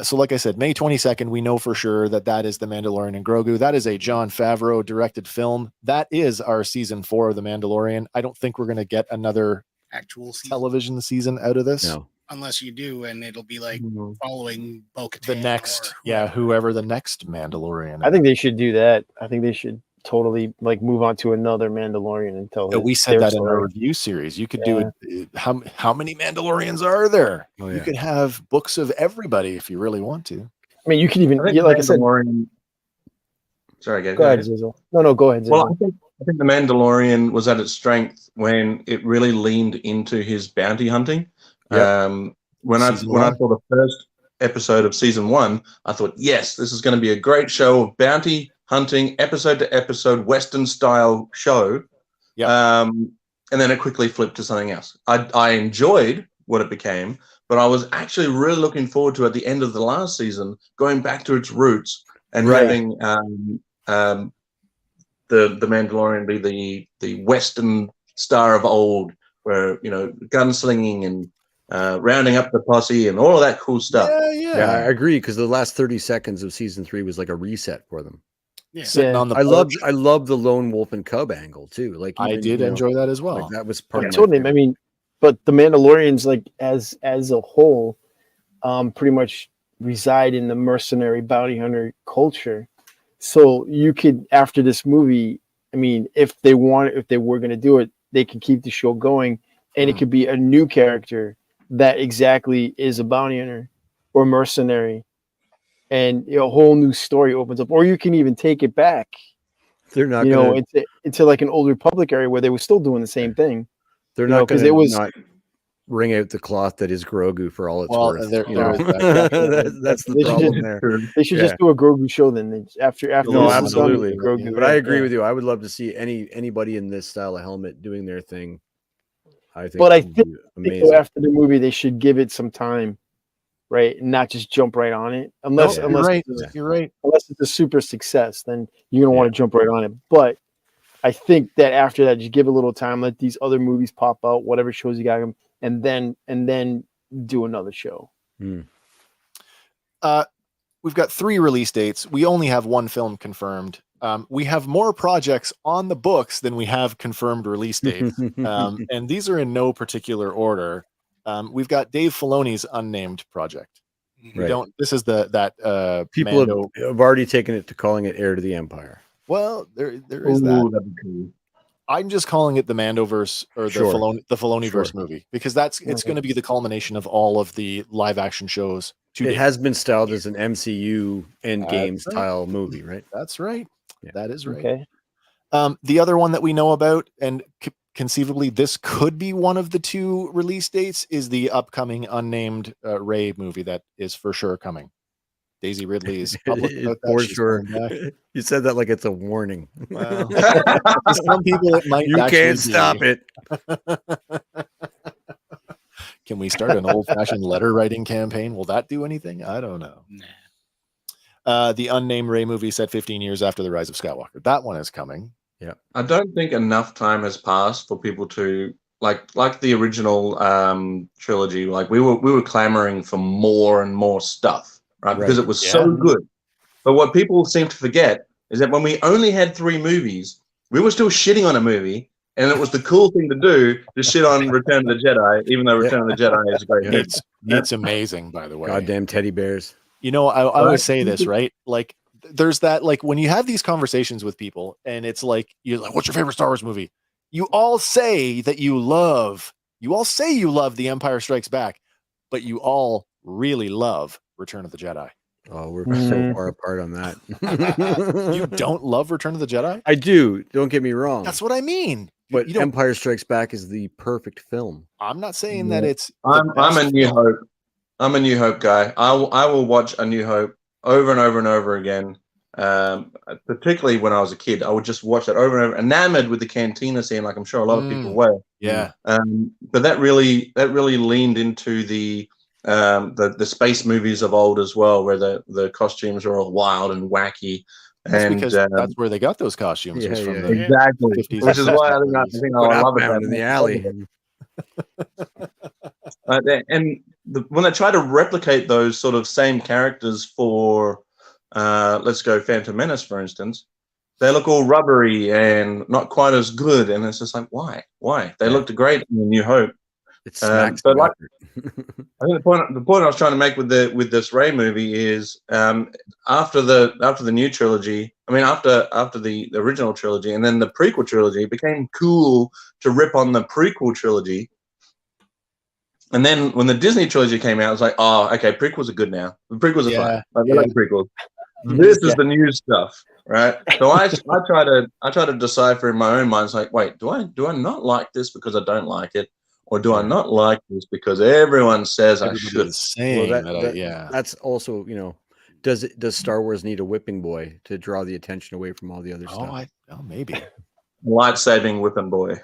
So like I said, May 22nd, we know for sure that is The Mandalorian and Grogu. That is a Jon Favreau directed film. That is our season 4 of The Mandalorian. I don't think we're going to get another actual television season out of this. No. Unless you do, and it'll be like following Bo-Katan the next, whoever the next Mandalorian. I think they should do that. I think they should totally like move on to another Mandalorian until we said that in our review series. You could do it. How many Mandalorians are there? You could have books of everybody if you really want to. I mean, you can even, like I said. Sorry, go ahead, Xazyl. No, go ahead, Xazyl. Well, I think The Mandalorian was at its strength when it really leaned into his bounty hunting. Yep. When I saw the first episode of season 1, I thought, yes, this is going to be a great show of bounty hunting, episode to episode, Western style show. Yeah. And then it quickly flipped to something else. I enjoyed what it became, but I was actually really looking forward to, at the end of the last season, going back to its roots and having the Mandalorian be the Western star of old, where, you know, gunslinging and rounding up the posse and all of that cool stuff. Yeah, I agree, because the last 30 seconds of season 3 was like a reset for them. On the I love the lone wolf and cub angle too. Like, I did enjoy that as well. Like, that was part of I mean, but the Mandalorians, like as a whole, pretty much reside in the mercenary bounty hunter culture. So you could, after this movie, I mean, if they were going to do it, they could keep the show going, and it could be a new character that exactly is a bounty hunter or mercenary, and a whole new story opens up. Or you can even take it back. They're not, into like an Old Republic area where they were still doing the same thing. They're not going to not wring out the cloth that is Grogu for all it's worth. That's the problem there. They should just do a Grogu show then. After no, absolutely. Grogu, but I agree with you. I would love to see anybody in this style of helmet doing their thing. I think amazing. After the movie, they should give it some time, right, and not just jump right on it. Unless you're right. Unless it's a super success, then you're gonna want to jump right on it. But I think that after that, you give it a little time, let these other movies pop out, whatever shows you got them, and then do another show. We've got 3 release dates. We only have 1 film confirmed. We have more projects on the books than we have confirmed release dates, and these are in no particular order. We've got Dave Filoni's unnamed project. Right. This is that people have already taken it to calling it Heir to the Empire. Well, there is that. I'm just calling it the Mandoverse, or the Filoniverse movie, because it's going to be the culmination of all of the live action shows. It has been styled as an MCU Endgame style movie, right? That's right. Yeah. That is right. Okay. The other one that we know about, and conceivably this could be one of the 2 release dates, is the upcoming unnamed Rey movie that is for sure coming. Daisy Ridley is public about that. For sure. You said that like it's a warning. Well, some people it might. You can't stop it. Can we start an old-fashioned letter writing campaign? Will that do anything? I don't know. Nah. The unnamed Rey movie set 15 years after the Rise of Skywalker. That one is coming. Yeah. I don't think enough time has passed for people to like the original trilogy. Like we were clamoring for more and more stuff, right? Because it was so good. But what people seem to forget is that when we only had 3 movies, we were still shitting on a movie. And it was the cool thing to do to shit on Return of the Jedi, even though Return of the Jedi is a great hit. It's amazing, by the way. Goddamn teddy bears. You know, I always say this, right? Like, there's that, like, when you have these conversations with people, and it's like, you're like, what's your favorite Star Wars movie? You all say you love The Empire Strikes Back, but you all really love Return of the Jedi. Oh, we're so far apart on that. You don't love Return of the Jedi? I do. Don't get me wrong. That's what I mean. But Empire Strikes Back is the perfect film. I'm not saying that it's. I'm a New Hope. I'm a New Hope guy. I will watch A New Hope over and over and over again. Particularly when I was a kid, I would just watch that over and over, enamored with the cantina scene, like I'm sure a lot of people were. Yeah. But that really leaned into the space movies of old as well, where the costumes are all wild and wacky. That's because that's where they got those costumes. From the exactly. 50s, which is why I think I love it in the alley. When they try to replicate those sort of same characters for, let's go Phantom Menace, for instance, they look all rubbery and not quite as good. And it's just like, why? They looked great in New Hope. It smacks but like, I think the point I was trying to make with this Rey movie is after the new trilogy, after the original trilogy and then the prequel trilogy, it became cool to rip on the prequel trilogy And then when the Disney trilogy came out, I was like, oh, okay, prequels are good now. The prequels are fun. I like prequels. This is the new stuff, right? So I try to decipher in my own mind. It's like, wait, do I not like this because I don't like it, or do I not like this because everyone says I should? That's also, you know, does Star Wars need a whipping boy to draw the attention away from all the other stuff? Maybe. Light-saving whipping boy.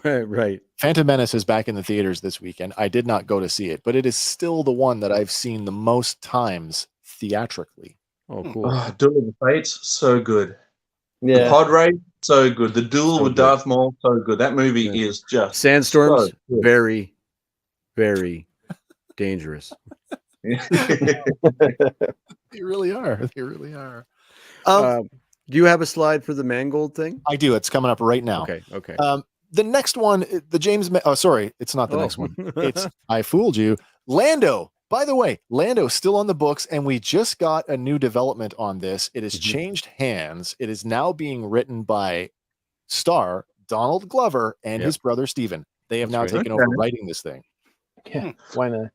Right. Phantom Menace is back in the theaters this weekend. I did not go to see it, but it is still the one that I've seen the most times theatrically. Oh, cool. Duel of the Fates, so good. Yeah. The pod race, so good. The duel with Darth Maul, so good. That movie is just Sandstorms, so good. very, very dangerous. They really are. They really are. Do you have a slide for the Mangold thing? I do. It's coming up right now. Okay. The next one, the James. Oh, sorry, it's not the next one. It's I fooled you. Lando. By the way, Lando's still on the books, and we just got a new development on this. It has changed hands. It is now being written by star Donald Glover and his brother Steven. They have taken over writing this thing. Yeah, why not?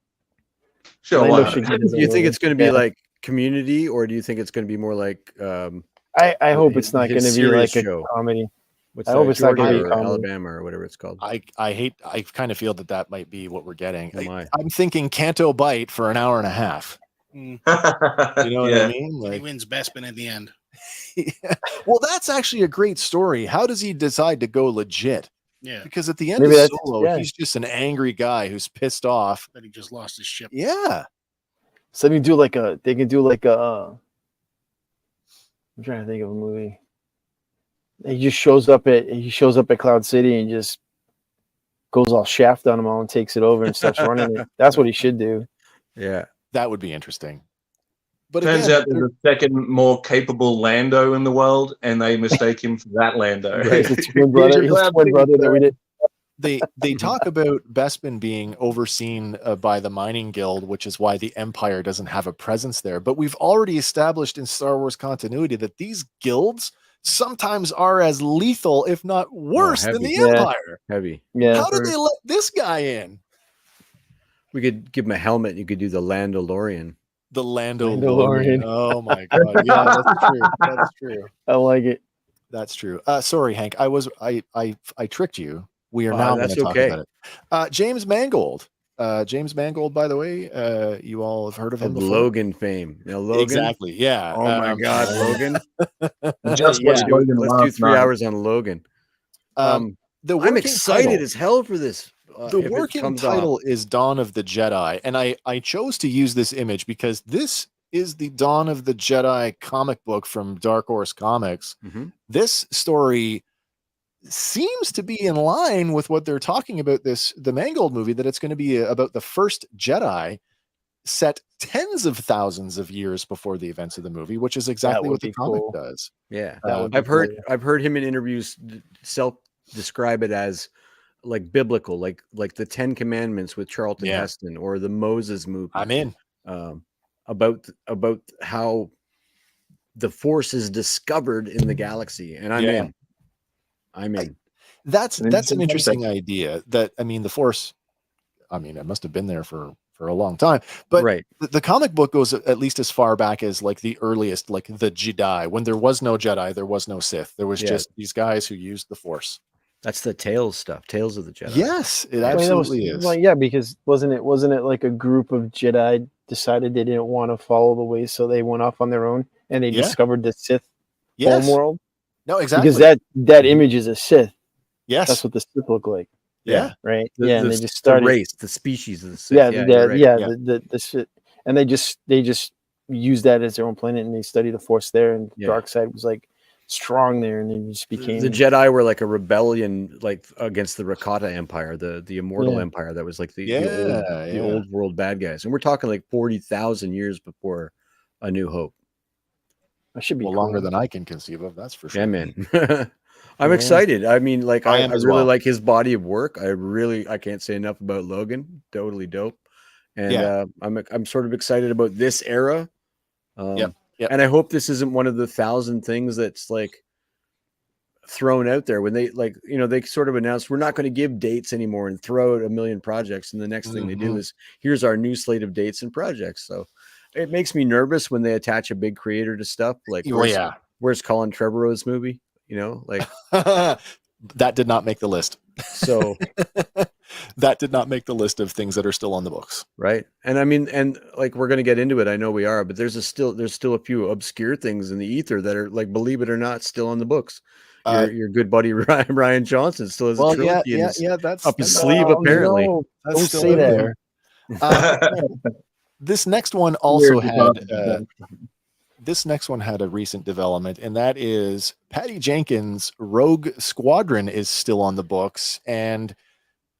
Sure. Do you think it's going to be like Community, or do you think it's going to be more like? I hope it's not going to be like a comedy. I hope it's not going to be Alabama or whatever it's called. I kind of feel that might be what we're getting. I'm thinking Canto Bite for an hour and a half. You know what I mean? Like, he wins Bespin at the end. Well, that's actually a great story. How does he decide to go legit? Yeah, because at the end of Solo, he's just an angry guy who's pissed off that he just lost his ship. Yeah. So they can do like a. I'm trying to think of a movie. He just shows up at Cloud City and just goes all shaft on them all and takes it over and starts running it. That's what he should do. Yeah, that would be interesting. But turns out there's a second more capable Lando in the world, and they mistake him for that Lando. Right. His twin brother that we did. They talk about Bespin being overseen by the Mining Guild, which is why the Empire doesn't have a presence there. But we've already established in Star Wars continuity that these guilds sometimes are as lethal, if not worse, than the Empire. Heavy. Yeah. How did they let this guy in? We could give him a helmet. You could do the Landalorian. The Landalorian. Oh my god! Yeah, that's true. That's true. I like it. That's true. Sorry, Hank. I tricked you. We are now going to talk about it. James Mangold. James Mangold, by the way, you all have heard of him before. Logan fame. Now, Logan. Exactly. Yeah. Oh my God, Logan. Just watch Logan. Let's do 3 hours on Logan. I'm excited as hell for this. The working title is Dawn of the Jedi, and I chose to use this image because this is the Dawn of the Jedi comic book from Dark Horse Comics. Mm-hmm. This story seems to be in line with what they're talking about the Mangold movie, that it's going to be about the first Jedi set tens of thousands of years before the events of the movie, which is exactly what the comic does. Yeah. I've heard him in interviews describe it as like biblical, like the 10 Commandments with Charlton Heston, or the Moses movie. I'm in. About how the Force is discovered in the galaxy, and I'm in. That's an interesting idea. That, I mean, the Force, I mean, it must have been there for a long time, but the comic book goes at least as far back as like the earliest, like the Jedi. When there was no Jedi, there was no Sith. There was just these guys who used the Force. That's the Tales stuff. Tales of the Jedi. Yes, it absolutely is. Well, yeah, because wasn't it like a group of Jedi decided they didn't want to follow the way, so they went off on their own and they discovered the Sith homeworld. No, exactly. Because that image is a Sith. Yes, that's what the Sith look like. Yeah, right. And they just started the race, the species of the Sith. The Sith, and they just used that as their own planet, and they studied the Force there. And dark side was like strong there, and they just became the Jedi were like a rebellion, like against the Rakata Empire, the immortal empire that was like the old world bad guys, and we're talking like 40,000 years before A New Hope. That should be longer than I can conceive of. That's for sure. Yeah, man. I'm excited. I mean, like I really like his body of work. I can't say enough about Logan. Totally dope. And I'm sort of excited about this era. And I hope this isn't one of the 1,000 things that's like thrown out there when they they sort of announced we're not going to give dates anymore and throw out a million projects, and the next thing they do is here's our new slate of dates and projects. So it makes me nervous when they attach a big creator to stuff like where's Colin Trevorrow's movie, like that did not make the list. So that did not make the list of things that are still on the books. Right. And I mean, and like, we're going to get into it. I know we are, but there's still a few obscure things in the ether that are, like, believe it or not, still on the books. Your good buddy, Ryan Johnson, still has a trilogy that's up his sleeve, apparently. No, don't say that. This next one also had a recent development, and that is Patty Jenkins' Rogue Squadron is still on the books. And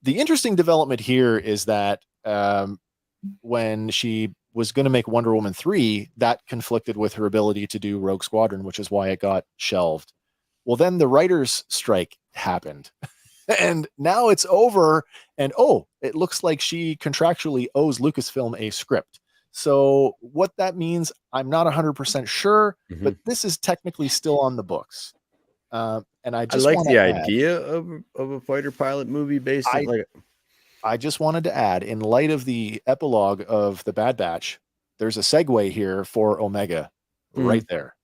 the interesting development here is that when she was going to make Wonder Woman 3, that conflicted with her ability to do Rogue Squadron, which is why it got shelved. Well, then the writer's strike happened. And now it's over, and it looks like she contractually owes Lucasfilm a script. So what that means, I'm not 100% sure, but this is technically still on the books. And I like the idea of a fighter pilot movie based on I just wanted to add, in light of the epilogue of The Bad Batch, there's a segue here for Omega right there.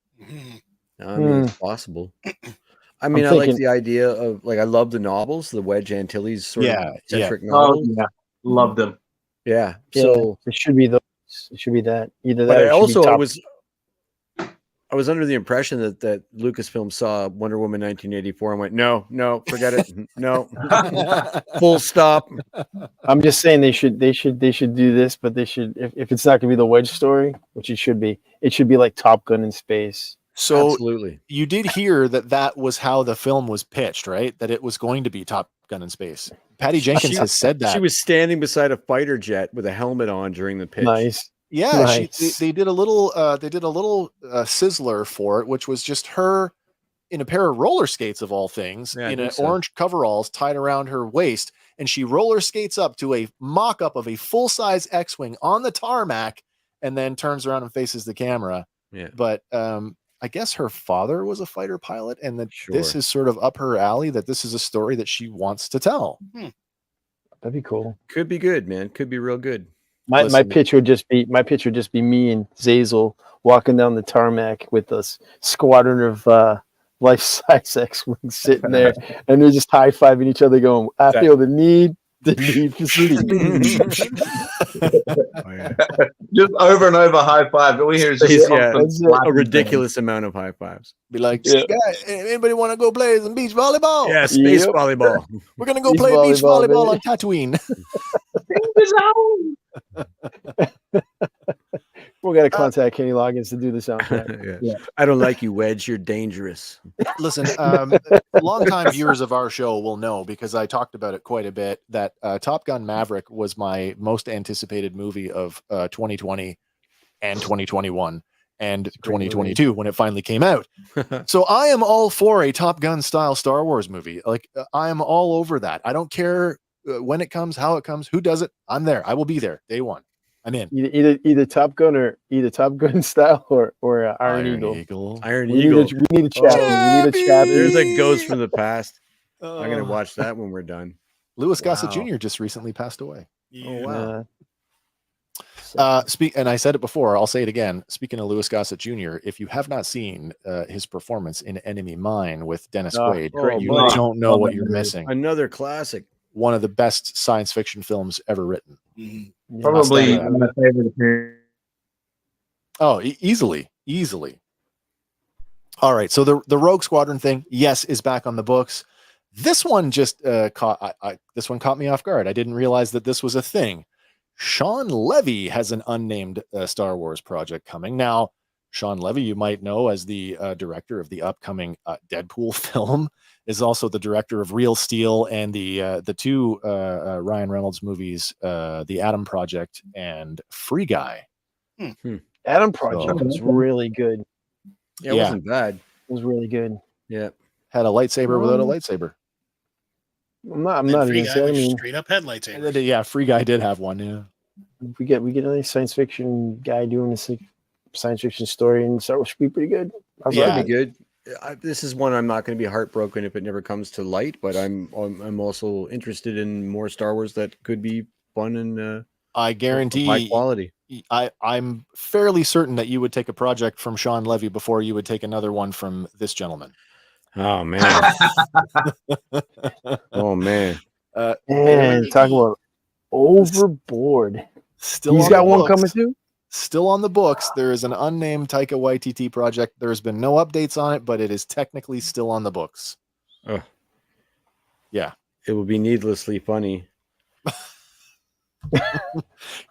I mean, it's possible. I mean, I like the idea of, like, I love the novels, the Wedge Antilles sort of centric novels. Oh, yeah. Love them. Yeah. So it should be those. It should be that. Either that. I was under the impression that Lucasfilm saw Wonder Woman 1984 and went, no, forget it. No, full stop. I'm just saying they should do this, but they should, if it's not going to be the Wedge story, which it should be like Top Gun in space. So absolutely, you did hear that was how the film was pitched, right? That it was going to be Top Gun in space. Patty Jenkins has said that. She was standing beside a fighter jet with a helmet on during the pitch. Nice. Yeah, nice. They did a little sizzler for it, which was just her in a pair of roller skates of all things, in an orange coveralls tied around her waist, and she roller skates up to a mock-up of a full-size X-wing on the tarmac, and then turns around and faces the camera. Yeah, but I guess her father was a fighter pilot, and that this is sort of up her alley. That this is a story that she wants to tell. That'd be cool. Could be good, man. Could be real good. My pitch would just be me and Xazyl walking down the tarmac with a squadron of life-size X-wings sitting there, and they're just high-fiving each other, going, "I feel the need for speed." Just over and over high five. But we hear just a ridiculous amount of high fives. Be like, anybody want to go play some beach volleyball? Yeah, space volleyball. We're gonna go play beach volleyball on Tatooine. We're gonna contact Kenny Loggins to do the soundtrack. I don't like you, Wedge. You're dangerous. Listen, longtime viewers of our show will know, because I talked about it quite a bit, that Top Gun Maverick was my most anticipated movie of 2020 and 2021 and 2022 when it finally came out. So I am all for a Top Gun style Star Wars movie. Like, I am all over that. I don't care when it comes, how it comes, who does it. I'm there. I will be there day one. I'm in. Either Top Gun style or Iron Eagle. Iron Eagle. We need a chapter. There's a ghost from the past. I'm gonna watch that when we're done. Louis Gossett Jr. just recently passed away. Oh wow. And I said it before, I'll say it again. Speaking of Louis Gossett Jr., if you have not seen his performance in Enemy Mine with Dennis Quaid, you don't know what you're missing. Another classic. One of the best science fiction films ever written. Probably my favorite. Oh, easily. All right. So the Rogue Squadron thing, yes, is back on the books. This one just caught me off guard. I didn't realize that this was a thing. Sean Levy has an unnamed Star Wars project coming. Now, Sean Levy, you might know as the director of the upcoming Deadpool film, is also the director of Real Steel and the two Ryan Reynolds movies, The Atom Project and Free Guy. Atom Project was really good. Yeah, it wasn't bad. It was really good. Yeah. Had a lightsaber without a lightsaber. I'm not even saying. Straight up headlights. Yeah, Free Guy did have one. Yeah. We get another science fiction guy doing this science fiction story, and Star Wars should be pretty good. That'd be good. this is one I'm not going to be heartbroken if it never comes to light, but I'm also interested in more Star Wars that could be fun and I guarantee high quality. I'm fairly certain that you would take a project from Sean Levy before you would take another one from this gentleman. Oh man. Oh man. And talk about overboard. He's got one coming too. Still on the books. There is an unnamed Taika Waititi project. There's been no updates on it, but it is technically still on the books. Oh. Yeah. It will be needlessly funny.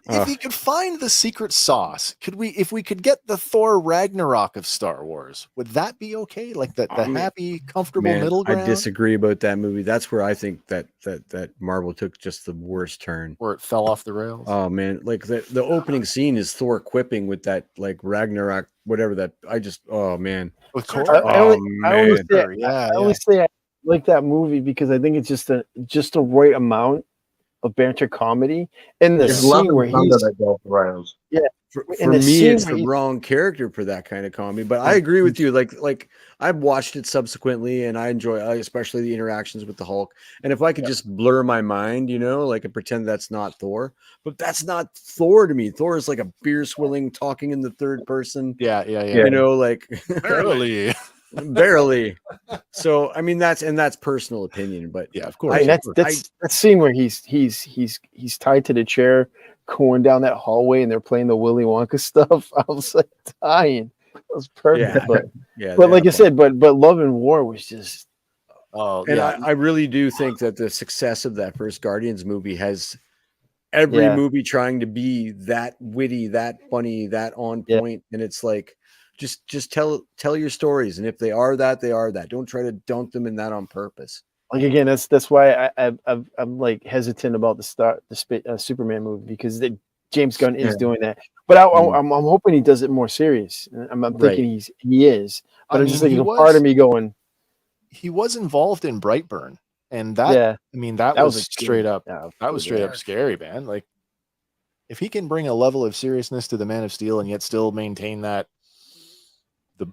If you could find the secret sauce, if we could get the Thor Ragnarok of Star Wars, would that be okay? Like the happy, comfortable middle ground? I disagree about that movie. That's where I think that Marvel took just the worst turn. Where it fell off the rails. Oh man, like the opening scene is Thor quipping with that like Ragnarok, whatever that. Oh man. With I only say I like that movie because I think it's just the right amount of banter comedy, and the scene where he's for me it's the wrong character for that kind of comedy, but I agree with you. Like I've watched it subsequently and I enjoy especially the interactions with the Hulk, and if I could just blur my mind, like and pretend that's not Thor, but that's not Thor to me. Thor is like a beer swilling talking in the third person, like barely. So I mean that's personal opinion, but yeah, of course. That's that scene where he's tied to the chair going down that hallway and they're playing the Willy Wonka stuff. I was like dying. It was perfect. But like I said, but Love and War was just I really do think that the success of that first Guardians movie has every movie trying to be that witty, that funny, that on point, and it's like just tell your stories, and if they are that, they are that. Don't try to dunk them in that on purpose. Like again, that's why I'm like hesitant about the Superman movie, because James Gunn is doing that. But I'm hoping he does it more serious. I'm thinking he is. But I'm just thinking, part of me going, he was involved in Brightburn, and that that was straight up. That was straight up scary, man. Like if he can bring a level of seriousness to the Man of Steel and yet still maintain that.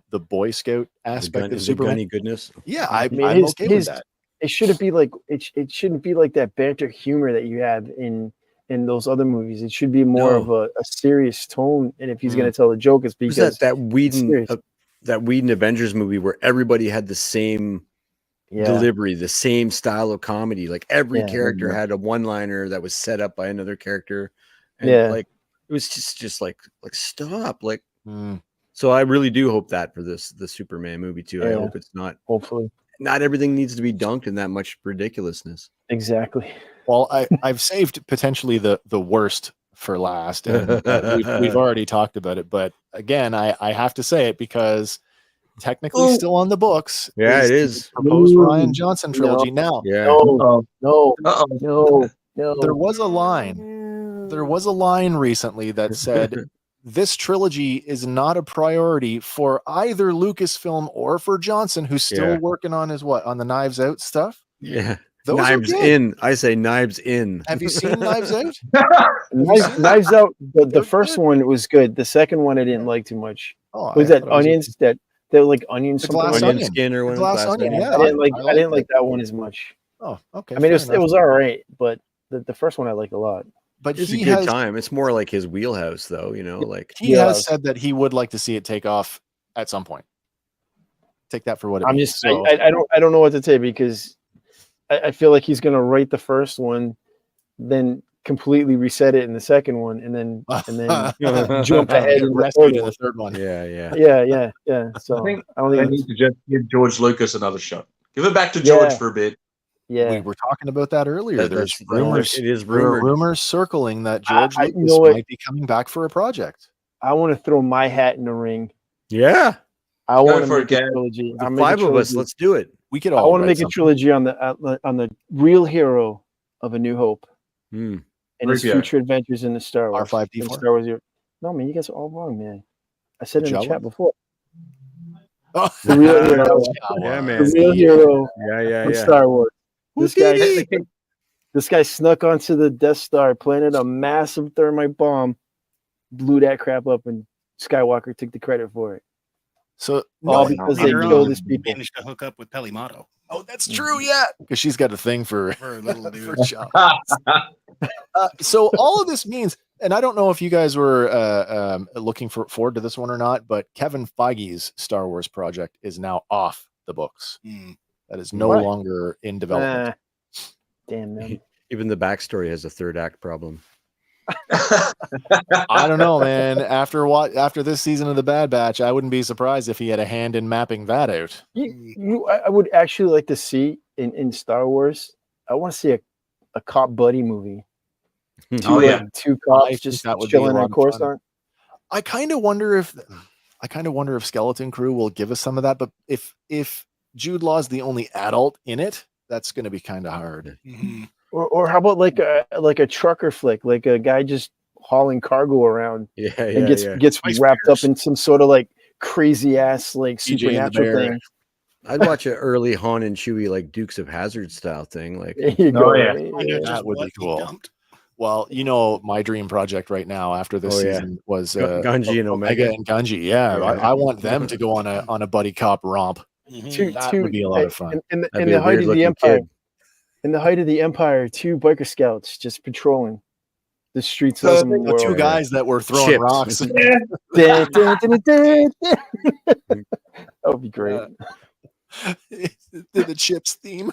The Boy Scout aspect of Superman, gunny goodness. Yeah, I'm okay with that. It shouldn't be like it shouldn't be like that banter humor that you have in those other movies. It should be more of a serious tone. And if he's going to tell a joke, it's because that Whedon Avengers movie where everybody had the same delivery, the same style of comedy. Like every character had a one-liner that was set up by another character, and like it was just like stop, like. So I really do hope that for the Superman movie too. I hope it's not. Hopefully, not everything needs to be dunked in that much ridiculousness. Exactly. Well, I've saved potentially the worst for last, and we've already talked about it. But again, I have to say it because technically still on the books. Yeah, it is. Proposed Ryan Johnson trilogy now. Yeah. No. There was a line. There was a line recently that said. This trilogy is not a priority for either Lucasfilm or for Johnson, who's still working on on the Knives Out stuff. Yeah. Those Knives in. I say Knives in. Have you seen Knives Out? Knives Out. The first one was good. The second one I didn't like too much. Was that onions? They're like onions. Onion skin or one. Glass onion. Yeah. I didn't like that one as much. Oh, okay. I mean, it was all right, but the first one I liked a lot. But it's a good time. It's more like his wheelhouse, though. Like he has said that he would like to see it take off at some point. Take that for what it means. I don't know what to say, because I feel like he's going to write the first one, then completely reset it in the second one, and then jump ahead in the third one. Yeah. So I think they need to just give George Lucas another shot. Give it back to George for a bit. Yeah, we were talking about that earlier. There's rumors. It is rumored. Rumors circling that George Lucas might be coming back for a project. I want to throw my hat in the ring. Yeah, I want to make a trilogy. The five of us, let's do it. We could all. I want to make a trilogy on the real hero of A New Hope and his future adventures in the Star Wars. R5D4. Star Wars. No, man, you guys are all wrong, man. I said in the chat before. Oh, the real hero. Yeah, man. The real hero. Yeah. Star Wars. This guy snuck onto the Death Star, planted a massive thermite bomb, blew that crap up, and Skywalker took the credit for it. So all because they killed his people. Managed to hook up with Pelimato. Oh, that's true. Yeah, because she's got a thing for For a little dude. for John. So all of this means, and I don't know if you guys were looking forward to this one or not, but Kevin Feige's Star Wars project is now off the books. That is no longer in development. Damn them. Even the backstory has a third act problem. I don't know, man. After this season of the Bad Batch, I wouldn't be surprised if he had a hand in mapping that out. I would actually like to see in Star Wars. I want to see a cop buddy movie. Two cops just chilling on Coruscant. I kind of wonder if Skeleton Crew will give us some of that, but if Jude Law's the only adult in it, that's going to be kind of hard. Or how about like a trucker flick, like a guy just hauling cargo around, and gets wrapped up in some sort of like crazy ass like supernatural thing. I'd watch an early Han and Chewie like Dukes of Hazzard style thing. Like, that would be cool. Well, my dream project right now after this season was Gunji and Omega and Gunji. Yeah, I want them to go on a buddy cop romp. That would be a lot of fun. In the height of the Empire. In the height of the Empire, 2 biker scouts just patrolling the streets of the world. 2 guys that were throwing rocks. That would be great. The Chips theme.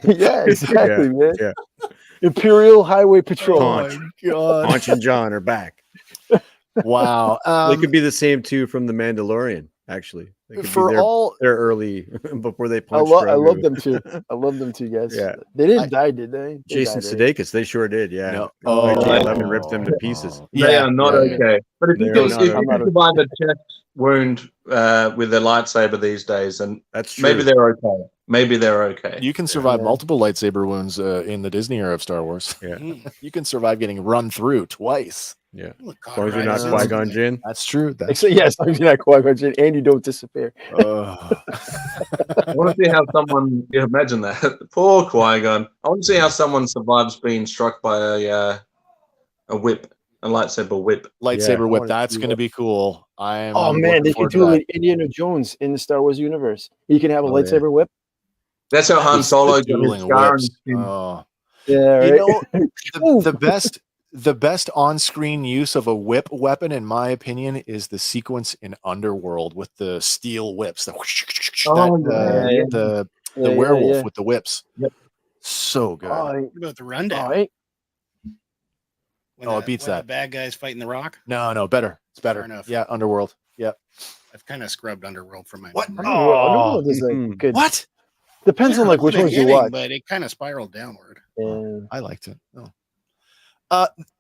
Yeah, exactly, man. Yeah. Imperial Highway Patrol. Oh my God. Ponch and John are back. Wow. They could be the same 2 from The Mandalorian, actually. For they're early before they punch. I love them too. I love them too, guys. Yeah, they didn't die, did they? Jason Sudeikis, they sure did. Yeah. No. Eleven ripped them to pieces. They are not okay. But if you survive a chest wound with a lightsaber these days, and that's true. Maybe they're okay. Maybe they're okay. You can survive multiple lightsaber wounds in the Disney era of Star Wars. Yeah, you can survive getting run through twice. Yeah, as long as you're not Qui-Gon Jinn. That's true. Yes, as long as you're not Qui-Gon Jinn and you don't disappear. I want to see how someone. You imagine that poor Qui-Gon. I want to see how someone survives being struck by a whip, a lightsaber whip. Whip. That's going to be cool. Man, they can do it with Indiana Jones in the Star Wars universe. You can have a lightsaber whip. That's how Han Solo dueling whips. Yeah, right? The best on-screen use of a whip weapon, in my opinion, is the sequence in Underworld with the steel whips. The werewolf with the whips. Yep. So good. What about the rundown? It beats that. The bad guys fighting the Rock? No, better. It's better. Fair enough. Yeah, Underworld. Yep. I've kind of scrubbed Underworld from my what? memory. Underworld is good. What? Depends on like which ones you watch. But it kind of spiraled downward. I liked it.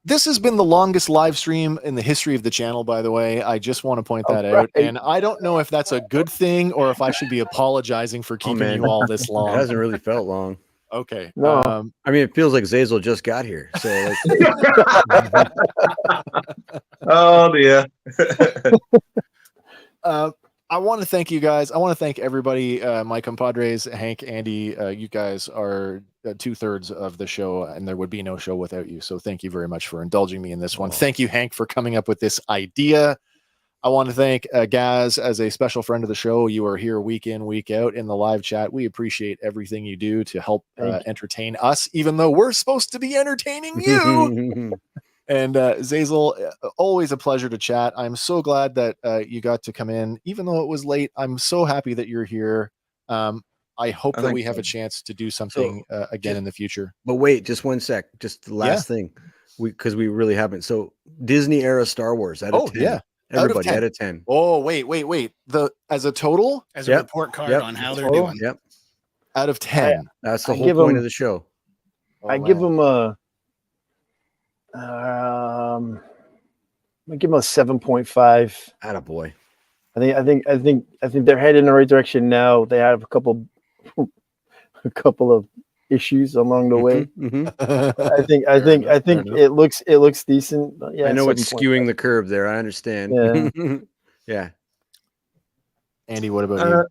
This has been the longest live stream in the history of the channel, by the way. I just want to point that out. And I don't know if that's a good thing or if I should be apologizing for keeping you all this long. It hasn't really felt long. Okay. No. I mean, it feels like Xazyl just got here. So oh dear. I want to thank you guys. I want to thank everybody, my compadres, Hank, Andy. You guys are 2/3 of the show, and there would be no show without you. So thank you very much for indulging me in this one. Thank you, Hank, for coming up with this idea. I want to thank Gaz as a special friend of the show. You are here week in, week out in the live chat. We appreciate everything you do to help entertain us, even though we're supposed to be entertaining you. And Xazyl, always a pleasure to chat. I'm so glad that you got to come in, even though it was late. I'm so happy that you're here. I hope that we have a chance to do something again in the future. But wait, just one sec. Just the last thing, because we really haven't. So Disney era Star Wars out of 10. Yeah. Everybody out of 10. Oh, wait. As a total? As a report card on how they're doing. Yep. Out of 10. That's the whole point of the show. Give them a I'm gonna give them a 7.5. Attaboy. I think they're headed in the right direction now. They have a couple of issues along the way. I think it looks decent. Yeah, I know it's skewing the curve there. I understand. Yeah. Yeah. Andy, what about you?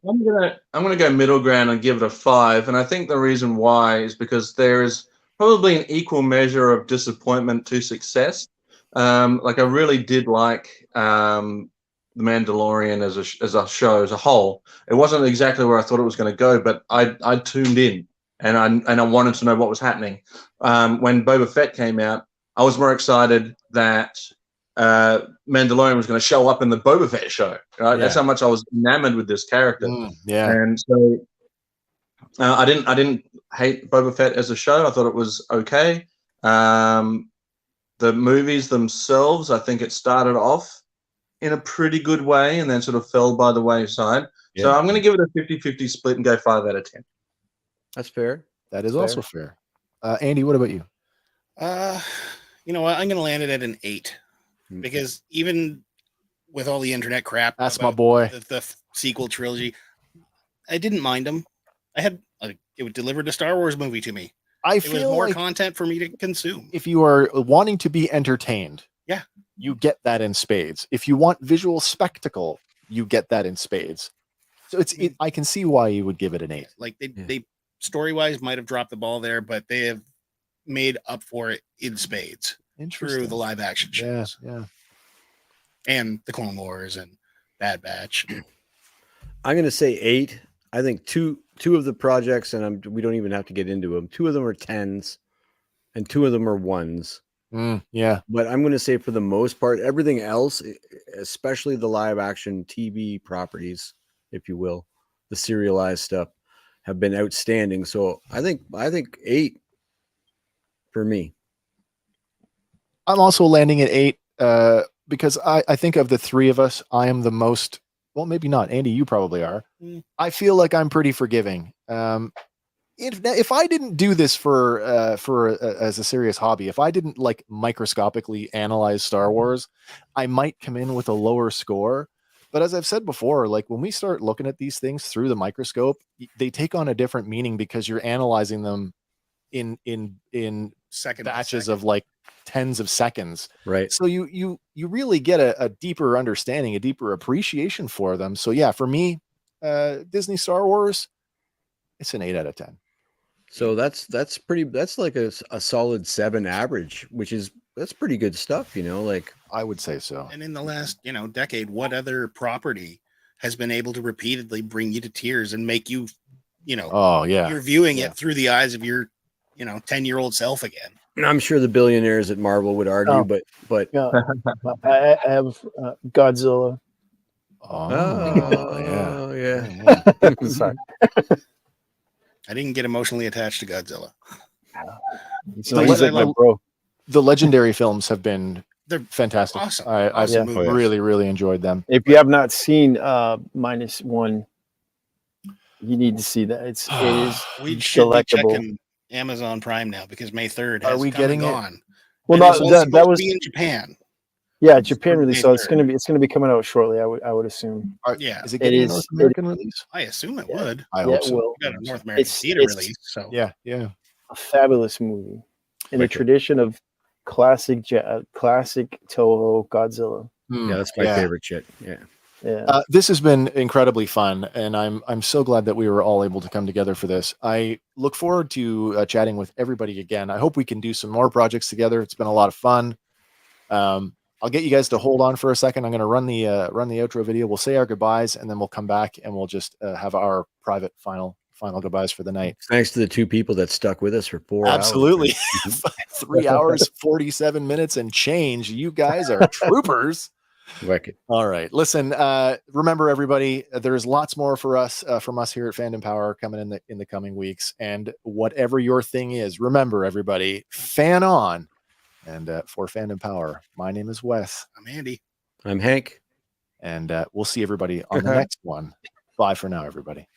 I'm gonna go middle ground and give it a 5. And I think the reason why is because there is probably an equal measure of disappointment to success. Like I really did like The Mandalorian as a show as a whole. It wasn't exactly where I thought it was going to go, but I tuned in and I wanted to know what was happening. When Boba Fett came out, I was more excited that Mandalorian was going to show up in the Boba Fett show. Right? That's how much I was enamored with this character. And so I didn't hate Boba Fett as a show. I thought it was okay. The movies themselves, I think it started off in a pretty good way and then sort of fell by the wayside. Yeah. So I'm going to give it a 50-50 split and go 5 out of 10. That's fair. That is also fair. Andy, what about you? You know what? I'm going to land it at an 8 because even with all the internet crap, that's my boy. The sequel trilogy, I didn't mind them. I had it delivered a Star Wars movie to me. It was more content for me to consume. If you are wanting to be entertained, you get that in spades. If you want visual spectacle, you get that in spades. So I can see why you would give it an 8. Like they story-wise might have dropped the ball there, but they have made up for it in spades through the live action shows. Yeah. And the Clone Wars and Bad Batch. I'm going to say 8. I think two of the projects, and we don't even have to get into them. 2 of them are 10s, and 2 of them are 1s. But I'm going to say for the most part, everything else, especially the live action TV properties, if you will, the serialized stuff, have been outstanding. So I think 8 for me. I'm also landing at 8 because I think of the 3 of us, I am the most. Well, maybe not. Andy, you probably are. I feel like I'm pretty forgiving. If I didn't do this for as a serious hobby, if I didn't like microscopically analyze Star Wars, I might come in with a lower score. But as I've said before, like when we start looking at these things through the microscope, they take on a different meaning because you're analyzing them in batches of like tens of seconds, right? So you really get a deeper understanding, a deeper appreciation for them. So yeah, for me, Disney Star Wars, it's an 8 out of 10. So that's like a solid 7 average, that's pretty good stuff, like I would say so. And in the last decade, what other property has been able to repeatedly bring you to tears and make you you're viewing it through the eyes of your 10-year-old self again? And I'm sure the billionaires at Marvel would argue, but I have Godzilla. Yeah. Sorry. I didn't get emotionally attached to Godzilla. The legendary films have been fantastic. Awesome. I've really, really enjoyed them. If you have not seen -1, you need to see that. It is we should be checking Amazon Prime now because May 3rd has getting gone. Well, that was in Japan. Yeah, Japan release. So it's gonna be coming out shortly. I would assume. Is it getting a North American release? I assume it would. I hope so. We got a North American theater release. So yeah, a fabulous movie in a tradition of classic Toho Godzilla. Yeah, that's my favorite shit. Yeah. This has been incredibly fun, and I'm so glad that we were all able to come together for this. I look forward to chatting with everybody again. I hope we can do some more projects together. It's been a lot of fun. I'll get you guys to hold on for a second. I'm going to run the outro video. We'll say our goodbyes, and then we'll come back and we'll just have our private final goodbyes for the night. Thanks to the 2 people that stuck with us for 4 hours. Absolutely. 3 hours, 47 minutes and change. You guys are troopers. Wicked. All right. Listen, remember everybody, there's lots more for us from us here at Fandom Power coming in the coming weeks. And whatever your thing is, remember everybody, fan on. And for Fandom Power, my name is Wes. I'm Andy. I'm Hank. And we'll see everybody on the next one. Bye for now, everybody.